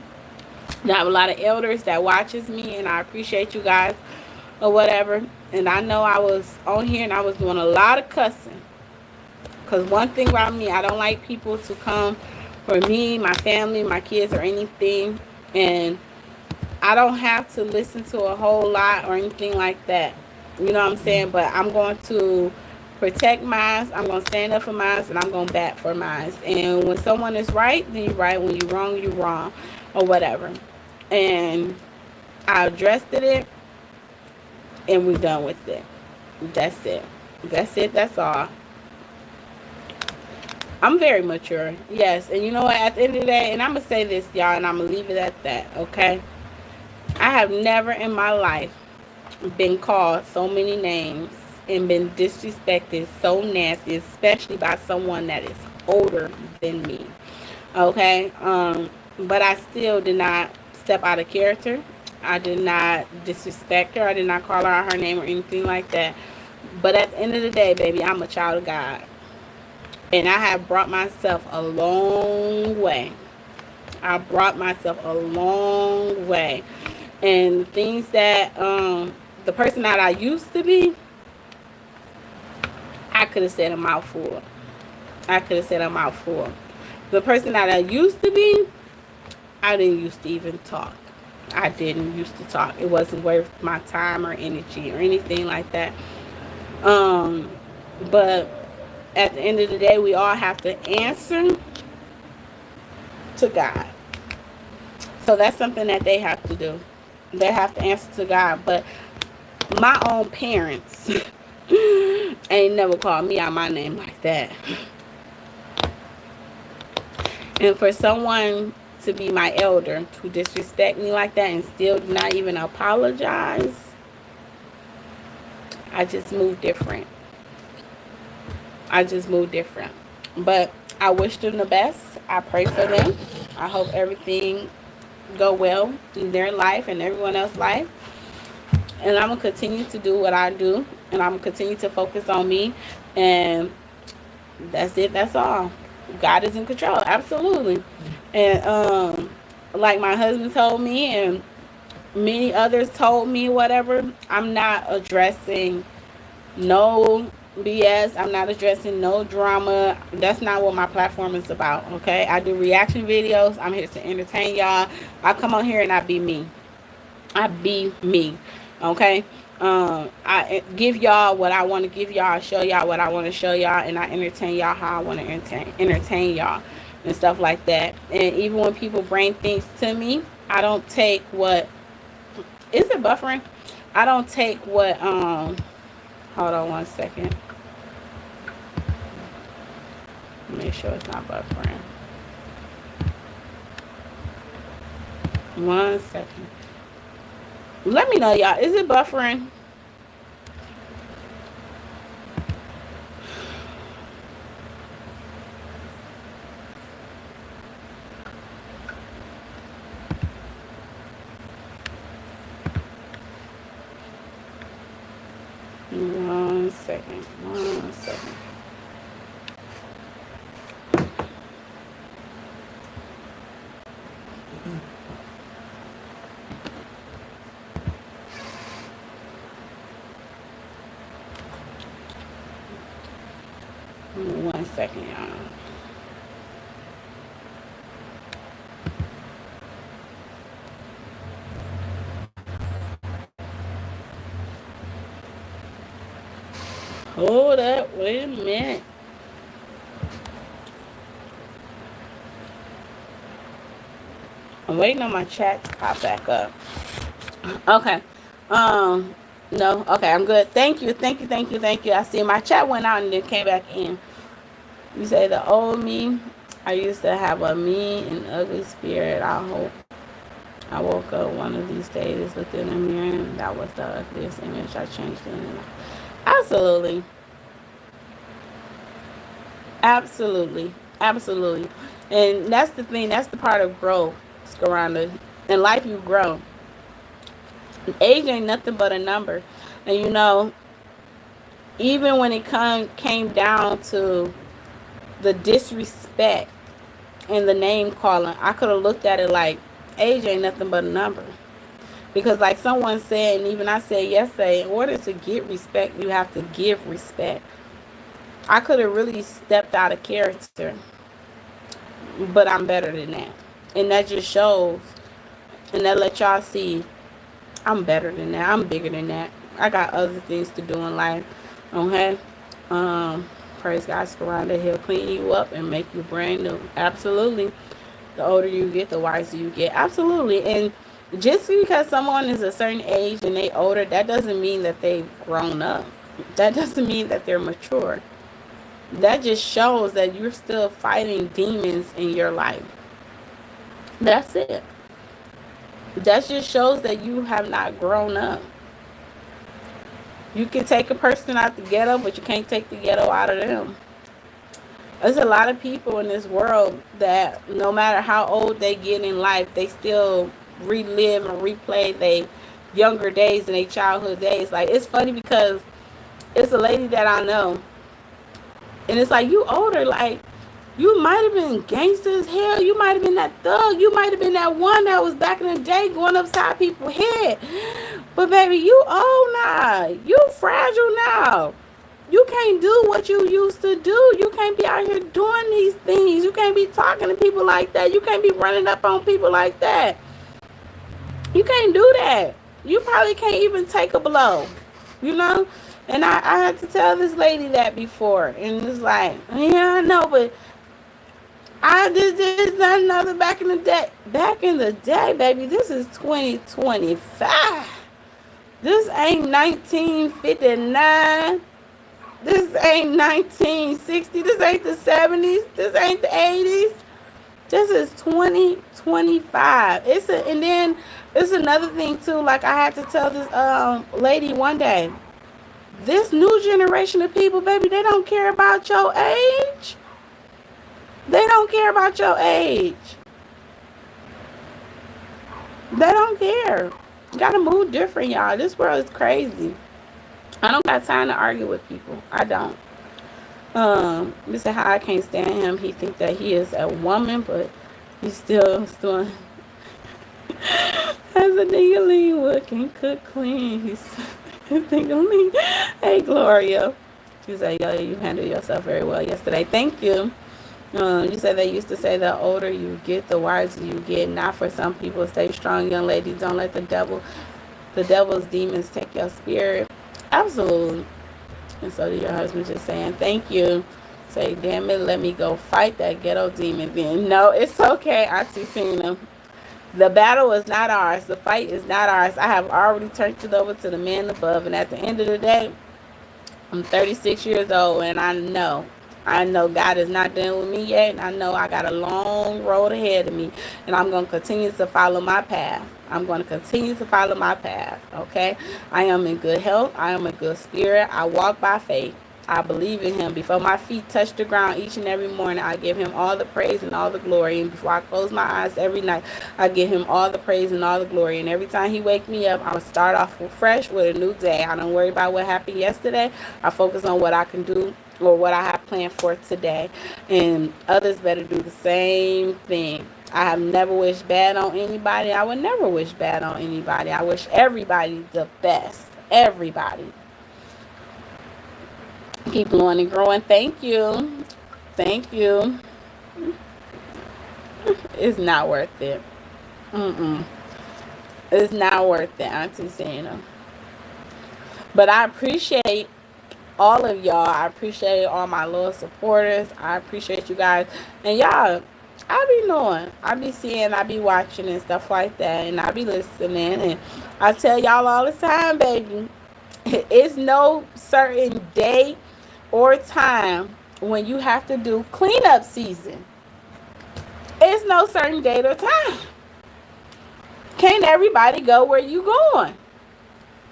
Speaker 1: that I have a lot of elders that watches me, and I appreciate you guys or whatever. And I know I was on here and I was doing a lot of cussing. Because one thing about me, I don't like people to come for me, my family, my kids, or anything. And I don't have to listen to a whole lot or anything like that. You know what I'm saying? But I'm going to protect mine. I'm going to stand up for mine, and I'm going to bat for mine. And when someone is right, then you're right. When you're wrong, you're wrong, or whatever. And I addressed it, and we're done with it. That's it. That's it. That's all. I'm very mature. Yes. And you know what? At the end of the day, and I'm going to say this, y'all, and I'm going to leave it at that, okay? I have never in my life been called so many names and been disrespected so nasty, especially by someone that is older than me. Okay? But I still did not step out of character. I did not disrespect her. I did not call her out her name or anything like that. But at the end of the day, baby, I'm a child of God. And I have brought myself a long way. I brought myself a long way. And things that, the person that I used to be, I could have said a mouthful. I could have said a mouthful. The person that I used to be, I didn't used to even talk. I didn't used to talk. It wasn't worth my time or energy or anything like that. But at the end of the day, we all have to answer to God. So that's something that they have to do. They have to answer to God. But my own parents ain't never called me out my name like that. And for someone to be my elder to disrespect me like that and still not even apologize, I just move different. I just move different. But I wish them the best. I pray for them. I hope everything go well in their life and everyone else's life. And I'm going to continue to do what I do. And I'm going to continue to focus on me. And that's it. That's all. God is in control. Absolutely. And like my husband told me and many others told me, whatever, I'm not addressing no BS. I'm not addressing no drama. That's not what my platform is about, okay? I do reaction videos. I'm here to entertain y'all. I come on here and I be me. I be me, okay? I give y'all what I want to give y'all, show y'all what I want to show y'all, and I entertain y'all how I want to entertain y'all and stuff like that. And even when people bring things to me, I don't take what... Is it buffering? I don't take what... Hold on 1 second. Make sure it's not buffering. 1 second. Let me know, y'all. Is it buffering? One second. 1 second. 1 second, y'all. Hold up, wait a minute. I'm waiting on my chat to pop back up. Okay. No, okay, I'm good. Thank you. I see my chat went out and then came back in. You say the old me, I used to have a mean and ugly spirit. I hope I woke up one of these days within a mirror and that was the ugliest image I changed in. Absolutely. Absolutely. Absolutely. And that's the thing. That's the part of growth, Scaranda. In life, you grow. Age ain't nothing but a number. And you know, even when it came down to the disrespect and the name calling, I could have looked at it like age ain't nothing but a number. Because like someone said, and even I said yesterday, in order to get respect, you have to give respect. I could have really stepped out of character, but I'm better than that. And that just shows, and that let y'all see I'm better than that. I'm bigger than that. I got other things to do in life. Okay? Praise God, Scaranda. He'll clean you up and make you brand new. Absolutely. The older you get, the wiser you get. Absolutely. And just because someone is a certain age and they older, that doesn't mean that they've grown up. That doesn't mean that they're mature. That just shows that you're still fighting demons in your life. That's it. That just shows that you have not grown up. You can take a person out the ghetto, but you can't take the ghetto out of them. There's a lot of people in this world that no matter how old they get in life, they still relive and replay their younger days and their childhood days. Like, it's funny because it's a lady that I know, and it's like, you older, like, you might have been gangster as hell. You might have been that thug. You might have been that one that was back in the day going upside people's head. But baby, you old now. You fragile now. You can't do what you used to do. You can't be out here doing these things. You can't be talking to people like that. You can't be running up on people like that. You can't do that. You probably can't even take a blow. You know? And I had to tell this lady that before. And it's like, yeah, I know, but I did this, that, another back in the day. Back in the day, baby, this is 2025. This ain't 1959. This ain't 1960. This ain't the 70s. This ain't the 80s. This is 2025. And then it's another thing too. Like I had to tell this lady one day. This new generation of people, baby, they don't care about your age. They don't care about your age. They don't care. You gotta move different, y'all. This world is crazy. I don't got time to argue with people. I don't. This is how I can't stand him. He think that he is a woman, but he's still doing as a nigga lean wood can cook clean. He's thinking lean. Hey Gloria. She said, yo, you handled yourself very well yesterday. Thank you. You said they used to say the older you get, the wiser you get. Not for some people. Stay strong, young lady. Don't let the devil's demons take your spirit. Absolutely. And so did your husband just saying, thank you. Say, damn it, let me go fight that ghetto demon then. No, it's okay, Auntie Cena. The battle is not ours. The fight is not ours. I have already turned it over to the man above. And at the end of the day, I'm 36 years old, and I know God is not done with me yet, and I know I got a long road ahead of me, and I'm going to continue to follow my path. Okay? I am in good health. I am in good spirit. I walk by faith. I believe in him. Before my feet touch the ground each and every morning, I give him all the praise and all the glory. And before I close my eyes every night, I give him all the praise and all the glory. And every time he wake me up, I'll start off fresh with a new day. I don't worry about what happened yesterday. I focus on what I can do or what I have planned for today. And others better do the same thing. I have never wished bad on anybody. I would never wish bad on anybody. I wish everybody the best. Everybody. Keep blowing and growing. Thank you. Thank you. It's not worth it. It's not worth it, Auntie Santa. But I appreciate all of y'all. I appreciate all my loyal supporters. I appreciate you guys. And y'all, I be knowing. I be seeing, I be watching and stuff like that. And I be listening. And I tell y'all all the time, baby, it's no certain day or time when you have to do cleanup season. It's no certain date or time. Can't everybody go where you going?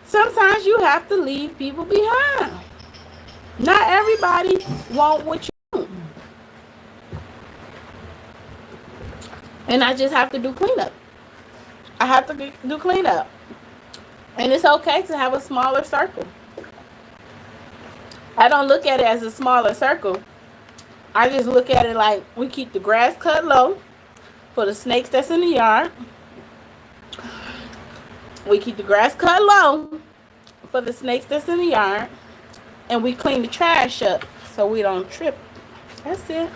Speaker 1: Sometimes you have to leave people behind. Not everybody want what you want. And I just have to do cleanup. I have to do cleanup. And it's okay to have a smaller circle. I don't look at it as a smaller circle. I just look at it like we keep the grass cut low for the snakes that's in the yard. We keep the grass cut low for the snakes that's in the yard. And we clean the trash up so we don't trip. That's it.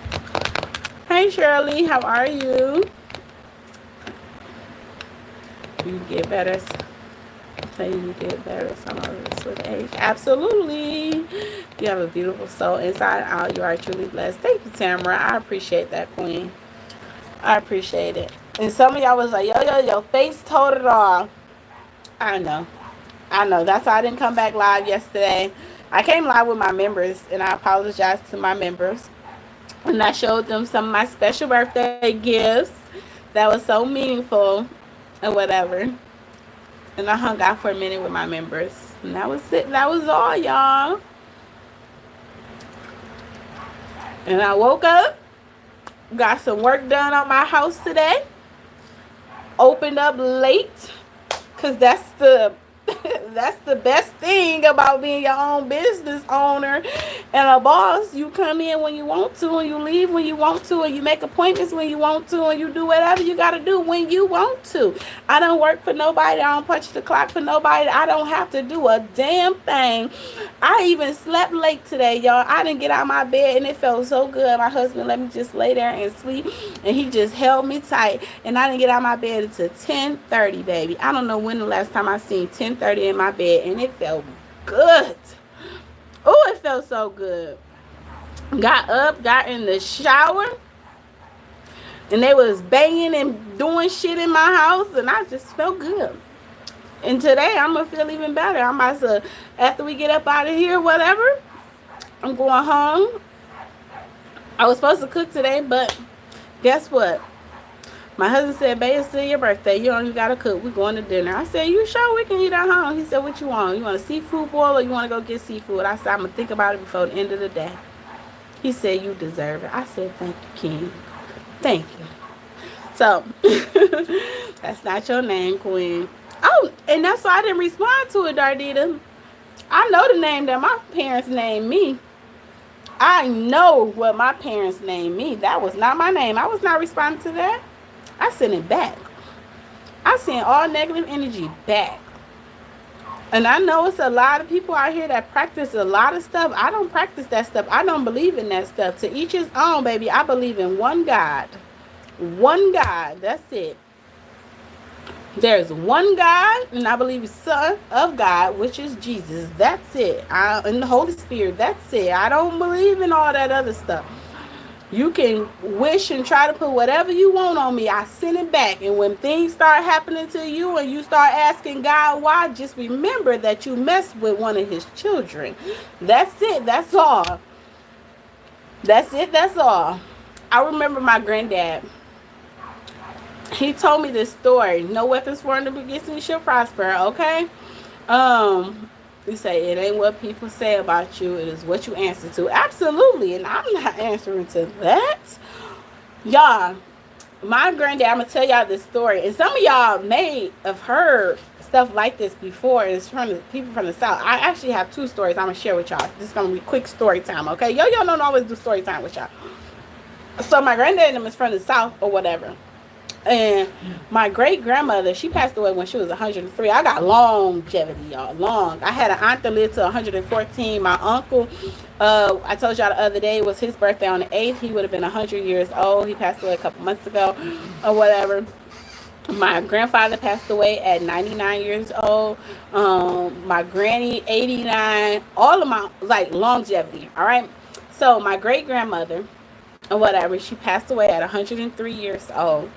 Speaker 1: Hey Shirley, how are you? You get better. Say you get better some of this with age. Absolutely. You have a beautiful soul inside and out. You are truly blessed. Thank you, Tamara. I appreciate that, Queen. I appreciate it. And some of y'all was like, yo, your face told it all. I know. That's why I didn't come back live yesterday. I came live with my members, and I apologize to my members. And I showed them some of my special birthday gifts that was so meaningful and whatever. And I hung out for a minute with my members. And that was it. That was all, y'all. And I woke up, got some work done on my house today. Opened up late, because that's the best thing about being your own business owner and a boss. You come in when you want to, and you leave when you want to, and you make appointments when you want to, and you do whatever you got to do when you want to. I don't work for nobody. I don't punch the clock for nobody. I don't have to do a damn thing. I even slept late today, y'all. I didn't get out of my bed, and it felt so good. My husband let me just lay there and sleep, and he just held me tight, and I didn't get out of my bed until 10:30, baby. I don't know when the last time I seen 10:30 in my bed, and it felt good. Oh, it felt so good. Got up, got in the shower, and they was banging and doing shit in my house, and I just felt good. And today I'm gonna feel even better. I'm about to, after we get up out of here, whatever, I'm going home. I was supposed to cook today, but guess what? My husband said, babe, it's still your birthday. You don't even got to cook. We're going to dinner. I said, you sure we can eat at home? He said, what you want? You want a seafood boil or you want to go get seafood? I said, I'm going to think about it before the end of the day. He said, you deserve it. I said, thank you, King. Thank you. So, that's not your name, Queen. Oh, and that's why I didn't respond to it, Dardita. I know the name that my parents named me. I know what my parents named me. That was not my name. I was not responding to that. I sent it back. I sent all negative energy back. And I know it's a lot of people out here that practice a lot of stuff. I don't practice that stuff. I don't believe in that stuff. To each his own, baby. I believe in one God. One God. That's it. There's one God, and I believe the Son of God, which is Jesus. That's it. And the Holy Spirit. That's it. I don't believe in all that other stuff. You can wish and try to put whatever you want on me. I send it back. And when things start happening to you and you start asking God why, just remember that you messed with one of his children. That's it. That's all. That's it. That's all. I remember my granddad. He told me this story. No weapons formed against me shall prosper. Okay? You say it ain't what people say about you, it is what you answer to. Absolutely. And I'm not answering to that. Y'all, my granddad, I'm gonna tell y'all this story, and some of y'all may have heard stuff like this before. It's from the people from the South. I actually have two stories I'm gonna share with y'all. This is gonna be quick story time, okay? Y'all don't always do story time with y'all. So my granddad is from the South or whatever, And my great grandmother, she passed away when she was 103. I got longevity, y'all. Long. I had an aunt that lived to 114. My uncle, I told y'all the other day, it was his birthday on the 8th. He would have been 100 years old. He passed away a couple months ago or whatever. My grandfather passed away at 99 years old. My granny, 89. All of my, like, longevity, all right? So my great grandmother, or whatever, she passed away at 103 years old.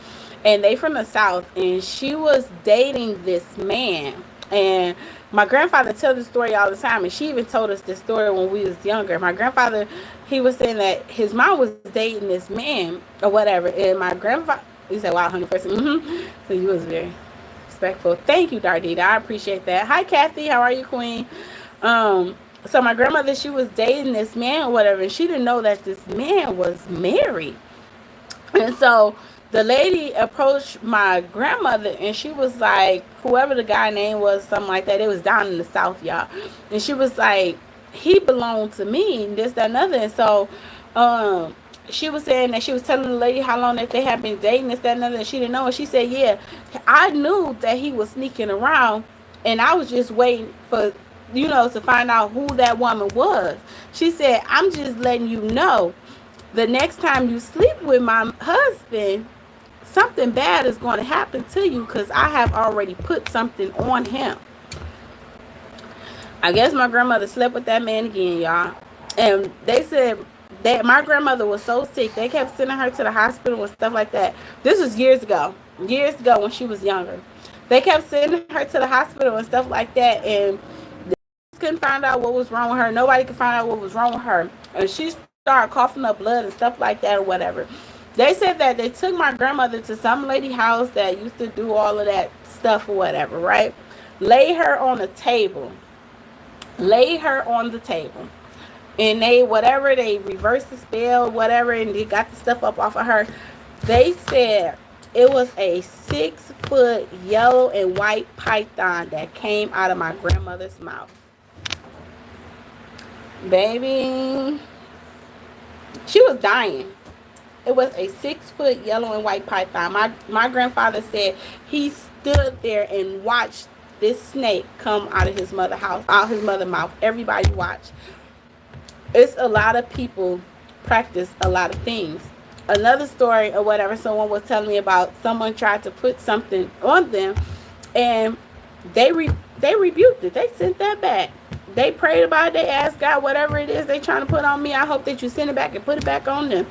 Speaker 1: And they from the South, and she was dating this man. And my grandfather tells the story all the time, and she even told us this story when we was younger. My grandfather, he was saying that his mom was dating this man or whatever, and my grandfather, he said, wow, 100%. So you was very respectful. Thank you, Dardita. I appreciate that. Hi, Kathy. How are you, Queen? So my grandmother, she was dating this man or whatever, and she didn't know that this man was married. And so the lady approached my grandmother, and she was like, whoever the guy name was, something like that. It was down in the South, y'all. And she was like, he belonged to me, and this, that, and other. And so she was saying that she was telling the lady how long that they had been dating, this, that, and other, and she didn't know. And she said, yeah, I knew that he was sneaking around, and I was just waiting for, to find out who that woman was. She said, I'm just letting you know, the next time you sleep with my husband, something bad is going to happen to you, because I have already put something on him. I guess my grandmother slept with that man again, y'all. And they said that my grandmother was so sick, they kept sending her to the hospital and stuff like that. This was years ago when she was younger. They kept sending her to the hospital and stuff like that, and couldn't find out what was wrong with her. Nobody could find out what was wrong with her. And she started coughing up blood and stuff like that or whatever. They said that they took my grandmother to some lady house that used to do all of that stuff or whatever, right? Lay her on the table. And they reversed the spell, whatever, and they got the stuff up off of her. They said it was a 6-foot yellow and white python that came out of my grandmother's mouth. Baby, she was dying. It was a 6-foot yellow and white python. My grandfather said he stood there and watched this snake come out of his mother's mouth. Everybody watched. It's a lot of people practice a lot of things. Another story or whatever, someone was telling me about, someone tried to put something on them, and they rebuked it. They sent that back. They prayed about it. They asked God, whatever it is they trying to put on me, I hope that you send it back and put it back on them.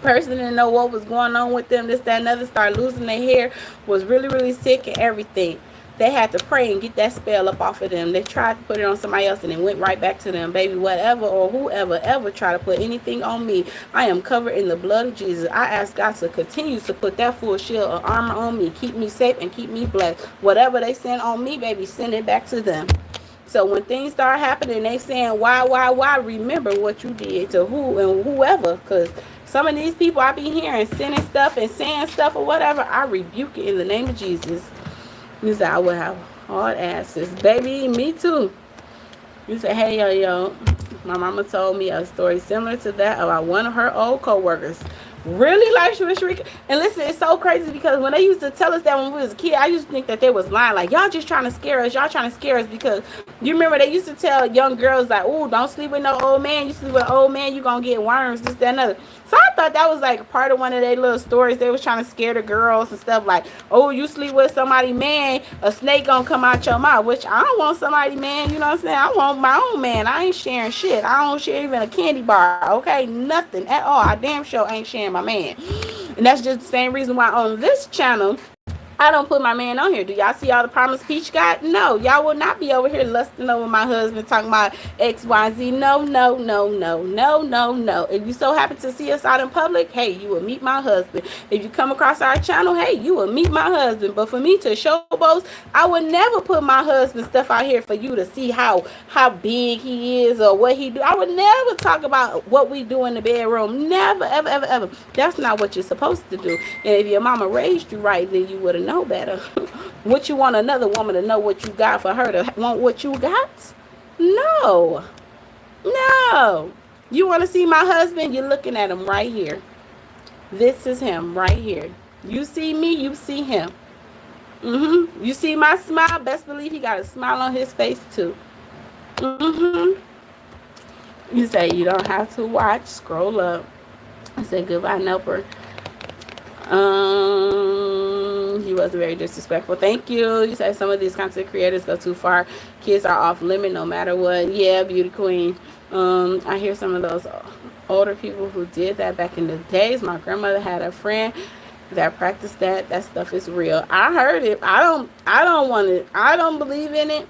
Speaker 1: Person didn't know what was going on with them, this, that, and other, started losing their hair, was really, really sick and everything. They had to pray and get that spell up off of them. They tried to put it on somebody else, and it went right back to them. Baby, whatever or whoever ever try to put anything on me, I am covered in the blood of Jesus. I ask God to continue to put that full shield of armor on me, keep me safe and keep me blessed. Whatever they send on me, baby, send it back to them. So when things start happening, they saying, why, remember what you did to who and whoever. Because some of these people I be hearing sending stuff and saying stuff or whatever, I rebuke it in the name of Jesus. You say, I would have hard asses. Baby, me too. You say, hey, yo. My mama told me a story similar to that about one of her old co-workers. Really like she was shrieking. And listen, it's so crazy because when they used to tell us that when we was a kid, I used to think that they was lying. Like, y'all just trying to scare us. Y'all trying to scare us because you remember they used to tell young girls like, oh, don't sleep with no old man. You sleep with an old man, you gonna get worms, this, that, and other. So I thought that was like part of one of their little stories. They was trying to scare the girls and stuff like, oh, you sleep with somebody man, a snake gonna come out your mouth. Which I don't want somebody man, you know what I'm saying? I want my own man. I ain't sharing shit. I don't share even a candy bar, okay? Nothing at all. I damn sure ain't sharing my man. And that's just the same reason why on this channel I don't put my man on here. Do y'all see all the promise Peach got? No, y'all will not be over here lusting over my husband talking about XYZ. No. If you so happen to see us out in public, hey, you will meet my husband. If you come across our channel, hey, you will meet my husband. But for me to showboast, I would never put my husband's stuff out here for you to see how big he is or what he do. I would never talk about what we do in the bedroom. Never, ever. That's not what you're supposed to do. And if your mama raised you right, then you would have know better. Would you want another woman to know what you got for her to want what you got? No. You want to see my husband? You're looking at him right here. This is him right here. You see me, you see him. You see my smile, best believe he got a smile on his face too. You say you don't have to watch. Scroll up. I said goodbye, Nelper. He was very disrespectful. Thank you. You said some of these content creators go too far. Kids are off limit no matter what. Yeah, beauty queen. I hear some of those older people who did that back in the days. My grandmother had a friend that practiced that. That stuff is real. I heard it. I don't want it. I don't believe in it.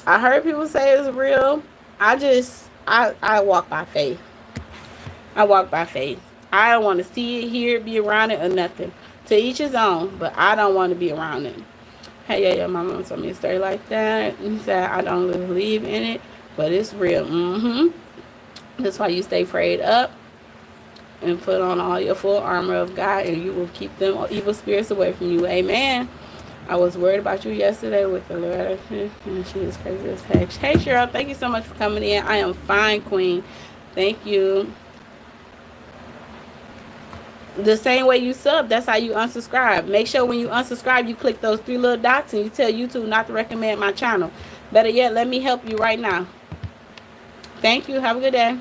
Speaker 1: I heard people say it's real. I walk by faith. I walk by faith. I don't want to see it, hear it, be around it, or nothing. To each his own, but I don't want to be around it. Hey, yeah, my mom told me a story like that. He said, I don't believe in it, but it's real. That's why you stay prayed up and put on all your full armor of God, and you will keep them evil spirits away from you. Amen. I was worried about you yesterday with the Lord, and she was crazy as heck. Hey, Cheryl, thank you so much for coming in. I am fine, Queen. Thank you. The same way you sub, that's how you unsubscribe. Make sure when you unsubscribe, you click those 3 little dots and you tell YouTube not to recommend my channel. Better yet, let me help you right now. Thank you. Have a good day.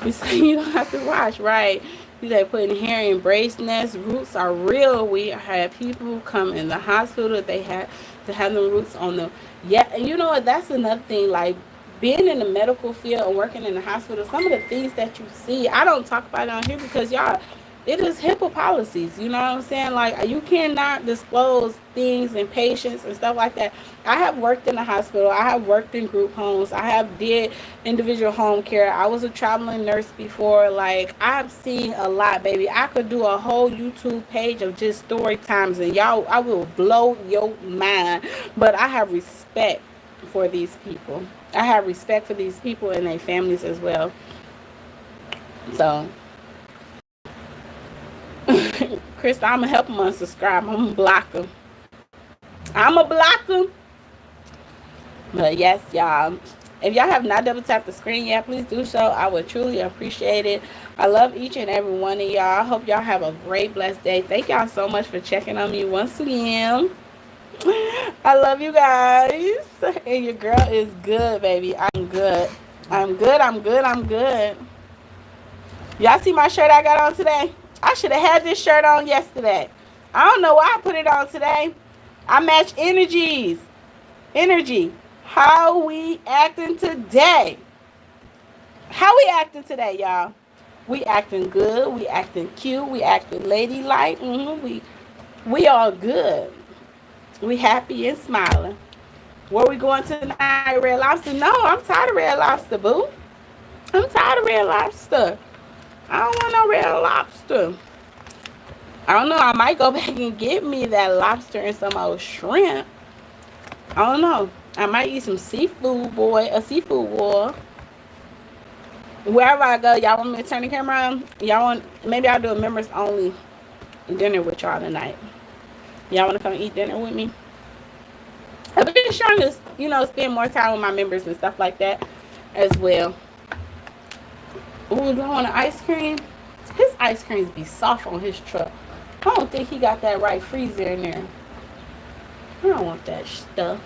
Speaker 1: You say you don't have to watch, right? You say putting hair in brace nests. Roots are real. We had people come in the hospital. They had to have them roots on them. Yeah, and you know what? That's another thing. Like, being in the medical field and working in the hospital, some of the things that you see, I don't talk about it on here because y'all, it is HIPAA policies. You know what I'm saying? Like, you cannot disclose things and patients and stuff like that. I have worked in the hospital. I have worked in group homes. I have did individual home care. I was a traveling nurse before. Like, I've seen a lot, baby. I could do a whole YouTube page of just story times, and y'all, I will blow your mind. But I have respect for these people. I have respect for these people and their families as well. So, Krista, I'm going to help them unsubscribe. I'm going to block them. I'm going to block them. But yes, y'all. If y'all have not double tapped the screen yet, please do so. I would truly appreciate it. I love each and every one of y'all. I hope y'all have a great, blessed day. Thank y'all so much for checking on me once again. I love you guys. And your girl is good, baby. I'm good. I'm good. I'm good. I'm good. Y'all see my shirt I got on today? I should have had this shirt on yesterday. I don't know why I put it on today. I match energies. Energy. How we acting today? How we acting today, y'all? We acting good. We acting cute. We acting ladylike. We all good. We happy and smiling. Where we going tonight? Red Lobster? No, I'm tired of Red Lobster, boo. I'm tired of Red Lobster. I don't want no Red Lobster. I don't know. I might go back and get me that lobster and some old shrimp. I don't know. I might eat some seafood, boy. A seafood boil. Wherever I go, y'all want me to turn the camera on? Y'all want? Maybe I'll do a members only dinner with y'all tonight. Y'all want to come eat dinner with me? I've been trying to, spend more time with my members and stuff like that as well. Ooh, do I want an ice cream? His ice creams be soft on his truck. I don't think he got that right freezer in there. I don't want that stuff.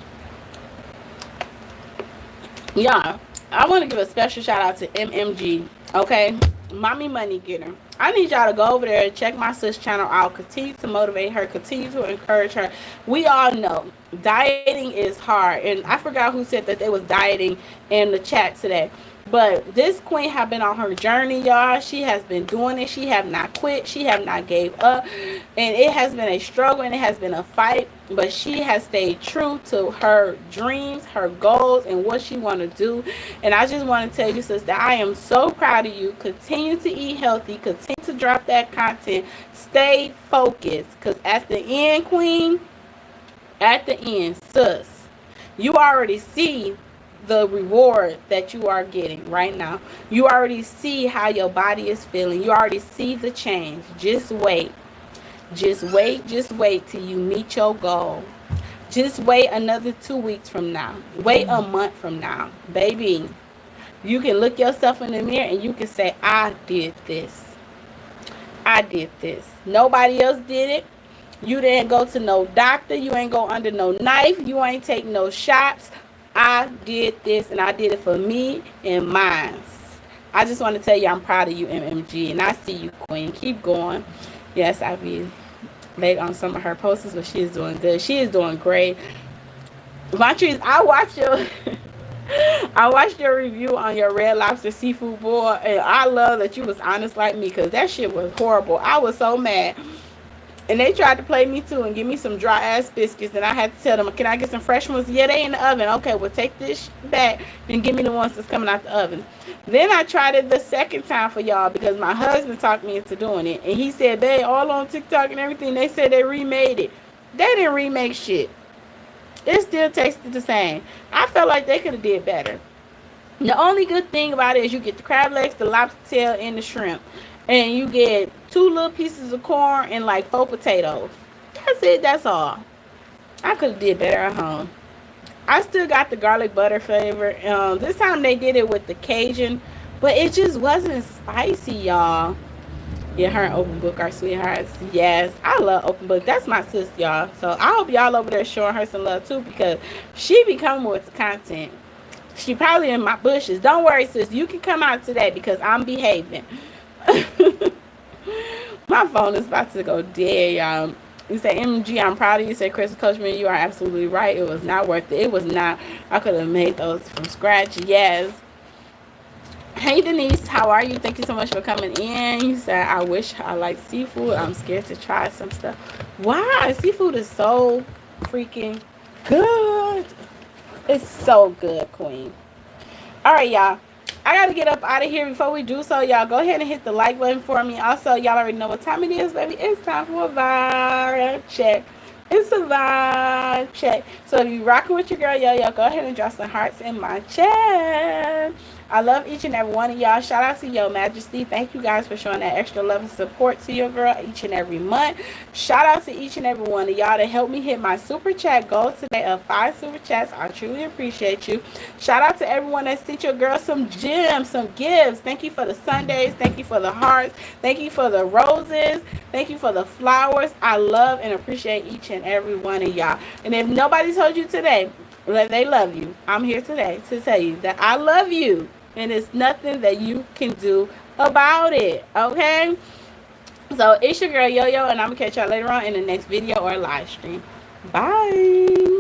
Speaker 1: Yeah, I want to give a special shout out to MMG, okay? Mommy Money Getter. I need y'all to go over there and check my sis channel out. Continue to motivate her. Continue to encourage her. We all know dieting is hard. And I forgot who said that they was dieting in the chat today. But this queen have been on her journey, y'all. She has been doing it. She have not quit. She have not gave up. And it has been a struggle and it has been a fight. But she has stayed true to her dreams, her goals, and what she want to do. And I just want to tell you, sister, I am so proud of you. Continue to eat healthy. Continue to drop that content. Stay focused. Because at the end, queen, at the end, sis, you already see the reward that you are getting right now. You already see how your body is feeling. You already see the change. Just wait. Just wait. Just wait till you meet your goal. Just wait another 2 weeks from now. Wait a month from now. Baby, You can look yourself in the mirror and you can say, I did this. I did this. Nobody else did it. You didn't go to no doctor. You ain't go under no knife. You ain't take no shots. I did this, and I did it for me and mine. I just want to tell you I'm proud of you, MMG, and I see you, Queen. Keep going. Yes, I be late on some of her posts, but she is doing good. She is doing great. Montrese, I watched your I watched your review on your Red Lobster seafood boil, and I love that you was honest like me, because that shit was horrible. I was so mad. And they tried to play me too and give me some dry ass biscuits, and I had to tell them, can I get some fresh ones? Yeah, they in the oven. Okay, well take this back and give me the ones that's coming out the oven. Then I tried it the second time for y'all because my husband talked me into doing it, and he said they all on TikTok and everything, they said they remade it. They didn't remake shit. It still tasted the same. I felt like they could have did better. The only good thing about it is you get the crab legs, the lobster tail, and the shrimp. And you get 2 little pieces of corn and like 4 potatoes. That's it. That's all. I could have did better at home. I still got the garlic butter flavor. This time they did it with the Cajun, but it just wasn't spicy, y'all. Yeah, her and Open Book are sweethearts. Yes, I love Open Book. That's my sis, y'all. So I hope y'all over there showing her some love too, because she be coming with the content. She probably in my bushes. Don't worry, sis. You can come out today because I'm behaving. My phone is about to go dead, y'all. You say, MG, I'm proud of you. You say, Crystal Coachman, you are absolutely right. It was not worth it. It was not. I could have made those from scratch. Yes. Hey, Denise, how are you? Thank you so much for coming in. You said, I wish I liked seafood. I'm scared to try some stuff. Why? Seafood is so freaking good. It's so good, Queen. All right, y'all. I got to get up out of here. Before we do so, y'all, go ahead and hit the like button for me. Also, y'all already know what time it is, baby. It's time for a viral check. It's a vibe check. So if you rocking with your girl Yoyo, go ahead and drop some hearts in my chat. I love each and every one of y'all. Shout out to Your Majesty. Thank you guys for showing that extra love and support to your girl each and every month. Shout out to each and every one of y'all that helped me hit my super chat goal today of 5 super chats. I truly appreciate you. Shout out to everyone that sent your girl some gems, some gifts. Thank you for the Sundays. Thank you for the hearts. Thank you for the roses. Thank you for the flowers. I love and appreciate each and every one of y'all. And if nobody told you today that they love you, I'm here today to tell you that I love you. And it's nothing that you can do about it. Okay? So it's your girl Yoyo, and I'm going to catch y'all later on in the next video or live stream. Bye.